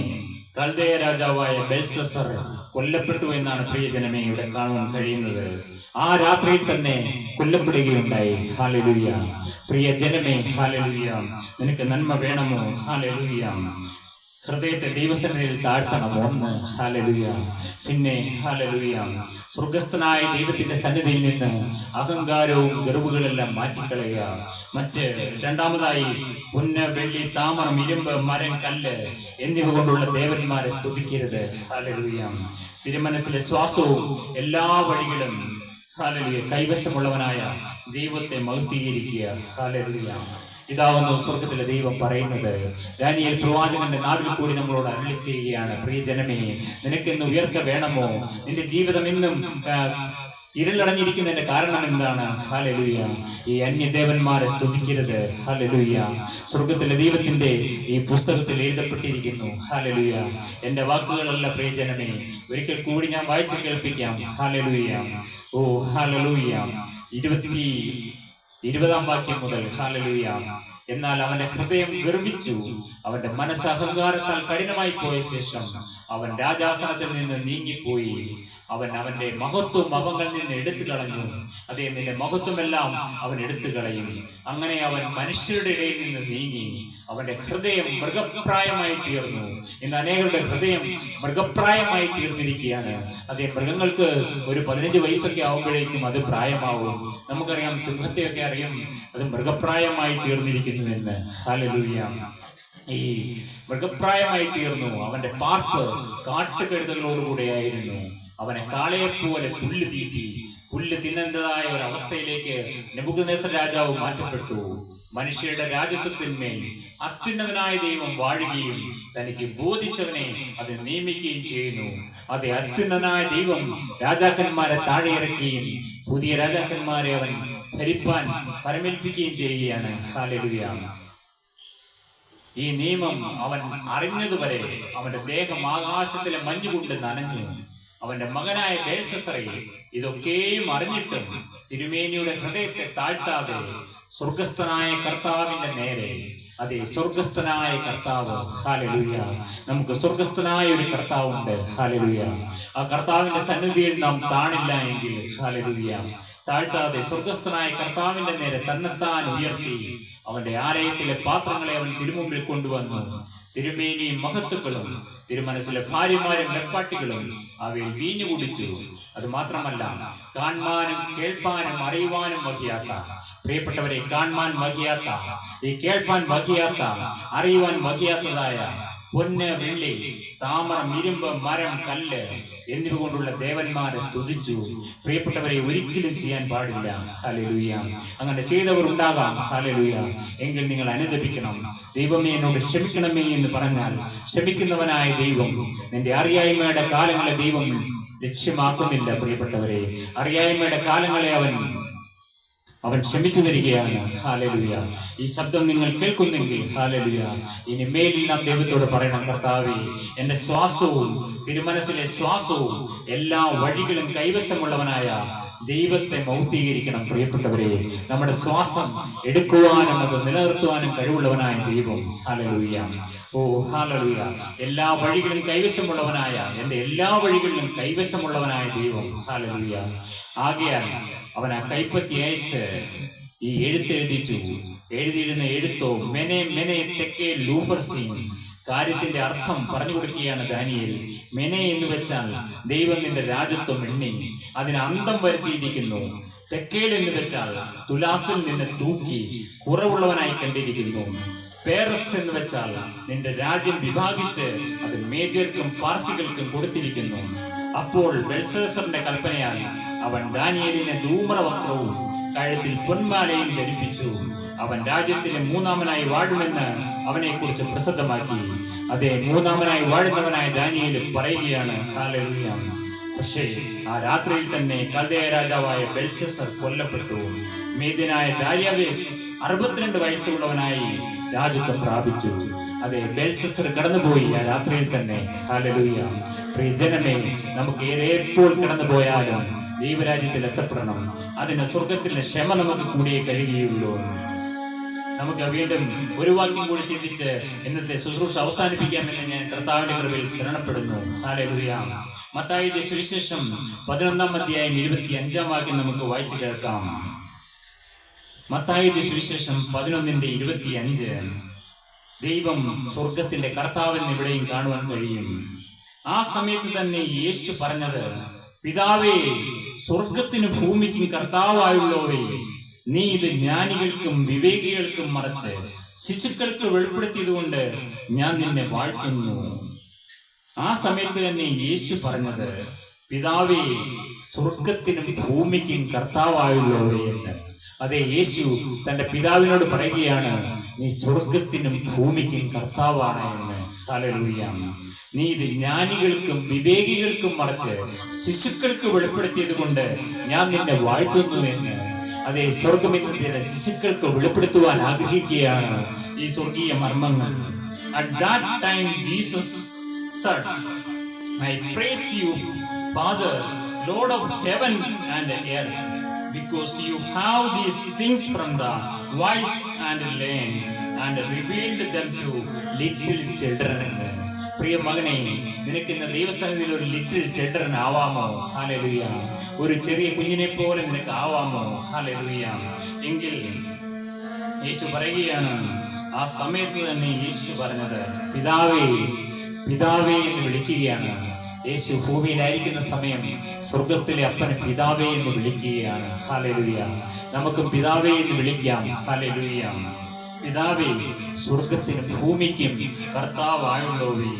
കൽദയ രാജാവായ ബെൽഷസ്സർ കൊല്ലപ്പെട്ടു എന്നാണ് പ്രിയജനമേ ഇവിടെ കാണുവാൻ കഴിയുന്നത്. ആ രാത്രിയിൽ തന്നെ കൊല്ലപ്പെടുകയുണ്ടായി. ഹല്ലേലൂയ. പ്രിയ ജനമേ, ഹല്ലേലൂയ, നിനക്ക് നന്മ വേണമോ? ഹല്ലേലൂയ. ഹൃദയത്തെ ദൈവസന്നിധിയിൽ താഴ്ത്തണം. ഒന്ന്, ഹല്ലേലൂയ. പിന്നെ ഹല്ലേലൂയ, സ്വർഗസ്ഥനായ ദൈവത്തിന്റെ സന്നിധിയിൽ നിന്ന് അഹങ്കാരവും ഗർവുകളെല്ലാം മാറ്റിക്കളയുക. രണ്ടാമതായി, പൊന്ന്, വെള്ളി, താമരം, ഇരുമ്പ്, മരം, കല്ല് എന്നിവ കൊണ്ടുള്ള ദേവന്മാരെ സ്തുതിക്കരുത്. ഹല്ലേലൂയ. തിരുമനസിലെ ശ്വാസവും എല്ലാ വഴികളും, ഹല്ലേലൂയ, കൈവശമുള്ളവനായ ദൈവത്തെ മഹത്വീകരിക്കുക. ഹല്ലേലൂയ. ഇതാവുന്നു സ്വർഗത്തിലെ ദൈവം പറയുന്നത്. ദാനിയേൽ പ്രവാചകന്റെ നാവിൽ കൂടി നമ്മളോട് അരുളി ചെയ്യുകയാണ്, പ്രിയ ജനമേ, നിനക്കിന്ന് ഉയർച്ച വേണമോ? നിന്റെ ജീവിതം ഇന്നും ഇരുളടഞ്ഞിരിക്കുന്നതിന്റെ കാരണം എന്താണ്? ഹല്ലേലൂയ. ഈ അന്യദേവന്മാരെ സ്തുതിക്കരുത്. ഹല്ലേലൂയ. സ്വർഗത്തിലെ ദൈവത്തിന്റെ ഈ പുസ്തകത്തിൽ എഴുതപ്പെട്ടിരിക്കുന്നു. ഹല്ലേലൂയ. എന്റെ വാക്കുകളല്ല പ്രിയ ജനമേ, ഒരിക്കൽ കൂടി ഞാൻ വായിച്ചു കേൾപ്പിക്കാം. ഹല്ലേലൂയ. ഓ ഹല്ലേലൂയ. 20 വാക്യം മുതൽ. ഹല്ലേലൂയ. എന്നാൽ അവന്റെ ഹൃദയം ഗർവിച്ചു, അവന്റെ മനസ്സ് അഹങ്കാരത്താൽ കഠിനമായി പോയ ശേഷം അവൻ രാജാസനത്തിൽ നിന്ന് നീങ്ങിപ്പോയി. അവൻ അവന്റെ മഹത്വം അവങ്ങളിൽ നിന്ന് എടുത്തു കളഞ്ഞു. അതേ, നിന്റെ മഹത്വമെല്ലാം അവൻ എടുത്തു കളയും. അങ്ങനെ അവൻ മനുഷ്യരുടെ ഇടയിൽ നിന്ന് നീങ്ങി. അവന്റെ ഹൃദയം മൃഗപ്രായമായി തീർന്നു. ഇന്ന് അനേകരുടെ ഹൃദയം മൃഗപ്രായമായി തീർന്നിരിക്കുകയാണ്. അതേ, മൃഗങ്ങൾക്ക് ഒരു 15 വയസ്സൊക്കെ ആവുമ്പോഴേക്കും അത് പ്രായമാവും. നമുക്കറിയാം, സിംഹത്തെയൊക്കെ അറിയാം, അത് മൃഗപ്രായമായി തീർന്നിരിക്കുന്നു എന്ന്. ഹല്ലേലൂയ. ഈ മൃഗപ്രായമായി തീർന്നു. അവന്റെ പാർപ്പ് കാട്ടുകഴുതകളോടുകൂടെയായിരുന്നു. അവനെ കാളയെപ്പോലെ പുല്ല് തീറ്റി. പുല്ല് തിന്നേണ്ടതായ ഒരു അവസ്ഥയിലേക്ക് നെബൂഖദ്നേസർ രാജാവ് മാറ്റപ്പെട്ടു. മനുഷ്യരുടെ രാജത്വത്തിന്മേൽ അത്യുന്നതനായ ദൈവം വാഴുകയും തനിക്ക് ബോധിച്ചവനെ അത് നിയമിക്കുകയും ചെയ്യുന്നു. അതെ, അത്യുന്നതനായ ദൈവം രാജാക്കന്മാരെ താഴെ ഇറക്കുകയും പുതിയ രാജാക്കന്മാരെ അവൻ ഭരിപ്പാൻ പരമേൽപ്പിക്കുകയും ചെയ്യുകയാണ്. ഹല്ലേലൂയ. ഈ നിയമം അവൻ അറിഞ്ഞതുവരെ അവന്റെ ദേഹം ആകാശത്തിലെ മഞ്ഞുകൊണ്ട് നനഞ്ഞു. അവന്റെ മകനായ ബേൽഷസ്സറേ, ഇതൊക്കെയും അറിഞ്ഞിട്ടും തിരുമേനിയുടെ ഹൃദയത്തെ താഴ്ത്താതെ സ്വർഗസ്ഥനായ കർത്താവിന്റെ നേരെ, അതെ, സ്വർഗസ്ഥനായ കർത്താവ്, ഹല്ലേലൂയ, നമുക്ക് സ്വർഗസ്ഥനായ ഒരു കർത്താവുണ്ട്. ഹല്ലേലൂയ. ആ കർത്താവിന്റെ സന്നിധിയിൽ നാം താണില്ല എങ്കിൽ, ഹല്ലേലൂയ, താഴ്ത്താതെ സ്വർഗസ്ഥനായ കർത്താവിന്റെ നേരെ തന്നെത്താൻ ഉയർത്തി അവന്റെ ആലയത്തിലെ പാത്രങ്ങളെ അവൻ തിരുമുമ്പിൽ കൊണ്ടുവന്നു. തിരുമേനിയും മഹത്തുക്കളും തിരുമനസിലെ ഭാര്യമാരും വെപ്പാട്ടികളും അവയിൽ വീഞ്ഞു കുടിച്ചു. അത് മാത്രമല്ല, കാണാനും കേൾപ്പാനും അറിയുവാനും വഹിയാത്ത, പ്രിയപ്പെട്ടവരെ, കാണാൻ വഹിയാത്ത, ഈ കേൾപ്പാൻ വഹിയാത്ത, അറിയുവാൻ വഹിയാത്തതായ പൊന്ന്, വെള്ളി, താമരം, ഇരുമ്പ്, മരം, കല്ല് എന്നിവ കൊണ്ടുള്ള ദേവന്മാരെ സ്തുതിച്ചു. പ്രിയപ്പെട്ടവരെ, ഒരിക്കലും ചെയ്യാൻ പാടില്ല. ഹല്ലേലൂയ. അങ്ങനെ ചെയ്തവർ ഉണ്ടാകാം. ഹല്ലേലൂയ. എങ്കിൽ നിങ്ങൾ അനുദപിക്കണം. ദൈവമേ, എന്നോട് ക്ഷമിക്കണമേ എന്ന് പറഞ്ഞാൽ ക്ഷമിക്കുന്നവനായ ദൈവം നിന്റെ അറിയായ്മയുടെ കാലങ്ങളെ ദൈവം ലക്ഷ്യമാക്കുന്നില്ല. പ്രിയപ്പെട്ടവരെ, അറിയായ്മയുടെ കാലങ്ങളെ അവൻ അവൻ ക്ഷമിച്ചു തരികയാണ്. ഹല്ലേലൂയ. ഈ ശബ്ദം നിങ്ങൾ കേൾക്കുന്നെങ്കിൽ ഹല്ലേലൂയ, ഇനി മേലിൽ നാം ദൈവത്തോട് പറയണം, കർത്താവേ, എൻ്റെ ശ്വാസവും തിരുമനസ്സിലെ ശ്വാസവും എല്ലാ വഴികളും കൈവശമുള്ളവനായ ദൈവത്തെ മൗക്തീകരിക്കണം. പ്രിയപ്പെട്ടവരെ, നമ്മുടെ ശ്വാസം എടുക്കുവാനും അത് നിലനിർത്തുവാനും കഴിവുള്ളവനായ ദൈവം. ഹല്ലേലൂയ. ഓ ഹല്ലേലൂയ. എല്ലാ വഴികളും കൈവശമുള്ളവനായ, എൻ്റെ എല്ലാ വഴികളിലും കൈവശമുള്ളവനായ ദൈവം. ഹല്ലേലൂയ. ആകയാൽ അവൻ ആ കൈപ്പത്തി അയച്ച് ഈ എഴുത്തെഴുതിച്ചു. എഴുതിയിരുന്ന എഴുത്തോ മെനെ മെനെ തെക്കേ ലൂഫർസീൻ. കാര്യത്തിന്റെ അർത്ഥം പറഞ്ഞു കൊടുക്കുകയാണ് ദാനിയേൽ. മെനെ എന്ന് വെച്ചാൽ ദൈവം നിന്റെ രാജ്യത്വം എണ്ണി അതിന് അന്തം വരുത്തിയിരിക്കുന്നു. തെക്കേൽ എന്ന് വെച്ചാൽ തുലാസിൽ നിന്ന് തൂക്കി കുറവുള്ളവനായി കണ്ടിരിക്കുന്നു. പേരസ് എന്ന് വെച്ചാൽ നിന്റെ രാജ്യം വിഭാഗിച്ച് അത് മേദ്യർക്കും പാർസികൾക്കും കൊടുത്തിരിക്കുന്നു. അപ്പോൾ ബെൽശസ്സറിന്റെ കൽപ്പനയാൽ അവൻ ദാനിയേലിനെ ധൂമ്ര വസ്ത്രവും കഴുത്തിൽ പൊന്മാലയും ധരിപ്പിച്ചു. അവൻ രാജ്യത്തിലെ മൂന്നാമനായി വാഴുമെന്ന് അവനെ കുറിച്ച് പ്രസിദ്ധമാക്കി. അതെ, മൂന്നാമനായി വാഴുന്നവനായ ദാനിയേൽ പറയുകയാണ്. ഹല്ലേലൂയ. പക്ഷേ ആ രാത്രിയിൽ തന്നെ കൽദയ രാജാവായ ബെൽശസ്സർ കൊല്ലപ്പെട്ടു. മേദ്യനായ ദാര്യാവേസ് 62 വയസ്സുള്ളവനായി രാജ്യത്വം പ്രാപിച്ചു. അതെ, ബെൽശസ്സർ കടന്നുപോയി ആ രാത്രിയിൽ തന്നെ. ഹല്ലേലൂയ. പ്രിയ ജനമേ, നമുക്ക് എപ്പോൾ കടന്നുപോയാലും ദൈവരാജ്യത്തിൽ എത്തപ്പെടണം. അതിന് സ്വർഗത്തിലെ ക്ഷമ നമുക്ക് കൂടിയേ കഴിയുകയുള്ളൂ. നമുക്ക് വീണ്ടും ഒരു വാക്യം കൂടി ചിന്തിച്ച് ഇന്നത്തെ ശുശ്രൂഷ അവസാനിപ്പിക്കാമെന്ന് ഞാൻ കർത്താവിന്റെ കൃപയിൽ ശരണപ്പെടുന്നു. ഹല്ലേലൂയ. മത്തായിയുടെ സുവിശേഷം 11-ാം അധ്യായം 25-ാം വാക്യം നമുക്ക് വായിച്ചു കേൾക്കാം. മത്തായിയുടെ സുവിശേഷം 11:25. ദൈവം സ്വർഗത്തിന്റെ കർത്താവെന്ന് ഇവിടെയും കാണുവാൻ കഴിയും. ആ സമയത്ത് തന്നെ യേശു പറഞ്ഞത്, പിതാവേ, സ്വർഗത്തിനും ഭൂമിക്കും കർത്താവായുള്ളവേ, നീ ഇത് ജ്ഞാനികൾക്കും വിവേകികൾക്കും മറച്ച് ശിശുക്കൾക്ക് വെളിപ്പെടുത്തിയതുകൊണ്ട് ഞാൻ നിന്നെ വാഴ്ത്തുന്നു. ആ സമയത്ത് തന്നെ യേശു പറഞ്ഞത്, പിതാവേ, സ്വർഗത്തിനും ഭൂമിക്കും കർത്താവായുള്ളവേ എന്ന്. അതെ, യേശു തന്റെ പിതാവിനോട് പറയുകയാണ്, നീ സ്വർഗത്തിനും ഭൂമിക്കും കർത്താവാണ് എന്ന്. ഹല്ലേലൂയ. നീ ഇത് ജ്ഞാനികൾക്കും വിവേകികൾക്കും മറച്ച് ശിശുക്കൾക്ക് വെളിപ്പെടുത്തിയത് കൊണ്ട് ഞാൻ നിന്നെ വാഴ്ത്തുന്നു എന്ന്. അതെ, സ്വർഗമെന്ന ശിശുക്കൾക്ക് വെളിപ്പെടുത്തുവാൻ ആഗ്രഹിക്കുകയാണ് ഈ സ്വർഗീയ മർമ്മങ്ങൾ. At that time Jesus said, I praise you, Father, Lord of heaven and earth, because you have these things from the wise and learned and revealed them to little children. പ്രിയ മകനെ, നിനക്ക് ഇന്ന് ദൈവസന്നിധിയിൽ ഒരു ലിറ്റിൽ ചിൽഡ്രൻ ആവാമോ? ഹല്ലേലൂയ. ഒരു ചെറിയ കുഞ്ഞിനെ പോലെ നിനക്ക് ആവാമോ? ഹല്ലേലൂയ. എങ്കിൽ യേശു പറയുകയാണ്, ആ സമയത്ത് തന്നെ യേശു പറഞ്ഞത്, പിതാവേ, പിതാവേ എന്ന് വിളിക്കുകയാണ്. യേശു ഭൂമിയിലായിരിക്കുന്ന സമയം സ്വർഗത്തിലെ അപ്പനെ പിതാവേ എന്ന് വിളിക്കുകയാണ്. ഹല്ലേലൂയ. നമുക്കും പിതാവേ എന്ന് വിളിക്കാം. ഹല്ലേലൂയ. പിതാവേ, സ്വർഗത്തിനും ഭൂമിക്കും കർത്താവായുള്ളവേ,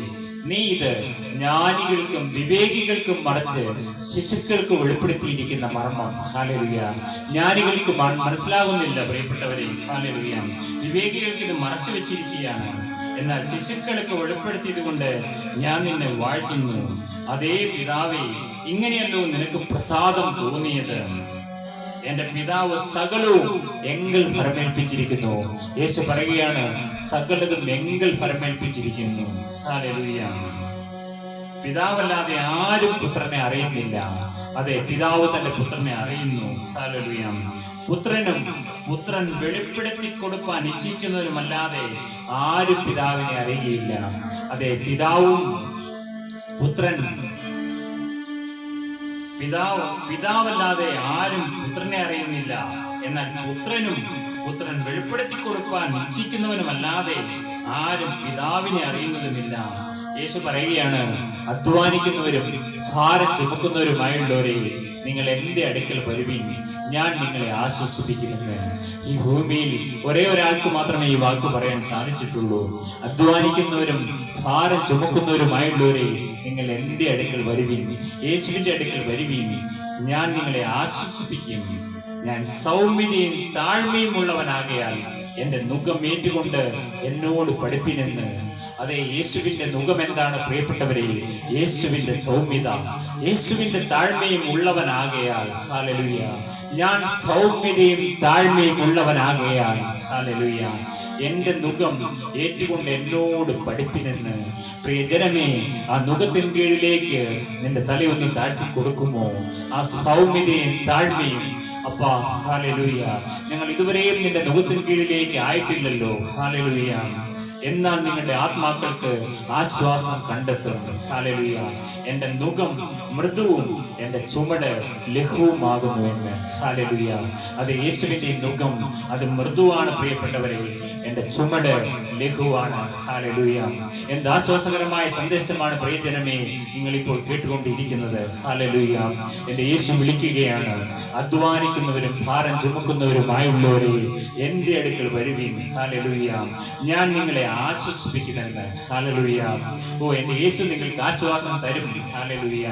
നീ ഇത് ജ്ഞാനികൾക്കും വിവേകികൾക്കും മറച്ച് ശിശുക്കൾക്ക് വെളിപ്പെടുത്തിയിരിക്കുന്ന മർമ്മം. ഹല്ലേലൂയ. ജ്ഞാനികൾക്ക് മനസ്സിലാകുന്നില്ല പ്രിയപ്പെട്ടവരെ. ഹല്ലേലൂയ. വിവേകികൾക്ക് ഇത് മറച്ചു വെച്ചിരിക്കുകയാണ്. എന്നാൽ ശിശുക്കൾക്ക് വെളിപ്പെടുത്തിയത് കൊണ്ട് ഞാൻ നിന്നെ വാഴ്ത്തുന്നു. അതേ പിതാവേ, ഇങ്ങനെയല്ലോ നിനക്ക് പ്രസാദം തോന്നിയത്. എന്റെ പിതാവ് സകലവും എങ്കിൽ ഫലമേൽപ്പിച്ചിരിക്കുന്നു. യേശു പറയുകയാണ്, സകലതും എങ്കിൽ ഫലമേൽപ്പിച്ചിരിക്കുന്നു. ഹല്ലേലൂയ. പിതാവല്ലാതെ ആരും പുത്രനെ അറിയുന്നില്ല. അതെ, പിതാവ് തന്റെ പുത്രനെ അറിയുന്നു. ഹല്ലേലൂയ. പുത്രൻ വെളിപ്പെടുത്തി കൊടുക്കാൻ ഇച്ഛിക്കുന്നവരുമല്ലാതെ ആരും പിതാവിനെ അറിയുകയില്ല. അതെ, പിതാവല്ലാതെ ആരും പുത്രനെ അറിയുന്നില്ല. എന്നാൽ പുത്രൻ വെളിപ്പെടുത്തി കൊടുക്കാൻ ഇച്ഛിക്കുന്നവനുമല്ലാതെ ആരും പിതാവിനെ അറിയുന്നതുമില്ല. യേശു പറയുകയാണ്, അധ്വാനിക്കുന്നവരും ഭാരം ചുമക്കുന്നവരുമായുള്ളവരെ, നിങ്ങൾ എൻ്റെ അടുക്കൽ വരുവിൻ, ഞാൻ നിങ്ങളെ ആശ്വസിപ്പിക്കുമെന്ന്. ഈ ഭൂമിയിൽ ഒരേ ഒരാൾക്ക് മാത്രമേ ഈ വാക്ക് പറയാൻ സാധിച്ചിട്ടുള്ളൂ. അധ്വാനിക്കുന്നവരും ഭാരം ചുമക്കുന്നവരുമായുള്ളവരെ, നിങ്ങൾ എൻ്റെ അടുക്കൽ വരുവിൻ, യേശുവിന്റെ അടുക്കൽ വരുവിൻ, ഞാൻ നിങ്ങളെ ആശ്വസിപ്പിക്കും. ഞാൻ സൗമ്യതയും താഴ്മയും ഉള്ളവനാകയാൽ എൻ്റെ മുഖം ഏറ്റുകൊണ്ട് എന്നോട് പഠിപ്പിനെന്ന്. അതെ, യേശുവിൻ്റെ മുഖം എന്താണ് പ്രിയപ്പെട്ടവരെ? യേശുവിൻ്റെ സൗമ്യത, യേശുവിൻ്റെ താഴ്മയും ഉള്ളവനാകയാൽ. ഹല്ലേലൂയ. ഞാൻ സൗമ്യതയും താഴ്മയും ഉള്ളവനാകയാൽ. ഹല്ലേലൂയ. എൻ്റെ മുഖം ഏറ്റുകൊണ്ട് എന്നോട് പഠിപ്പിനെന്ന്. പ്രിയ ജനമേ, ആ മുഖത്തിന് കീഴിലേക്ക് നിന്റെ തലയൊന്ന് താഴ്ത്തി കൊടുക്കുമോ? ആ സൗമ്യതയും താഴ്മയും. അപ്പാ, ഹല്ലേലൂയ, ഞങ്ങൾ ഇതുവരെയും നിന്റെ മുഖത്തിന് കീഴിലേക്ക് ആയിട്ടില്ലല്ലോ. ഹല്ലേലൂയ. എന്നാൽ നിങ്ങളുടെ ആത്മാക്കൾക്ക് ആശ്വാസം കണ്ടെത്തും. ഹല്ലേലൂയ. എൻ്റെ മുഖം മൃദുവും എൻ്റെ ചുമട് ലഘുവുമാകുന്നു എന്ന്. ഹല്ലേലൂയ. അത് യേശുവിൻ്റെ മുഖം അത് മൃദുവാണ് പ്രിയപ്പെട്ടവരെ, എൻ്റെ ചുമട് ലഘുവാണ്. ഹല്ലേലൂയ. എന്ത് ആശ്വാസകരമായ സന്ദേശമാണ് പ്രിയജനമേ നിങ്ങളിപ്പോൾ കേട്ടുകൊണ്ടിരിക്കുന്നത്. ഹല്ലേലൂയ. എൻ്റെ യേശു വിളിക്കുകയാണ്, അധ്വാനിക്കുന്നവരും ഭാരം ചുമക്കുന്നവരുമായുള്ളവരെ എൻ്റെ അടുക്കൽ വരുവീൻ. ഹല്ലേലൂയ. ഞാൻ നിങ്ങളെ ആശ്വസിപ്പിക്കുമെന്ന്. ഹല്ലേലൂയ. ഓ, എൻ്റെ യേശു നിങ്ങൾക്ക് ആശ്വാസം തരും. ഹല്ലേലൂയ.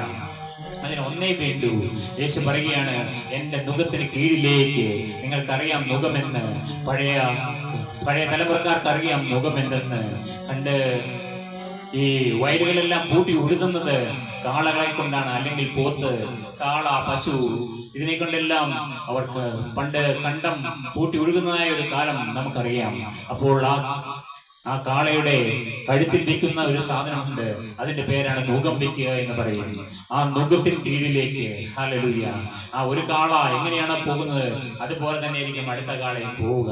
അതിന് ഒന്നേ വേണ്ടൂ. യേശു പറയുകയാണ്, എൻ്റെ മുഖത്തിന് കീഴിലേക്ക്. നിങ്ങൾക്കറിയാം മുഖമെന്ന്, പഴയ തലമുറക്കാർക്ക് അറിയാം മുഖമെന്തെന്ന്. കണ്ട് ഈ വയലുകളെല്ലാം പൂട്ടി ഉഴുതുന്നത് കാളകളെ കൊണ്ടാണ്, അല്ലെങ്കിൽ പോത്ത്, കാള, പശു, ഇതിനെ കൊണ്ടെല്ലാം അവർക്ക് പണ്ട് കണ്ടം പൂട്ടി ഒഴുകുന്നതായ ഒരു കാലം നമുക്കറിയാം. അപ്പോൾ ആ കാളയുടെ കഴുത്തിൽ വെക്കുന്ന ഒരു സാധനമുണ്ട്, അതിന്റെ പേരാണ് നുകം വെക്കുക എന്ന് പറയും. ആ നുകത്തിന് കീഴിലേക്ക്. ഹല്ലേലൂയ. ആ ഒരു കാള എങ്ങനെയാണ് പോകുന്നത്, അതുപോലെ തന്നെ ആയിരിക്കും അടുത്ത കാളയും പോവുക.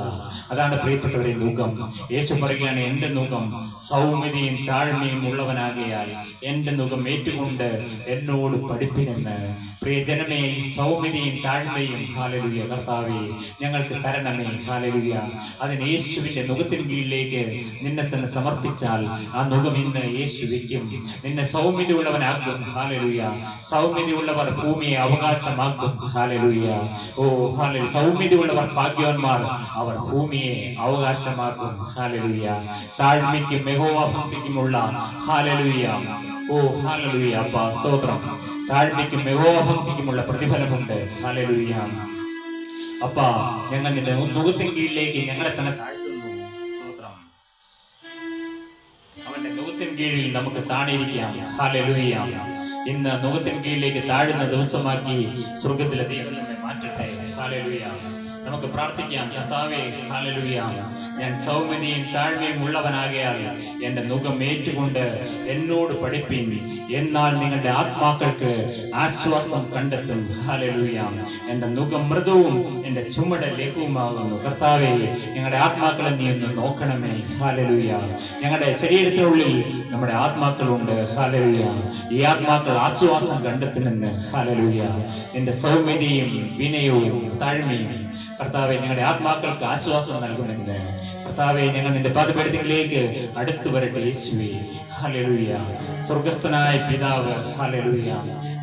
അതാണ് പ്രിയപ്പെട്ടവരെ നുകം. യേശു പറയുകയാണ്, എൻ്റെ നുകം സൗമ്യതയും താഴ്മയും ഉള്ളവനാകയാൽ എൻ്റെ നുകം ഏറ്റുകൊണ്ട് എന്നോട് പഠിപ്പിനെന്ന്. പ്രിയ ജനമേ, ഈ സൗമ്യതയും താഴ്മയും ഹല്ലേലൂയ കർത്താവേ ഞങ്ങൾക്ക് തരണമേ. ഹല്ലേലൂയ. അതിന് യേശുവിന്റെ നുകത്തിന് കീഴിലേക്ക് നിന്നെ തന്നെ സമർപ്പിച്ചാൽ ആ മുഖം ഇന്ന് യേശു വയ്ക്കും. നിന്നെ സൗമ്യതയുള്ളവനാക്കും. ഹല്ലേലൂയ. സൗമ്യതയുള്ളവർ ഭൂമിയെ അവകാശമാക്കും. ഹല്ലേലൂയ. ഓ, ഹല്ലേലൂയ. സൗമ്യതയുള്ളവർ ഭാഗ്യവാന്മാർ, അവർ ഭൂമിയെ അവകാശമാക്കും. ഹല്ലേലൂയ. താഴ്മയ്ക്കും യഹോവാഭക്തിക്കുമുള്ള ഹല്ലേലൂയ. ഓ, ഹല്ലേലൂയ. അപ്പാ സ്തോത്രം. താഴ്മയ്ക്കും യഹോവാഭക്തിക്കുമുള്ള പ്രതിഫലമുണ്ട്. ഹല്ലേലൂയ. അപ്പാ, ഞങ്ങൾ നിന്റെ മുഖത്തിന് കീഴിലേക്ക് ഞങ്ങളെ തന്നെ താഴ്ത്തുന്നു. അവന്റെ മുഖത്തിന് കീഴിൽ നമുക്ക് താണിരിക്കാം. ഹല്ലേലൂയ. ഇന്ന് മുഖത്തിന് കീഴിലേക്ക് താഴുന്ന ദിവസമാക്കി സ്വർഗത്തിലെ ദൈവം നമ്മെ മാറ്റട്ടെ. ഹല്ലേലൂയ. നമുക്ക് പ്രാർത്ഥിക്കാം. കർത്താവേ, ഹല്ലേലൂയ, ഞാൻ സൗമ്യതയും താഴ്മയും ഉള്ളവനാകയാൽ എൻ്റെ മുഖം ഏറ്റുകൊണ്ട് എന്നോട് പഠിപ്പിൻ, എന്നാൽ നിങ്ങളുടെ ആത്മാക്കൾക്ക് ആശ്വാസം കണ്ടെത്തും. ഹല്ലേലൂയ. എൻ്റെ മുഖം മൃദുവും എൻ്റെ ചുമട് ലഘുവുമാകുന്നു. കർത്താവേ, ഞങ്ങളുടെ ആത്മാക്കളെ നീ ഒന്ന് നോക്കണമേ. ഹല്ലേലൂയ. ഞങ്ങളുടെ ശരീരത്തിനുള്ളിൽ നമ്മുടെ ആത്മാക്കളുണ്ട്. ഹല്ലേലൂയ. ഈ ആത്മാക്കൾ ആശ്വാസം കണ്ടെത്തുമെന്ന്. ഹല്ലേലൂയ. നിന്റെ സൗമ്യതയും വിനയവും താഴ്മയും കർത്താവെ ഞങ്ങളുടെ ആത്മാക്കൾക്ക് ആശ്വാസം നൽകുമെന്ന്. കർത്താവെ, ഞങ്ങൾ നിന്റെ പാദപീഠത്തിലേക്ക് അടുത്തു വരട്ടെ യേശുവേ. ഹല്ലേലൂയ. സ്വർഗസ്ഥനായ പിതാവ്, ഹല്ലേലൂയ.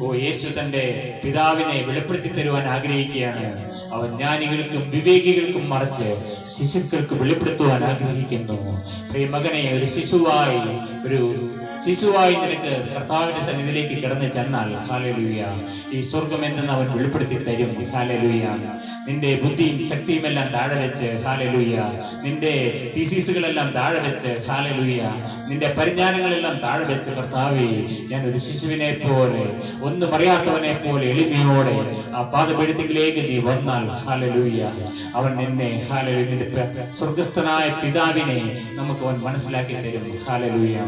ഓ, യേശു തന്റെ പിതാവിനെ വെളിപ്പെടുത്തി തരുവാൻ ആഗ്രഹിക്കുകയാണ്. അവൻ ജ്ഞാനികൾക്കും വിവേകികൾക്കും മറിച്ച് ശിശുക്കൾക്ക് വെളിപ്പെടുത്തുവാൻ ആഗ്രഹിക്കുന്നു. പ്രിയ മകനെ, ഒരു ശിശുവായി നിനക്ക് കർത്താവിന്റെ സന്നിധിയിലേക്ക് കിടന്ന് ചെന്നാൽ, ഹല്ലേലൂയ, ഈ സ്വർഗം എന്തെന്ന് അവൻ വെളിപ്പെടുത്തി തരും. ഹല്ലേലൂയ. നിന്റെ ബുദ്ധിയും ശക്തിയും എല്ലാം താഴെ വെച്ച്, ഹല്ലേലൂയ, നിന്റെ തീസീസുകളെല്ലാം താഴെ വെച്ച്, ഹല്ലേലൂയ, നിന്റെ പരിജ്ഞാനങ്ങളെല്ലാം താഴെ വെച്ച്, കർത്താവേ, ഞാൻ ഒരു ശിശുവിനെ പോലെ, ഒന്നും അറിയാത്തവനെ പോലെ എളിമയോടെ ആ പാദപീഠത്തിലേക്ക് നീ വന്നാൽ, ഹല്ലേലൂയ, അവൻ നിന്നെ, ഹല്ലേലൂയ, നിന്റെ സ്വർഗസ്ഥനായ പിതാവിനെ നമുക്ക് അവൻ മനസ്സിലാക്കി തരും. ഹല്ലേലൂയ.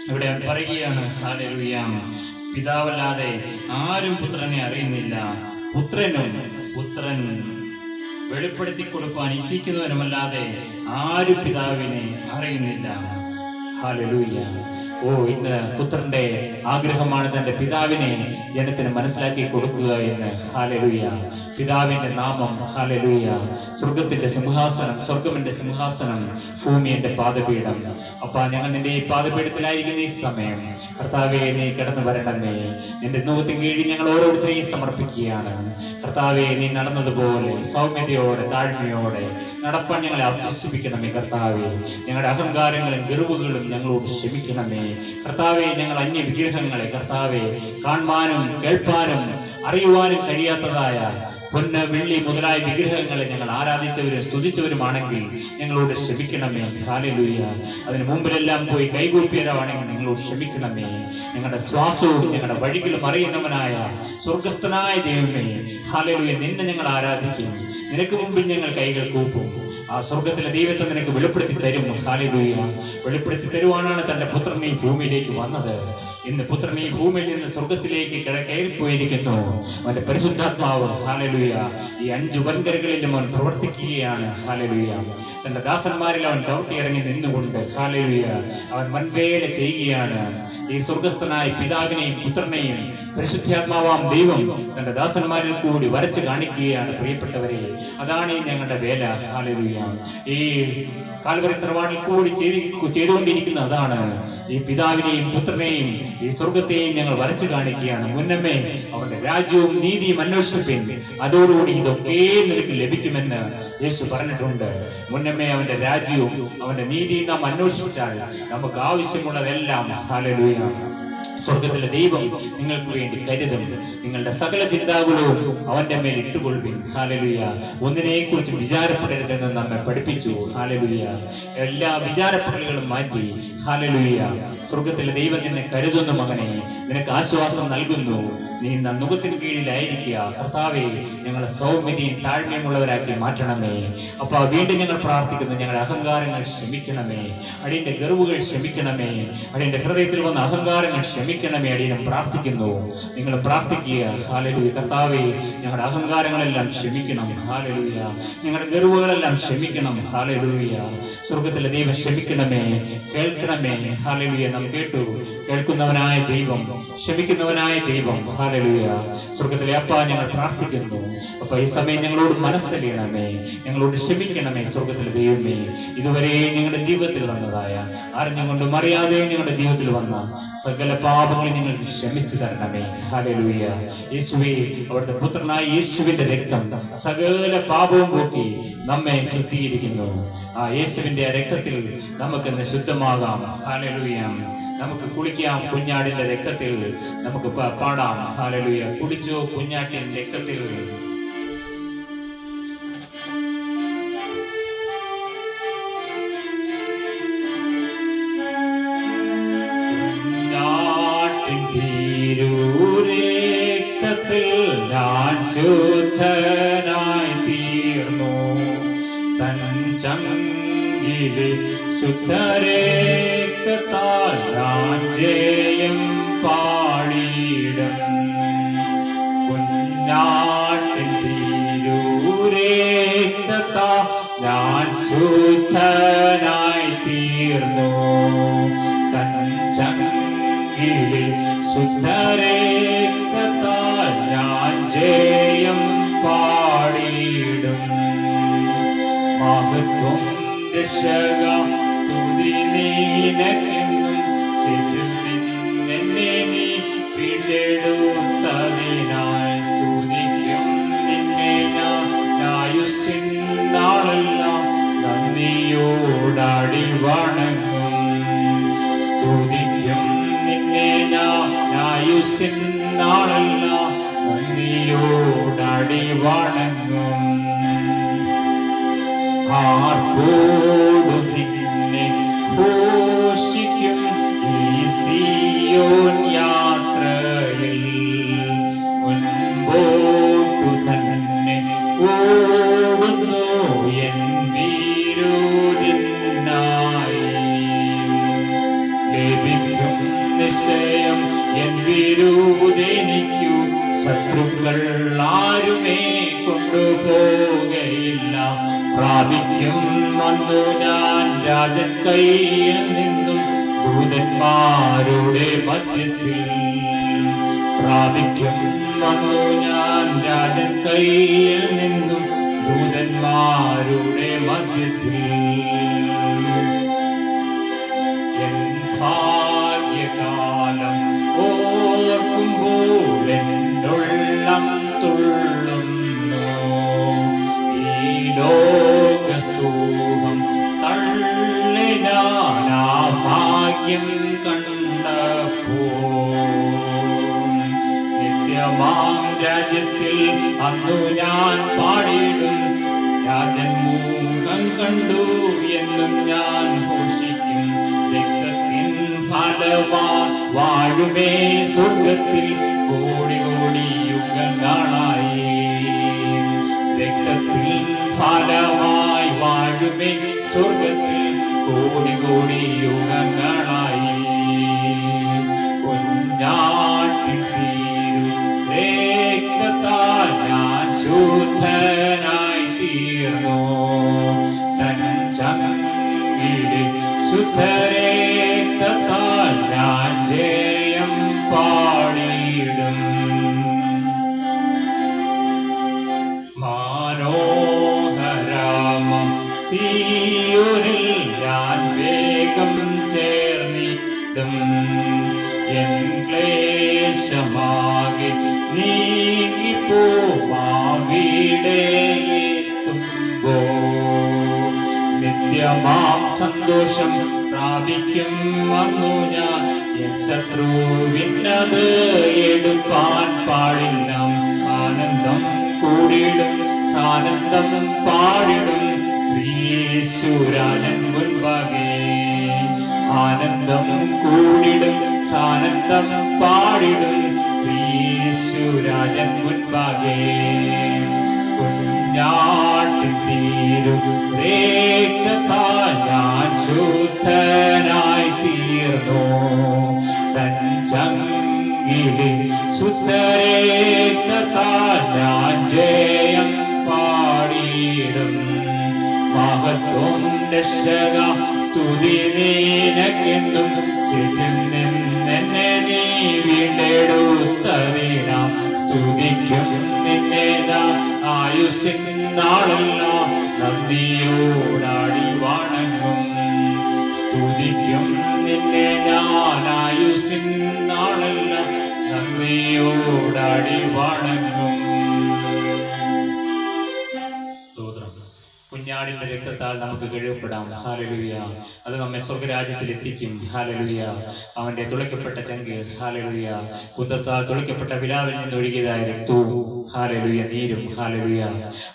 ഇവിടെ അവൻ പറയുകയാണ്, ഹല്ലേലൂയ, പിതാവല്ലാതെ ആരും പുത്രനെ അറിയുന്നില്ല, പുത്രൻ വെളിപ്പെടുത്തി കൊടുക്കാൻ ഇച്ഛിക്കുന്നവനുമല്ലാതെ ആരും പിതാവിനെ അറിയുന്നില്ല. ഹല്ലേലൂയ. ഓ, ഇന്ന് പുത്രന്റെ ആഗ്രഹമാണ് തന്റെ പിതാവിനെ ജനത്തിന് മനസ്സിലാക്കി കൊടുക്കുക എന്ന്. ഹല്ലേലൂയ. പിതാവിന്റെ നാമം, ഹല്ലേലൂയ, സ്വർഗത്തിന്റെ സിംഹാസനം, സ്വർഗമിന്റെ സിംഹാസനം, ഭൂമി എന്റെ പാദപീഠം. അപ്പാ, ഞങ്ങൾ നിന്റെ ഈ പാദപീഠത്തിലായിരിക്കുന്ന ഈ സമയം, കർത്താവെ, നീ കിടന്നു വരണമേ. നിന്റെ നോകത്തിന് കീഴിൽ ഞങ്ങൾ ഓരോരുത്തരെയും സമർപ്പിക്കുകയാണ്. കർത്താവെ, നീ നടന്നതുപോലെ സൗമ്യതയോടെ താഴ്മയോടെ നടപ്പാൻ ഞങ്ങളെ അഭ്യസിപ്പിക്കണമേ. കർത്താവെ, ഞങ്ങളുടെ അഹങ്കാരങ്ങളും ഗർവുകളും ഞങ്ങളോട് ക്ഷമിക്കണമേ. കർത്താവെ, ഞങ്ങൾ അന്യ വിഗ്രഹങ്ങളെ, കർത്താവെ, കാണുവാനും കേൾപ്പാനും അറിയുവാനും കഴിയാത്തതായ പൊന്ന് വെള്ളി മുതലായ വിഗ്രഹങ്ങളെ ഞങ്ങൾ ആരാധിച്ചവരും സ്തുതിച്ചവരുമാണെങ്കിൽ ഞങ്ങളോട് ക്ഷമിക്കണമേ. ഹല്ലേലൂയ. അതിന് മുമ്പിലെല്ലാം പോയി കൈകൂപ്പിയവരാണെങ്കിൽ ഞങ്ങളോട് ക്ഷമിക്കണമേ. ഞങ്ങളുടെ ശ്വാസവും ഞങ്ങളുടെ വഴികളും അറിയുന്നവനായ സ്വർഗസ്ഥനായ ദൈവമേ, ഹല്ലേലൂയ, നിന്നെ ഞങ്ങൾ ആരാധിക്കും. നിനക്ക് മുമ്പിൽ ഞങ്ങൾ കൈകൾ കൂപ്പും. ആ സ്വർഗത്തിലെ ദൈവത്തെ നിനക്ക് വെളിപ്പെടുത്തി തരും. ഹല്ലേലൂയ. വെളിപ്പെടുത്തി തരുവാനാണ് തന്റെ പുത്രൻ ഈ ഭൂമിയിലേക്ക് വന്നത്. ഇന്ന് പുത്രൻ ഈ ഭൂമിയിൽ നിന്ന് സ്വർഗത്തിലേക്ക് കയറിപ്പോയിരിക്കുന്നു. അവന്റെ പരിശുദ്ധാത്മാവ്, ഹല്ലേലൂയ, ഈ 5 വൻകരകളിലും അവൻ പ്രവർത്തിക്കുകയാണ്. ഹല്ലേലൂയ. തന്റെ ദാസന്മാരിൽ അവൻ ചവിട്ടിയിറങ്ങി നിന്നുകൊണ്ട്, ഹല്ലേലൂയ, അവൻ വൻവേല ചെയ്യുകയാണ്. ഈ സ്വർഗസ്ഥനായ പിതാവിനെയും പുത്രനെയും പരിശുദ്ധാത്മാവാം ദൈവം തന്റെ ദാസന്മാരിൽ കൂടി വരച്ച് കാണിക്കുകയാണ്. പ്രിയപ്പെട്ടവരെ, അതാണ് ഈ ഞങ്ങളുടെ വേല. ഹല്ലേലൂയ. ഈ കാൽവരി തറവാടിൽ കൂടി ചെയ്തുകൊണ്ടിരിക്കുന്ന അതാണ്. ഈ പിതാവിനെയും പുത്രനെയും ഈ സ്വർഗത്തെയും ഞങ്ങൾ വരച്ചു കാണിക്കുകയാണ്. മുന്നമേ അവന്റെ രാജ്യവും നീതിയും അന്വേഷിപ്പിൻ, അതോടുകൂടി ഇതൊക്കെ നിനക്ക് ലഭിക്കുമെന്ന് യേശു പറഞ്ഞിട്ടുണ്ട്. മുന്നമേ അവന്റെ രാജ്യവും അവന്റെ നീതിയും നാം അന്വേഷിച്ചാൽ നമുക്ക് ആവശ്യമുള്ളതെല്ലാം, ഹല്ലേലൂയ, സ്വർഗത്തിലെ ദൈവം നിങ്ങൾക്ക് വേണ്ടി കരുതും. നിങ്ങളുടെ സകല ചിന്താകുലവും അവന്റെ മേൽ ഇട്ടുകൊള്ളുവിൻ. ഹല്ലേലൂയ. ഒന്നിനെ കുറിച്ച് വിചാരപ്പെടരുതെന്ന് നമ്മെ പഠിപ്പിച്ചു. ഹല്ലേലൂയ. എല്ലാ വിചാരപ്പെടലുകളും മാറ്റി, ഹല്ലേലൂയ, സ്വർഗത്തിലെ ദൈവം നിന്നെ കരുതുന്നു. മകനെ, നിനക്ക് ആശ്വാസം നൽകുന്നു. നീ നുഖത്തിന് കീഴിലായിരിക്കുക. കർത്താവേ, ഞങ്ങളെ സൗമ്യതയും താഴ്മയുമുള്ളവരാക്കി മാറ്റണമേ. അപ്പൊ വീണ്ടും ഞങ്ങൾ പ്രാർത്ഥിക്കുന്നു, ഞങ്ങളുടെ അഹങ്കാരങ്ങൾ ക്ഷമിക്കണമേ. അടിയന്റെ ഗർവുകൾ ക്ഷമിക്കണമേ. അടിയന്റെ ഹൃദയത്തിൽ വന്ന അഹങ്കാരങ്ങൾ ക്ഷമിക്കണമേ. അടിയനും പ്രാർത്ഥിക്കുന്നു. നിങ്ങൾ പ്രാർത്ഥിക്കുക. ഹല്ലേലൂയ. കർത്താവേ, ഞങ്ങളുടെ അഹങ്കാരങ്ങളെല്ലാം ക്ഷമിക്കണം. ഹല്ലേലൂയ. ഞങ്ങളുടെ ഗർവുകളെല്ലാം ക്ഷമിക്കണം. ഹല്ലേലൂയ. സ്വർഗത്തിലെ ദൈവം ക്ഷമിക്കണമേ, കേൾക്കണമേ. ഹല്ലേലൂയ. നാം കേട്ടു. കേൾക്കുന്നവനായ ദൈവം, ക്ഷമിക്കുന്നവനായ ദൈവം. ഹല്ലേലൂയ. സ്വർഗത്തിലെ അപ്പ, ഞങ്ങൾ പ്രാർത്ഥിക്കുന്നു. അപ്പ ഈ സമയം ഞങ്ങളോട് മനസ്സലിയണമേ, ഞങ്ങളോട് ക്ഷമിക്കണമേ. സ്വർഗത്തിലെ ദൈവമേ, ഇതുവരെ ഞങ്ങളുടെ ജീവിതത്തിൽ വന്നതായ, അറിഞ്ഞുകൊണ്ടും അറിയാതെ ഞങ്ങളുടെ ജീവിതത്തിൽ വന്ന സകല പാപങ്ങൾ ഞങ്ങൾക്ക് ക്ഷമിച്ചു തരണമേ. ഹല്ലേലൂയ. യേശുവേ, അവിടുത്തെ പുത്രനായ യേശുവിന്റെ രക്തം സകല പാപവും പോക്കി നമ്മെ ശുദ്ധീകരിക്കുന്നു. ആ യേശുവിന്റെ രക്തത്തിൽ നമുക്കിന്ന് ശുദ്ധമാകാം. ഹല്ലേലൂയ. നമുക്ക് കുളിക്കാം കുഞ്ഞാടിന്റെ രക്തത്തിൽ. നമുക്ക് പാടാം. ഹല്ലേലൂയ. കുളിച്ചോ കുഞ്ഞാട്ടിന്റെ രക്തത്തിൽ. തിരുരക്തത്തിൽ ഞാൻ ശുദ്ധനായി തീർന്നു. തൻ ചങ്കിലെ ശുദ്ധരക്തത്താൽ ഞാൻ ജയം പാടിയിടും. കുഞ്ഞാട്ടിൻ തിരുരക്തത്താൽ ഞാൻ ശുദ്ധനായി തീർന്നു. തൻ ചങ്കിലെ ശുദ്ധരക്തത്താൽ ഞാൻ ജയം പാടിയിടും. മഹത്വം രക്ഷക സ്തുതി നിനക്കെന്നും ചേറ്റും. നിന്നെ നീ വീണ്ടെടുത്തതിനാൽ സ്തുതിക്കും നിന്നെ ഞാൻ ആയുസ്സിൻ നാളെല്ലാം നന്ദിയോടാടി വണങ്ങും. സ്തുതിക്കും നിന്നെ ഞാൻ ആയുസ്സിൻ നാളെല്ലാം നന്ദിയോടാടി വണങ്ങും. ആർപ്പോടു നിന്നെ ഘോഷിക്കും ഈ സിയോൻ യാത്രയിൽ. മുൻപോട്ടു തന്നെ ഓടുന്നു എൻ വിരോധിനായി. ലഭിക്കും നിശ്ചയം എൻ വിരോധിനിക്കു. ശത്രുക്കൾ ആരുമേ കൊണ്ടുപോകയില്ല. പ്രാപിക്കും വന്നു ഞാൻ രാജൻ കയ്യിൽ നിന്നും ദൂതന്മാരുടെ മധ്യത്തിൽ. പ്രാപിക്കും വന്നു ഞാൻ രാജൻ കയ്യിൽ നിന്നും ദൂതന്മാരുടെ മധ്യത്തിൽ. എൻ ഭാഗ്യകാലം ഓർക്കുമ്പോൾ എന്നുള്ളം തുള്ളുന്നു. ഈ ലോകസുഖം തള്ളി ഞാൻ ആ ഭാഗ്യം കണ്ടപ്പോൾ. നിത്യമാം രാജ്യത്തിൽ അന്നു ഞാൻ കണ്ടു എന്നും ഞാൻ ഘോഷിക്കും. രക്തത്തിൻ ഫലമാ വാഴുമേ സ്വർഗത്തിൽ കോടി കോടി യുഗങ്ങളായി. രക്തത്തിൽ ഫലമായി വാഴുമേ സ്വർഗത്തിൽ കോടി കോടി യുഗങ്ങളായി. കുഞ്ഞാട്ടിൻ തീരു രക്തത്താൽ ഞാൻ ശുദ്ധനായി തീർന്നു. തൻ ചങ്കിലെ ശുദ്ധരക്തത്താൽ ഞാൻ ജയം പാടിയിടും. മനോഹരമം സിയോനിൽ ഞാൻ വേഗം ചേർന്നിടും. എൻ ക്ലേശമാകെ നീങ്ങിപ്പോവാവിടെയെത്തുമ്പോ നിത്യമാം സന്തോഷം പ്രാപിക്കും വന്നു ഞാൻ. എൻ ശത്രുവിനത് എടുപ്പാൻ പാടില്ല. ആനന്ദം കൂടിയിടും സാനന്ദം പാടിടും ശ്രീയേശുരാജൻ മുൻപാകെ. ആനന്ദം കൂടിടും സാനന്ദം പാടിടും ശ്രീയേശുരാജൻ മുൻപാകെ. കുഞ്ഞാട്ടിൻ തീരും രക്തത്താൽ ഞാൻ ശുദ്ധനായി തീർന്നു. തൻ ചങ്കിലെ ശുദ്ധരക്തത്താൽ ഞാൻ ജയം പാടിയിടും. മഹത്വം രക്ഷക സ്തുതി നിനക്കെന്നും ചുറ്റിൽ നിന്നെന്നെ നീ വീണ്ടെടുത്തതിനാം സ്തുതിക്കും നിന്നെ ഞാൻ ആയുസ്സിൻ നാളെല്ലാം നന്ദിയോടാടി വണങ്ങും. സ്തുതിക്കും നിന്നെ ഞാൻ ആയുസ്സിൻ നാളെല്ലാം നന്ദിയോടാടി വണങ്ങും. സ്തോത്രം. കുഞ്ഞാടിന്റെ രക്തത്താൽ നമുക്ക് കഴിവപ്പെടാം. ഹല്ലേലൂയ. അത് നമ്മെ സ്വർഗരാജ്യത്തിൽ എത്തിക്കും. ഹല്ലേലൂയ. അവന്റെ തുളയ്ക്കപ്പെട്ട ചങ്ക്. ഹല്ലേലൂയ. കുന്തത്താൽ തുളയ്ക്കപ്പെട്ട വിലാവിൽ നിന്ന് ഒഴുകിയതായ രക്തവും ഹല്ലേലൂയ നീരും. ഹല്ലേലൂയ.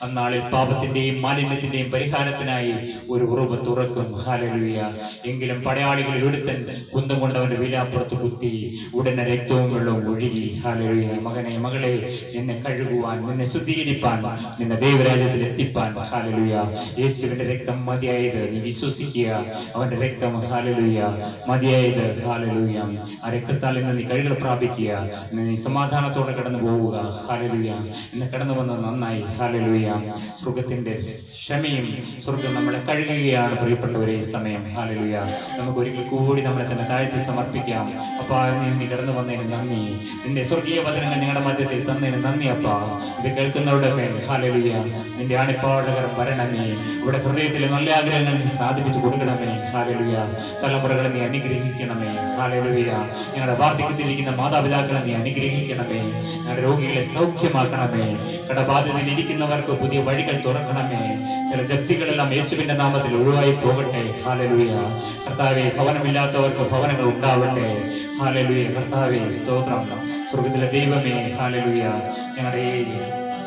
അന്നാളിൽ പാപത്തിന്റെയും മാലിന്യത്തിന്റെയും പരിഹാരത്തിനായി ഒരു ഉറവ് തുറക്കും. ഹല്ലേലൂയ. എങ്കിലും പടയാളികളിൽ ഒരുത്തൻ കുന്തം കൊണ്ടവന്റെ വിലാപ്പുറത്ത് കുത്തി ഉടനെ രക്തവും വെള്ളവും ഒഴുകി. ഹല്ലേലൂയ. മകനെ മകളെ, നിന്നെ കഴുകുവാൻ, നിന്നെ ശുദ്ധീകരിപ്പാൻ, നിന്നെ ദൈവരാജ്യത്തിൽ എത്തിപ്പാൻ ഹല്ലേലൂയ യേശുവിന്റെ രക്തം മതിയായത്. നീ വിശ്വസിക്കുക, അവന്റെ രക്തം ഹല്ലേലൂയ മതിയായത്. ഹല്ലേലൂയ. ആ രക്തത്താൽ ഇന്ന് നീ കഴുകൽ പ്രാപിക്കുക. നീ സമാധാനത്തോടെ കടന്നു പോവുക. ഹല്ലേലൂയ. ഇന്ന് കടന്നു വന്നത് നന്നായി. ഹല്ലേലൂയ. സ്വർഗത്തിന്റെ ക്ഷമയും സ്വർഗം നമ്മളെ കഴുകുകയാണ് പ്രിയപ്പെട്ടവരെ ഈ സമയം. ഹല്ലേലൂയ. നമുക്ക് ഒരിക്കൽ കൂടി നമ്മളെ തന്നെ താഴ്ത്തി സമർപ്പിക്കാം. അപ്പാ, നീ കടന്നു വന്നതിന് നന്ദി. നിന്റെ സ്വർഗീയ വചനങ്ങൾ ഞങ്ങളുടെ മധ്യത്തിൽ തന്നതിന് നന്ദി അപ്പാ. ഇത് കേൾക്കുന്നവരുടെ മേൽ ഹല്ലേലൂയ നിന്റെ ആണിപ്പാടുകരം വരണമേ. ഇവിടെ ഹൃദയത്തിലെ നല്ല ആഗ്രഹങ്ങൾ നീ സാധിപ്പിച്ചു കൊടുക്കണമേ. ഹല്ലേലൂയ. തലമുറകളെ നീ അനുഗ്രഹിക്കണമേ. ഹല്ലേലൂയ. ഞങ്ങളുടെ വാർദ്ധക്യത്തിലിരിക്കുന്ന മാതാപിതാക്കളെ നീ അനുഗ്രഹിക്കണമേ. ഞങ്ങളുടെ രോഗികളെ സൗഖ്യമാക്കണമേ. കടബാധ്യതയിൽ ഇരിക്കുന്നവർക്ക് പുതിയ വഴികൾ തുറക്കണമേ. ചില ജപ്തികളെല്ലാം യേശുവിന്റെ നാമത്തിൽ ഒഴിവായി പോകട്ടെ. ഹല്ലേലൂയ. കർത്താവേ, ഭവനമില്ലാത്തവർക്ക് ഭവനങ്ങൾ ഉണ്ടാവട്ടെ. ഹല്ലേലൂയ. കർത്താവേ, സ്തോത്രം. സ്വർഗ്ഗത്തിലെ ദൈവമേ, ഹല്ലേലൂയ. ഞങ്ങളുടെ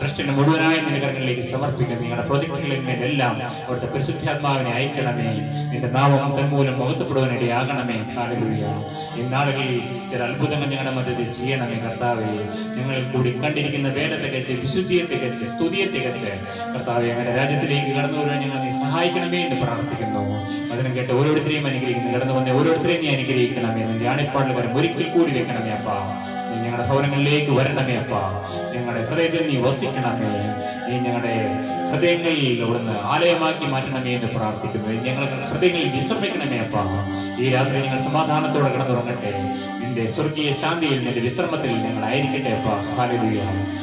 ട്രസ്റ്റിനെ മുഴുവനായി നിന്റെ കരങ്ങളിലേക്ക് സമർപ്പിക്കുന്നു. നിങ്ങളുടെ പ്രോജക്റ്റുകളിൽ മേലെല്ലാം അവിടുത്തെ പരിശുദ്ധാത്മാവിനെ അയക്കണമേ. നിന്റെ നാമം തന്മൂലം മഹത്വപ്പെടുവാനിടയാകണമേ. ഹല്ലേലൂയ. ഈ നാളുകളിൽ ചില അത്ഭുതങ്ങൾ ഞങ്ങളുടെ മധ്യത്തിൽ ചെയ്യണമേ. കർത്താവേ, ഞങ്ങൾ കൂടി കണ്ടിരിക്കുന്ന വേല തികച്ച്, വിശുദ്ധിയെ തികച്ച്, സ്തുതിയെ തികച്ച് കർത്താവേ, ഞങ്ങളുടെ രാജ്യത്തിലേക്ക് കടന്നു വരുവാൻ ഞങ്ങൾ നീ സഹായിക്കണമേ എന്ന് പ്രാർത്ഥിക്കുന്നു. അതിനും കേട്ട് ഓരോരുത്തരെയും അനുഗ്രഹിക്കുന്നു. കടന്നു വന്ന ഓരോരുത്തരെയും നീ അനുഗ്രഹിക്കണമേ. നിന്റെ ആണിപ്പാടുകാരം ഒരിക്കൽ കൂടി വെക്കണമേ അപ്പാ. നീ ഞങ്ങളുടെ ഭവനങ്ങളിലേക്ക് വരണമേ അപ്പാ. ഞങ്ങളുടെ ഹൃദയത്തിൽ നീ വസിക്കണമേ. നീ ഞങ്ങളുടെ ഹൃദയങ്ങളിൽ അവിടുന്ന് ആലയമാക്കി മാറ്റണമേ എന്ന് പ്രാർത്ഥിക്കുന്നു. ഞങ്ങളുടെ ഹൃദയങ്ങളിൽ വിശ്രമിക്കണമേ അപ്പാ. ഈ രാത്രി ഞങ്ങൾ സമാധാനത്തോടെ കിടന്നുറങ്ങട്ടെ. നിന്റെ സ്വർഗീയ ശാന്തിയിൽ, നിന്റെ വിശ്രമത്തിൽ ഞങ്ങൾ ആയിരിക്കട്ടെ അപ്പാ. ഹല്ലേലൂയ.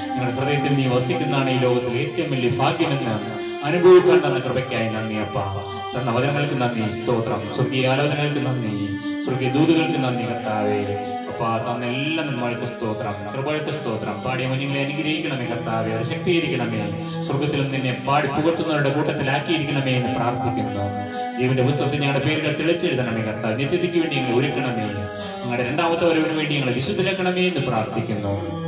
ഞങ്ങളുടെ ഹൃദയത്തിൽ നീ വസിക്കുന്നതാണ് ഈ ലോകത്തിൽ ഏറ്റവും വലിയ ഭാഗ്യമെന്ന് അനുഭവിക്കാൻ തന്ന കൃപയ്ക്കായി നന്ദി അപ്പാ. തന്ന വചനങ്ങൾക്ക് നന്ദി, സ്തോത്രം. സ്വർഗീയ ആലോചനകൾക്ക് നന്ദി, സ്വർഗീയ ദൂതുകൾക്ക് നന്ദി കർത്താവേ. അപ്പാ, തന്ന എല്ലാ നന്മകൾക്ക് സ്തോത്രം, കൃപകൾക്ക് സ്തോത്രം. പാടിയ കുഞ്ഞുങ്ങളെ അനുഗ്രഹിക്കണമേ കർത്താവേ. അവരെ ശക്തീകരിക്കണമേ. സ്വർഗത്തിലും നിന്നെ പാടി പുകർത്തുന്നവരുടെ കൂട്ടത്തിലാക്കിയിരിക്കണമേ എന്ന് പ്രാർത്ഥിക്കുന്നു. ജീവന്റെ പുസ്തകത്തിൽ ഞങ്ങളുടെ പേരുകൾ തെളിച്ചെഴുതണമേ കർത്താവ്. നിത്യതയ്ക്ക് വേണ്ടി ഞങ്ങളെ ഒരുക്കണമേ. ഞങ്ങളുടെ രണ്ടാമത്തെ വരവിന് വേണ്ടി ഞങ്ങളെ വിശുദ്ധരാക്കണമേ എന്ന് പ്രാർത്ഥിക്കുന്നു.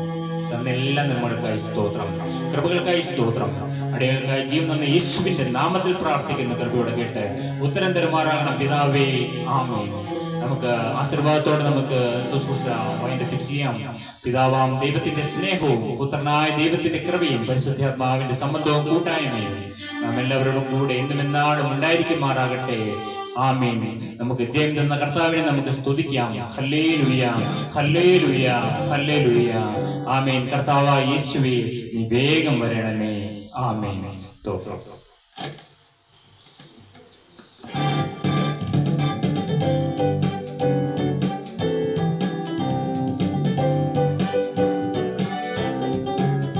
തന്നെല്ലാം നമ്മൾക്കായി സ്തോത്രം, കൃപകൾക്കായി സ്തോത്രം. അടികൾക്കായി ജീവൻ തന്ന യേശുവിന്റെ നാമത്തിൽ പ്രാർത്ഥിക്കുന്ന കൃപയോടെ കേട്ട് ഉത്തരം തരുമാറാകണം പിതാവേ. ആമേൻ. നമുക്ക് ആശീർവാദത്തോടെ നമുക്ക് ശുശ്രൂഷ വൈൻഡപ്പ് ചെയ്യാം. പിതാവാം ദൈവത്തിന്റെ സ്നേഹവും പുത്രനായ ദൈവത്തിന്റെ കൃപയും പരിശുദ്ധാത്മാവിന്റെ സംബന്ധവും കൂട്ടായ്മയും നാം എല്ലാവരോടും കൂടെ എന്നും എന്നാളും ഉണ്ടായിരിക്കുമാറാകട്ടെ. ആമേൻ. നമുക്ക് ജയം തന്ന കർത്താവിനെ നമുക്ക് സ്തുതിക്കാം. Hallelujah, hallelujah, hallelujah. ആമേൻ. കർത്താവായ യേശുവേ, നീ വേഗം വരണമേ. ആമേൻ. സ്തോത്രം.